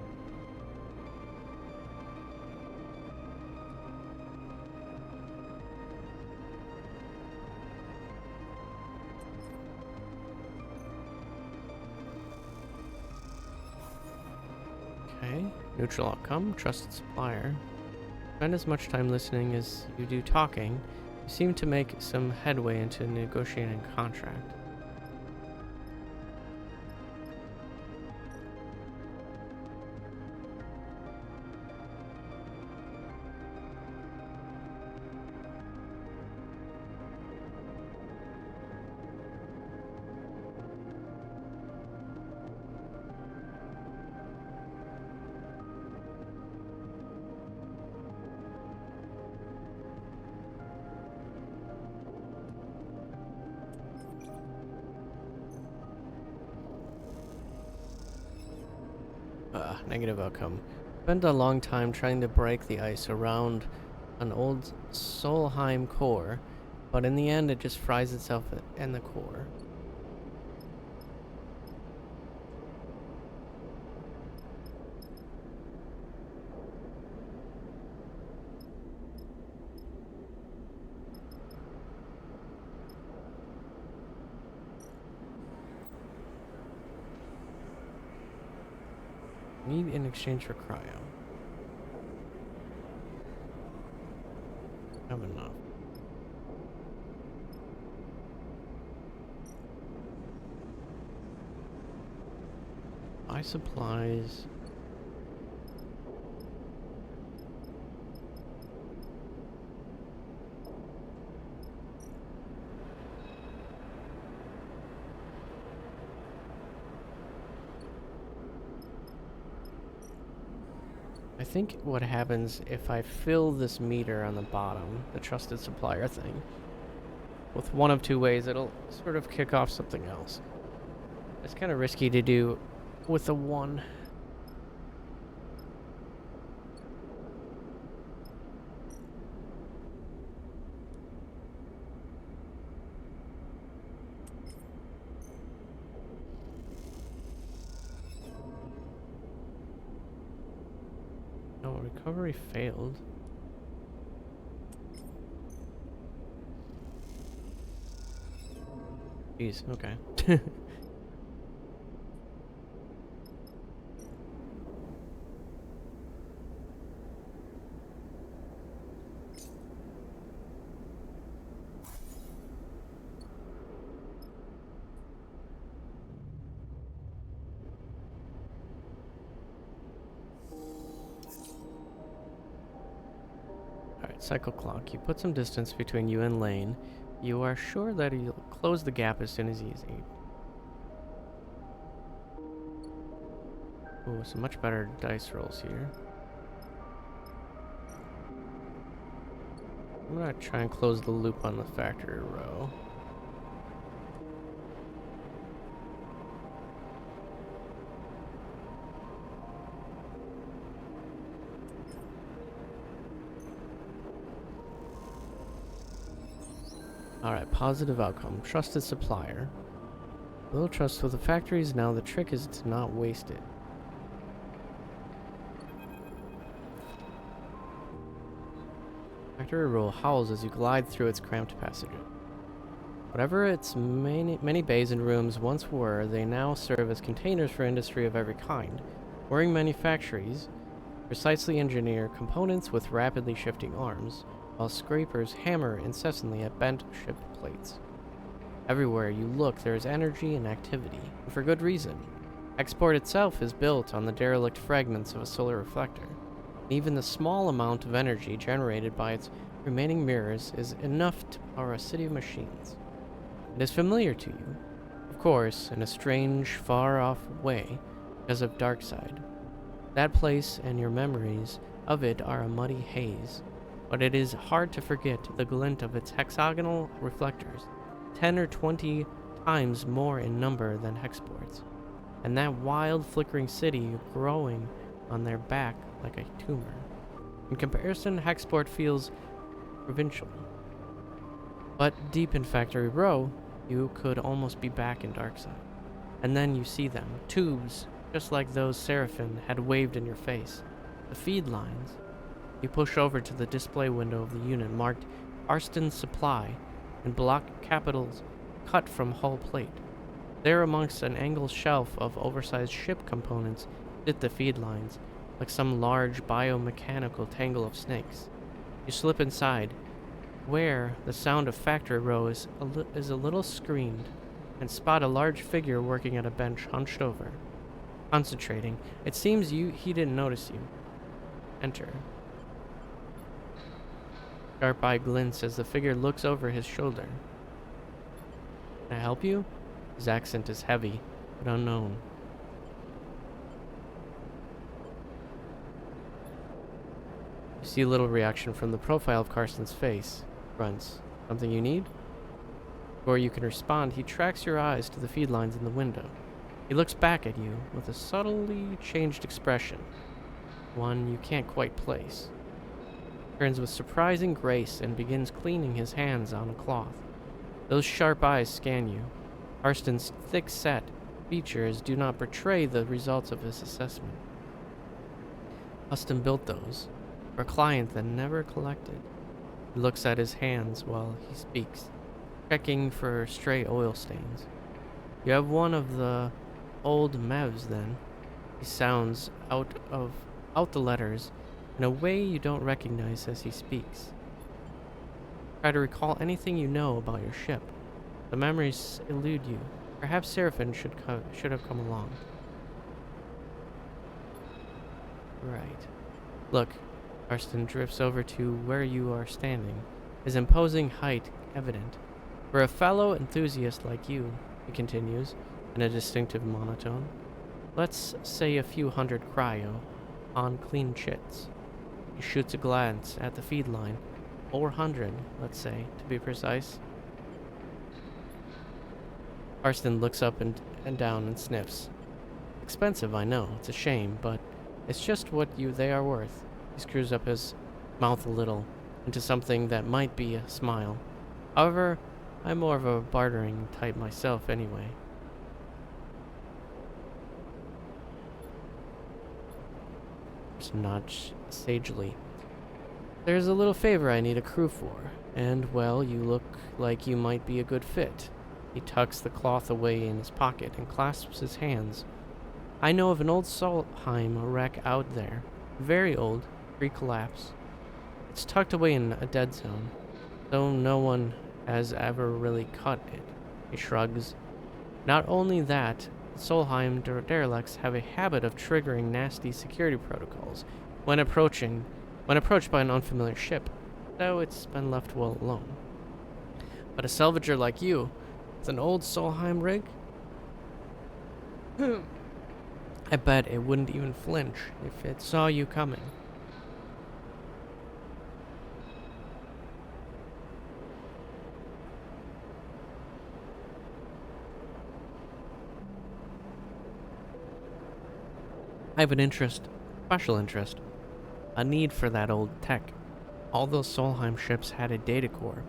Okay, neutral outcome, trusted supplier. Spend as much time listening as you do talking. You seem to make some headway into negotiating a contract. Negative outcome. Spent a long time trying to break the ice around an old Solheim core, but in the end it just fries itself in the core. Need in exchange for cryo. Have enough. Buy supplies. I think what happens if I fill this meter on the bottom, the trusted supplier thing, with one of two ways, it'll sort of kick off something else. It's kind of risky to do with a one. Oh, recovery failed. Jeez, okay. Cycle clock. You put some distance between you and Lane. You are sure that he'll close the gap as soon as he's able. Ooh, some much better dice rolls here. I'm gonna try and close the loop on the factory row. Alright, positive outcome. Trusted supplier. Little trust with the factories now. The trick is to not waste it. Factory row howls as you glide through its cramped passages. Whatever its many bays and rooms once were, they now serve as containers for industry of every kind. Whirring manufactories precisely engineer components with rapidly shifting arms, while scrapers hammer incessantly at bent ship plates. Everywhere you look, there is energy and activity, and for good reason. Hexport itself is built on the derelict fragments of a solar reflector. Even the small amount of energy generated by its remaining mirrors is enough to power a city of machines. It is familiar to you, of course, in a strange, far-off way because of Darkside. That place and your memories of it are a muddy haze, but it is hard to forget the glint of its hexagonal reflectors, 10 or 20 times more in number than Hexport's, and that wild, flickering city growing on their back like a tumor. In comparison, Hexport feels provincial. But deep in Factory Row, you could almost be back in Darkside. And then you see them, tubes, just like those Seraphim had waved in your face. The feed lines. You push over to the display window of the unit marked Arston's Supply in block capitals cut from hull plate. There amongst an angled shelf of oversized ship components sit the feed lines, like some large biomechanical tangle of snakes. You slip inside, where the sound of Factory Row is a little screened, and spot a large figure working at a bench hunched over, concentrating. It seems he didn't notice you. Enter. Sharp eye glints as the figure looks over his shoulder. Can I help you? His accent is heavy, but unknown. You see a little reaction from the profile of Carson's face. Grunts. Something you need? Before you can respond, he tracks your eyes to the feed lines in the window. He looks back at you with a subtly changed expression, one you can't quite place. Turns with surprising grace and begins cleaning his hands on a cloth. Those sharp eyes scan you. Arston's thick-set features do not betray the results of his assessment. Custom built those, for a client that never collected. He looks at his hands while he speaks, checking for stray oil stains. You have one of the old Mevs, then. He sounds out the letters in a way you don't recognize as he speaks. Try to recall anything you know about your ship. The memories elude you. Perhaps Seraphim should have come along. Right. Look, Arston drifts over to where you are standing, his imposing height evident. For a fellow enthusiast like you, he continues, in a distinctive monotone, let's say a few hundred cryo, on clean chits. He shoots a glance at the feed line, 400, let's say, to be precise. Arston looks up and down and sniffs. Expensive, I know, it's a shame, but it's just what they are worth. He screws up his mouth a little, into something that might be a smile. However, I'm more of a bartering type myself anyway. Nudge sagely. There's a little favor I need a crew for, and, well, you look like you might be a good fit. He tucks the cloth away in his pocket and clasps his hands. I know of an old Solheim wreck out there. Very old, pre-collapse. It's tucked away in a dead zone, though no one has ever really cut it. He shrugs. Not only that, Solheim derelicts have a habit of triggering nasty security protocols when approached by an unfamiliar ship, though it's been left well alone. But a salvager like you, with an old Solheim rig? I bet it wouldn't even flinch if it saw you coming. I have an interest, special interest, a need for that old tech. All those Solheim ships had a data core,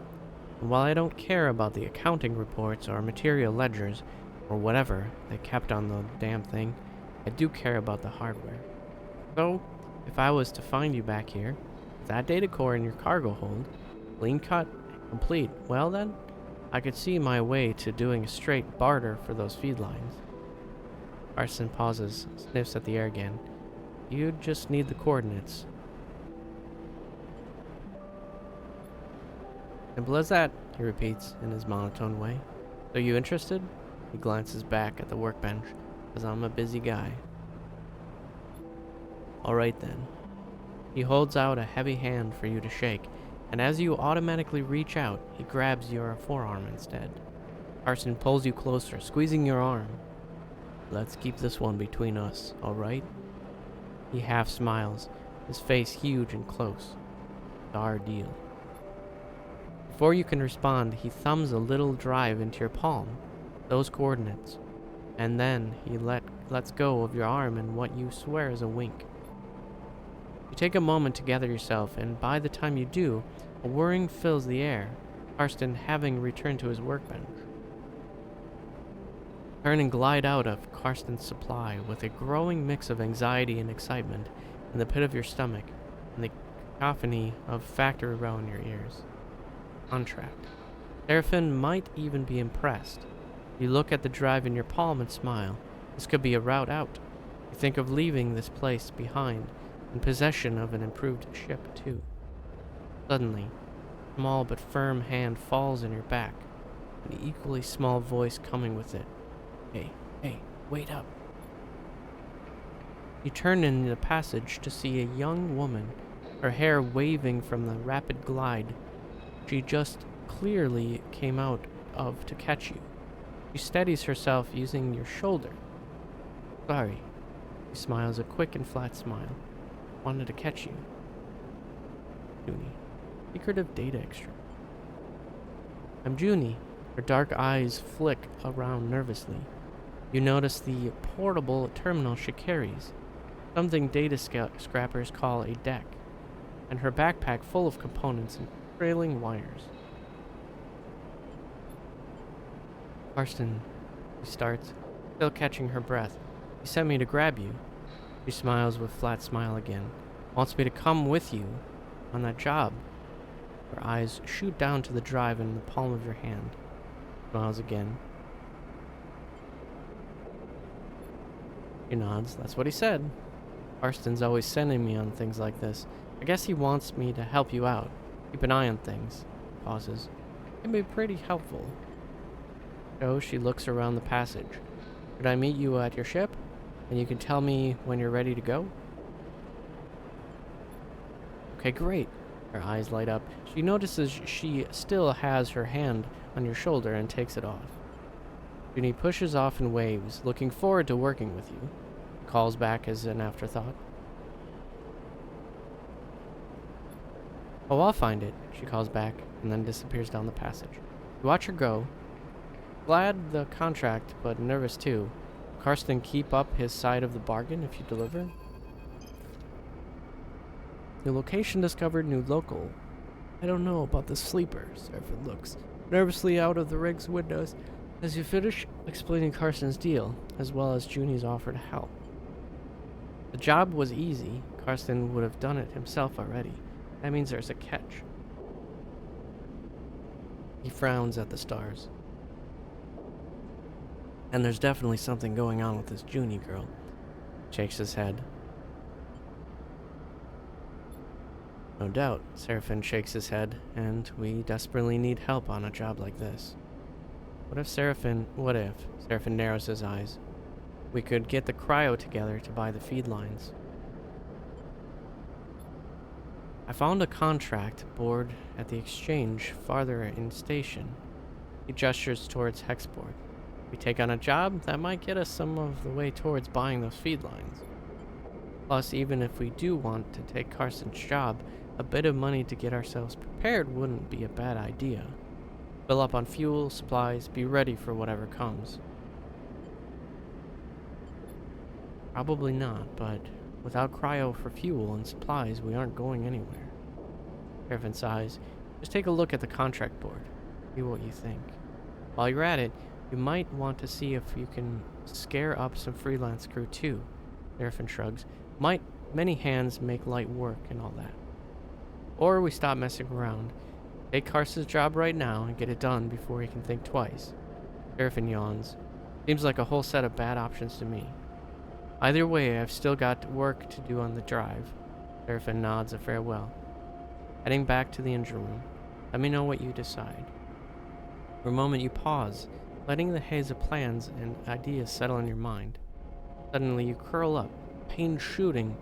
and while I don't care about the accounting reports or material ledgers, or whatever they kept on the damn thing, I do care about the hardware. So, if I was to find you back here, with that data core in your cargo hold, clean cut, and complete, well then, I could see my way to doing a straight barter for those feed lines. Arston pauses, sniffs at the air again. You'd just need the coordinates. Simple as that, he repeats in his monotone way. So you interested? He glances back at the workbench, because I'm a busy guy. Alright then. He holds out a heavy hand for you to shake, and as you automatically reach out, he grabs your forearm instead. Carson pulls you closer, squeezing your arm. Let's keep this one between us, alright? He half smiles, his face huge and close. It's our deal. Before you can respond, he thumbs a little drive into your palm, those coordinates, and then he lets go of your arm in what you swear is a wink. You take a moment to gather yourself, and by the time you do, a whirring fills the air, Karsten having returned to his workbench. Turn and glide out of Karsten's supply with a growing mix of anxiety and excitement in the pit of your stomach and the cacophony of factory row in your ears. Contract. Seraphin might even be impressed. You look at the drive in your palm and smile. This could be a route out. You think of leaving this place behind, in possession of an improved ship, too. Suddenly, a small but firm hand falls in your back, an equally small voice coming with it. Hey, wait up. You turn in the passage to see a young woman, her hair waving from the rapid glide she just clearly came out of to catch you. She steadies herself using your shoulder. Sorry. She smiles a quick and flat smile. Wanted to catch you. Junie. Secretive data extract. I'm Junie. Her dark eyes flick around nervously. You notice the portable terminal she carries, something data scrappers call a deck, and her backpack full of components and trailing wires. Karsten, she starts, still catching her breath. He sent me to grab you. She smiles with flat smile again. Wants me to come with you on that job. Her eyes shoot down to the drive in the palm of your hand. Smiles again. She nods. That's what he said. Karsten's always sending me on things like this. I guess he wants me to help you out. Keep an eye on things. Pauses. It can be pretty helpful. So she looks around the passage. Could I meet you at your ship? And you can tell me when you're ready to go? Okay, great. Her eyes light up. She notices she still has her hand on your shoulder and takes it off. Junie pushes off and waves, looking forward to working with you. Calls back as an afterthought. Oh, I'll find it, she calls back, and then disappears down the passage. You watch her go. Glad the contract, but nervous too. Karsten keep up his side of the bargain if you deliver? New location discovered, new local. I don't know about the sleeper, Seraphin looks nervously out of the rig's windows as you finish explaining Karsten's deal, as well as Junie's offer to help. The job was easy. Karsten would have done it himself already. That means there's a catch. He frowns at the stars. And there's definitely something going on with this Junie girl. Shakes his head. No doubt, Seraphin shakes his head, and we desperately need help on a job like this. What if, Seraphin narrows his eyes, we could get the cryo together to buy the feed lines? I found a contract board at the exchange farther in station. He gestures towards Hexport. We take on a job that might get us some of the way towards buying those feed lines. Plus, even if we do want to take Karsten's job, a bit of money to get ourselves prepared wouldn't be a bad idea. Fill up on fuel, supplies, be ready for whatever comes. Probably not, but without cryo for fuel and supplies, we aren't going anywhere. Seraphin sighs. Just take a look at the contract board. See what you think. While you're at it, you might want to see if you can scare up some freelance crew too. Seraphin shrugs. Many hands make light work and all that. Or we stop messing around. Take Karsten's job right now and get it done before he can think twice. Seraphin yawns. Seems like a whole set of bad options to me. Either way, I've still got work to do on the drive. Seraphin nods a farewell. Heading back to the engine room. Let me know what you decide. For a moment you pause, letting the haze of plans and ideas settle in your mind. Suddenly, you curl up, pain shooting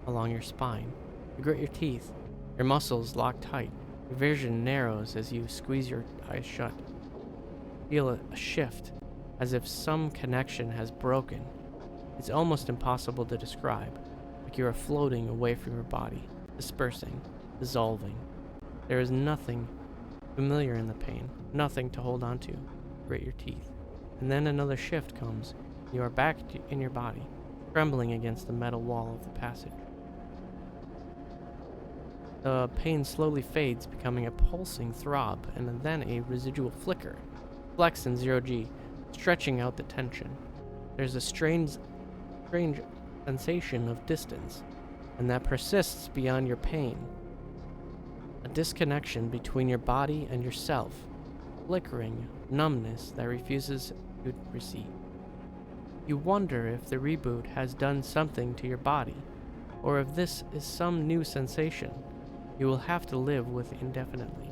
along your spine. You grit your teeth, your muscles lock tight. Your vision narrows as you squeeze your eyes shut. Feel a shift, as if some connection has broken. It's almost impossible to describe, like you are floating away from your body, dispersing, dissolving. There is nothing familiar in the pain, nothing to hold on to. Grit your teeth. And then another shift comes. You are back in your body, trembling against the metal wall of the passage. The pain slowly fades, becoming a pulsing throb, and then a residual flicker. Flex in 0G, stretching out the tension. There's a strange sensation of distance, and that persists beyond your pain. A disconnection between your body and yourself, flickering numbness that refuses to recede. You wonder if the reboot has done something to your body, or if this is some new sensation you will have to live with indefinitely.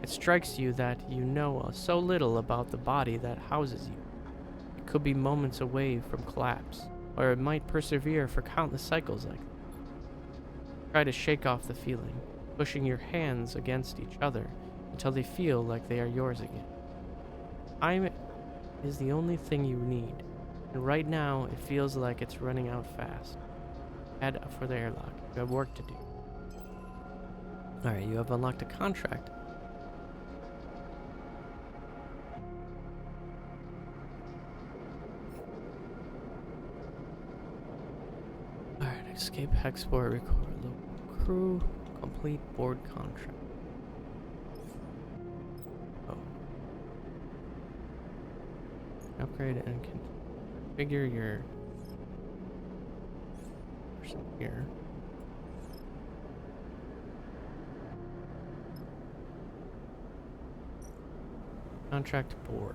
It strikes you that you know so little about the body that houses you. It could be moments away from collapse, or it might persevere for countless cycles like that. Try to shake off the feeling, pushing your hands against each other until they feel like they are yours again. Time is the only thing you need, and right now it feels like it's running out fast. Head for the airlock. You have work to do. Alright, you have unlocked a contract. Alright, escape, export, record, local crew, complete board contract. Oh. Upgrade and configure your person here. Contract board.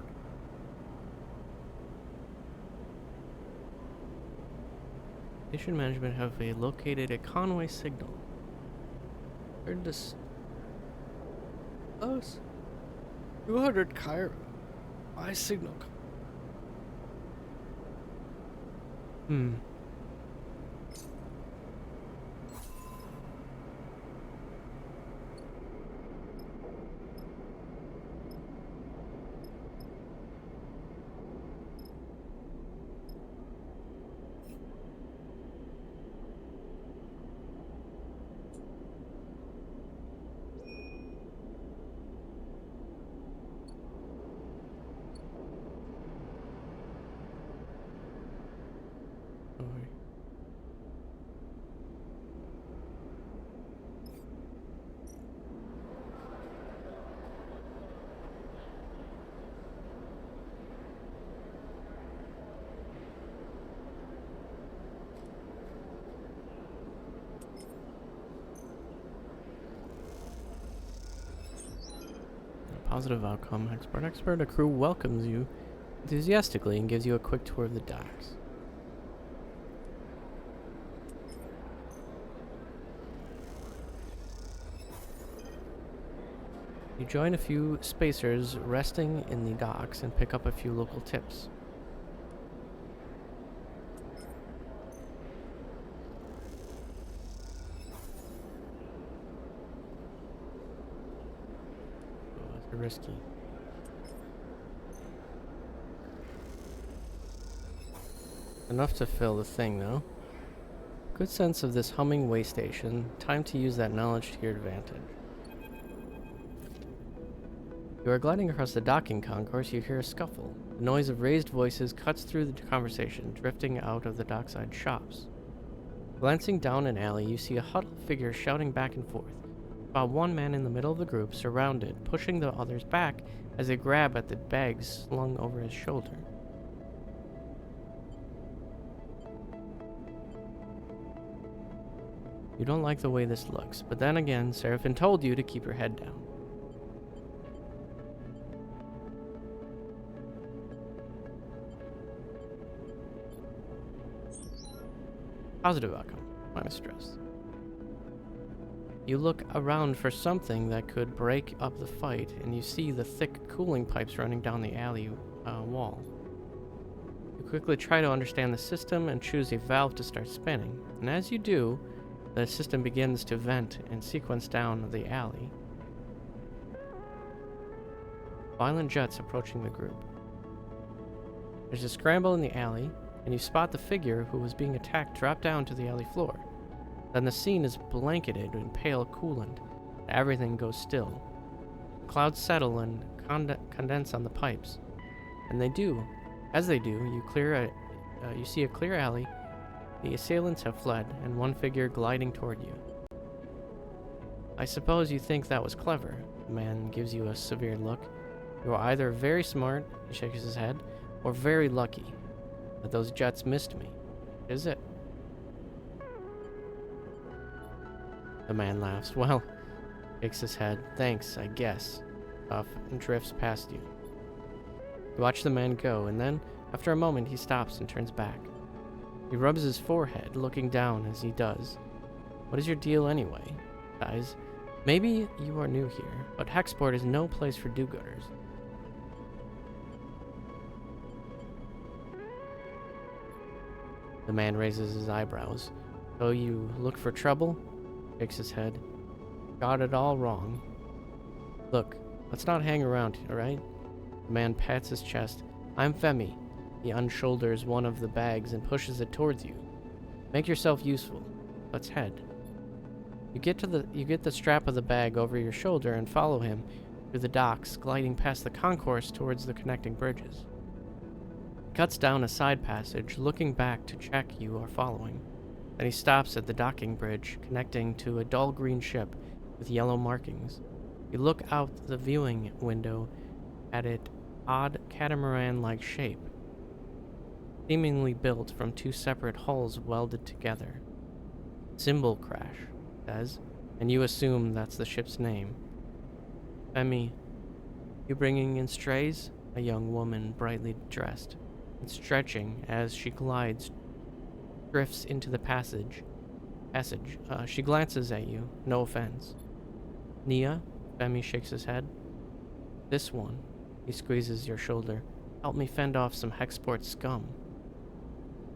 Station management have located a Conway signal. Where did this? Close. 200 Cairo. My signal. Positive outcome. Expert. A crew welcomes you enthusiastically and gives you a quick tour of the docks. You join a few spacers resting in the docks and pick up a few local tips. Risky. Enough to fill the thing, though. Good sense of this humming way station. Time to use that knowledge to your advantage. You are gliding across the docking concourse. You hear a scuffle. The noise of raised voices cuts through the conversation, drifting out of the dockside shops. Glancing down an alley, you see a huddled figure shouting back and forth. About one man in the middle of the group, surrounded, pushing the others back as they grab at the bags slung over his shoulder. You don't like the way this looks, but then again, Seraphim told you to keep your head down. Positive outcome. Minus stress. You look around for something that could break up the fight, and you see the thick cooling pipes running down the alley wall. You quickly try to understand the system and choose a valve to start spinning, and as you do, the system begins to vent and sequence down the alley. Violent jets approaching the group. There's a scramble in the alley, and you spot the figure who was being attacked drop down to the alley floor. Then the scene is blanketed in pale coolant. Everything goes still. Clouds settle and condense on the pipes. And they do. As they do, you see a clear alley. The assailants have fled, and one figure gliding toward you. I suppose you think that was clever. The man gives you a severe look. You are either very smart, he shakes his head, or very lucky. But those jets missed me. Is it? The man laughs. Well, shakes his head. Thanks, I guess. Off and drifts past you. You watch the man go, and then, after a moment, he stops and turns back. He rubs his forehead, looking down as he does. What is your deal anyway? Guys, maybe you are new here, but Hexport is no place for do-gooders. The man raises his eyebrows. So you look for trouble? Shakes his head. Got it all wrong. Look, let's not hang around, alright? The man pats his chest. I'm Femi. He unshoulders one of the bags and pushes it towards you. Make yourself useful. Let's head. You get the strap of the bag over your shoulder and follow him through the docks, gliding past the concourse towards the connecting bridges. He cuts down a side passage, looking back to check you are following. Then he stops at the docking bridge, connecting to a dull green ship with yellow markings. You look out the viewing window at its odd catamaran-like shape, seemingly built from two separate hulls welded together. Symbol crash, says, and you assume that's the ship's name. Femi, you bringing in strays? A young woman, brightly dressed, and stretching as she drifts into the passage. She glances at you. No offense. Nia? Femi shakes his head. This one. He squeezes your shoulder. Help me fend off some Hexport scum.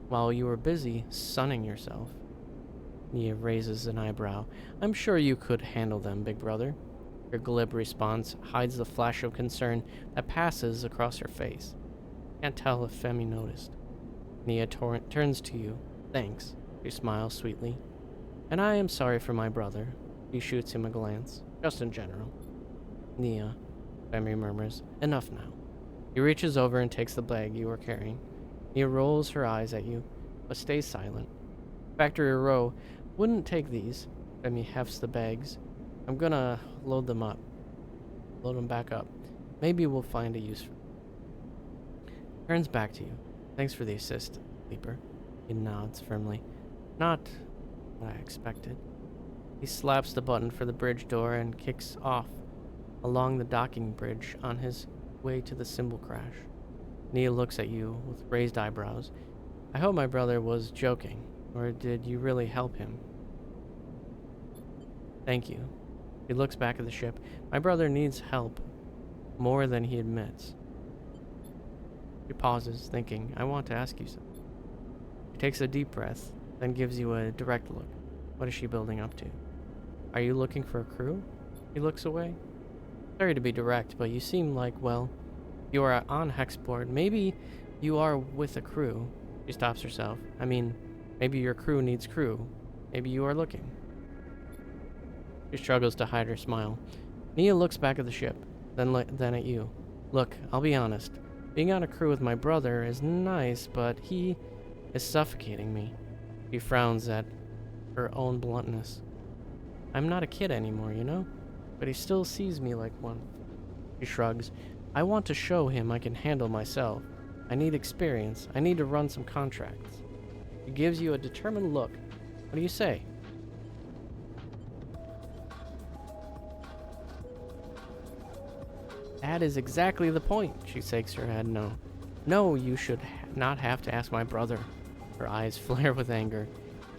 While you were busy sunning yourself. Nia raises an eyebrow. I'm sure you could handle them, big brother. Her glib response hides the flash of concern that passes across her face. Can't tell if Femi noticed. Nia turns to you. Thanks. She smiles sweetly. And I am sorry for my brother. She shoots him a glance. Just in general. Nia, Femi murmurs. Enough now. He reaches over and takes the bag you are carrying. Nia rolls her eyes at you, but stays silent. Factory row wouldn't take these. Femi hefts the bags. I'm gonna load them up. Load them back up. Maybe we'll find a use for them. Turns back to you. Thanks for the assist, Leaper. He nods firmly. Not what I expected. He slaps the button for the bridge door and kicks off along the docking bridge on his way to the symbol crash. Nia looks at you with raised eyebrows. I hope my brother was joking, or did you really help him? Thank you. He looks back at the ship. My brother needs help more than he admits. He pauses, thinking, I want to ask you something. He takes a deep breath, then gives you a direct look. What is she building up to? Are you looking for a crew? He looks away. Sorry to be direct, but you seem like, well, you are on Hexport. Maybe you are with a crew. She stops herself. I mean, maybe your crew needs crew. Maybe you are looking. She struggles to hide her smile. Nia looks back at the ship, then at you. Look, I'll be honest. Being on a crew with my brother is nice, but he is suffocating me. She frowns at her own bluntness. I'm not a kid anymore, you know? But he still sees me like one. She shrugs. I want to show him I can handle myself. I need experience. I need to run some contracts. He gives you a determined look. What do you say? That is exactly the point. She shakes her head no. No, you should not have to ask my brother. Her eyes flare with anger.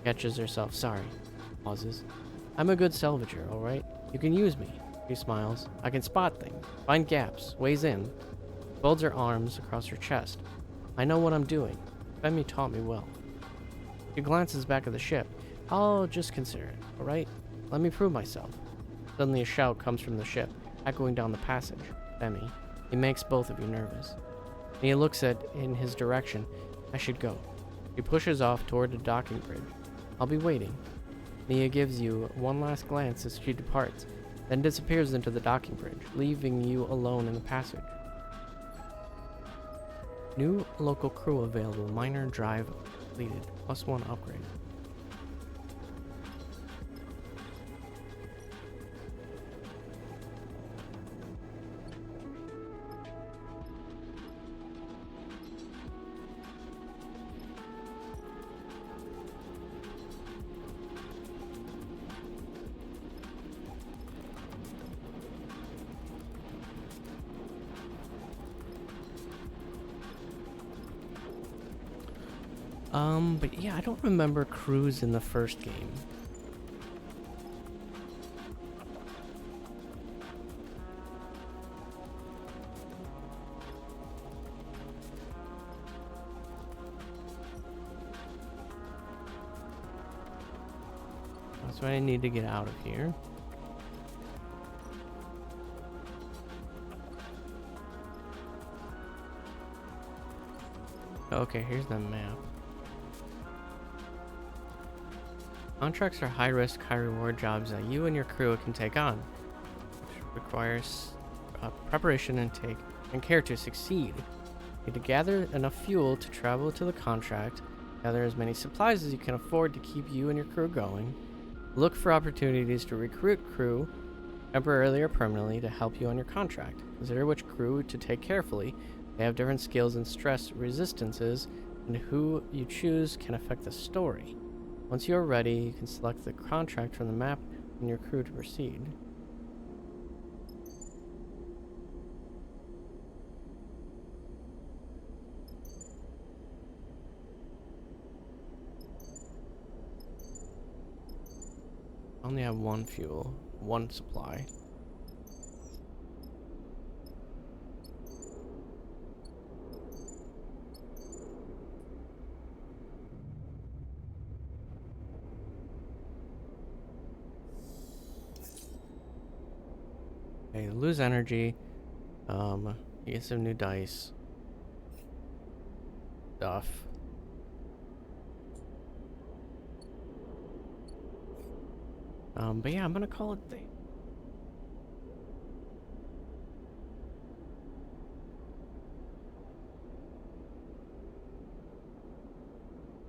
Catches herself. Sorry. Pauses. I'm a good salvager, alright? You can use me. She smiles. I can spot things, find gaps, ways in. Folds her arms across her chest. I know what I'm doing. Femi taught me well. She glances back at the ship. I'll just consider it, alright? Let me prove myself. Suddenly a shout comes from the ship, echoing down the passage. Femi. He makes both of you nervous. Nia looks in his direction. I should go. She pushes off toward the docking bridge. I'll be waiting. Nia gives you one last glance as she departs, then disappears into the docking bridge, leaving you alone in the passage. New local crew available. Minor drive completed. +1 upgrade. But yeah, I don't remember crews in the first game. That's why I need to get out of here. Okay, here's the map. Contracts are high-risk, high-reward jobs that you and your crew can take on, which requires preparation and care to succeed. You need to gather enough fuel to travel to the contract, gather as many supplies as you can afford to keep you and your crew going, look for opportunities to recruit crew, temporarily or permanently, to help you on your contract. Consider which crew to take carefully. They have different skills and stress resistances, and who you choose can affect the story. Once you are ready, you can select the contract from the map and your crew to proceed. I only have one fuel, one supply. Okay, lose energy. You get some new dice. Stuff. But yeah, I'm gonna call it the.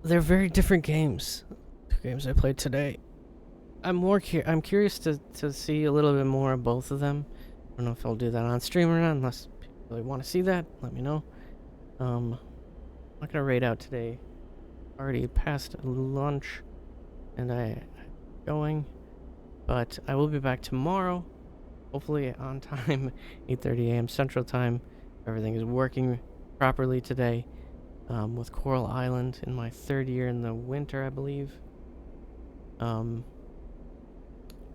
They're very different games. Two games I played today. I'm curious to see a little bit more of both of them. I don't know if I'll do that on stream or not, unless people really want to see that. Let me know. I'm not gonna raid out today. Already past lunch, and I'm going. But I will be back tomorrow, hopefully on time, 8:30 a.m. Central Time. Everything is working properly today. With Coral Island in my 3rd year in the winter, I believe.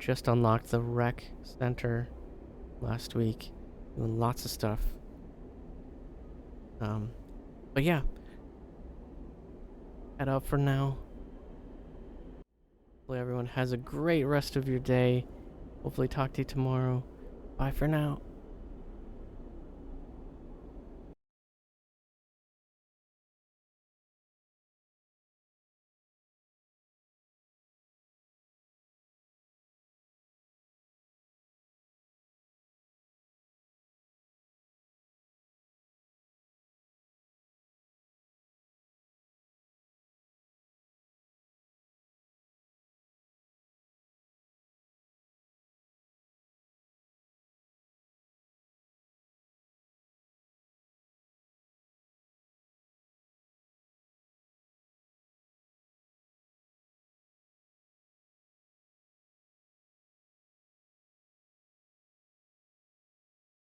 Just unlocked the rec center last week, doing lots of stuff. But yeah, head out for now. Hopefully everyone has a great rest of your day. Hopefully talk to you tomorrow. Bye for now.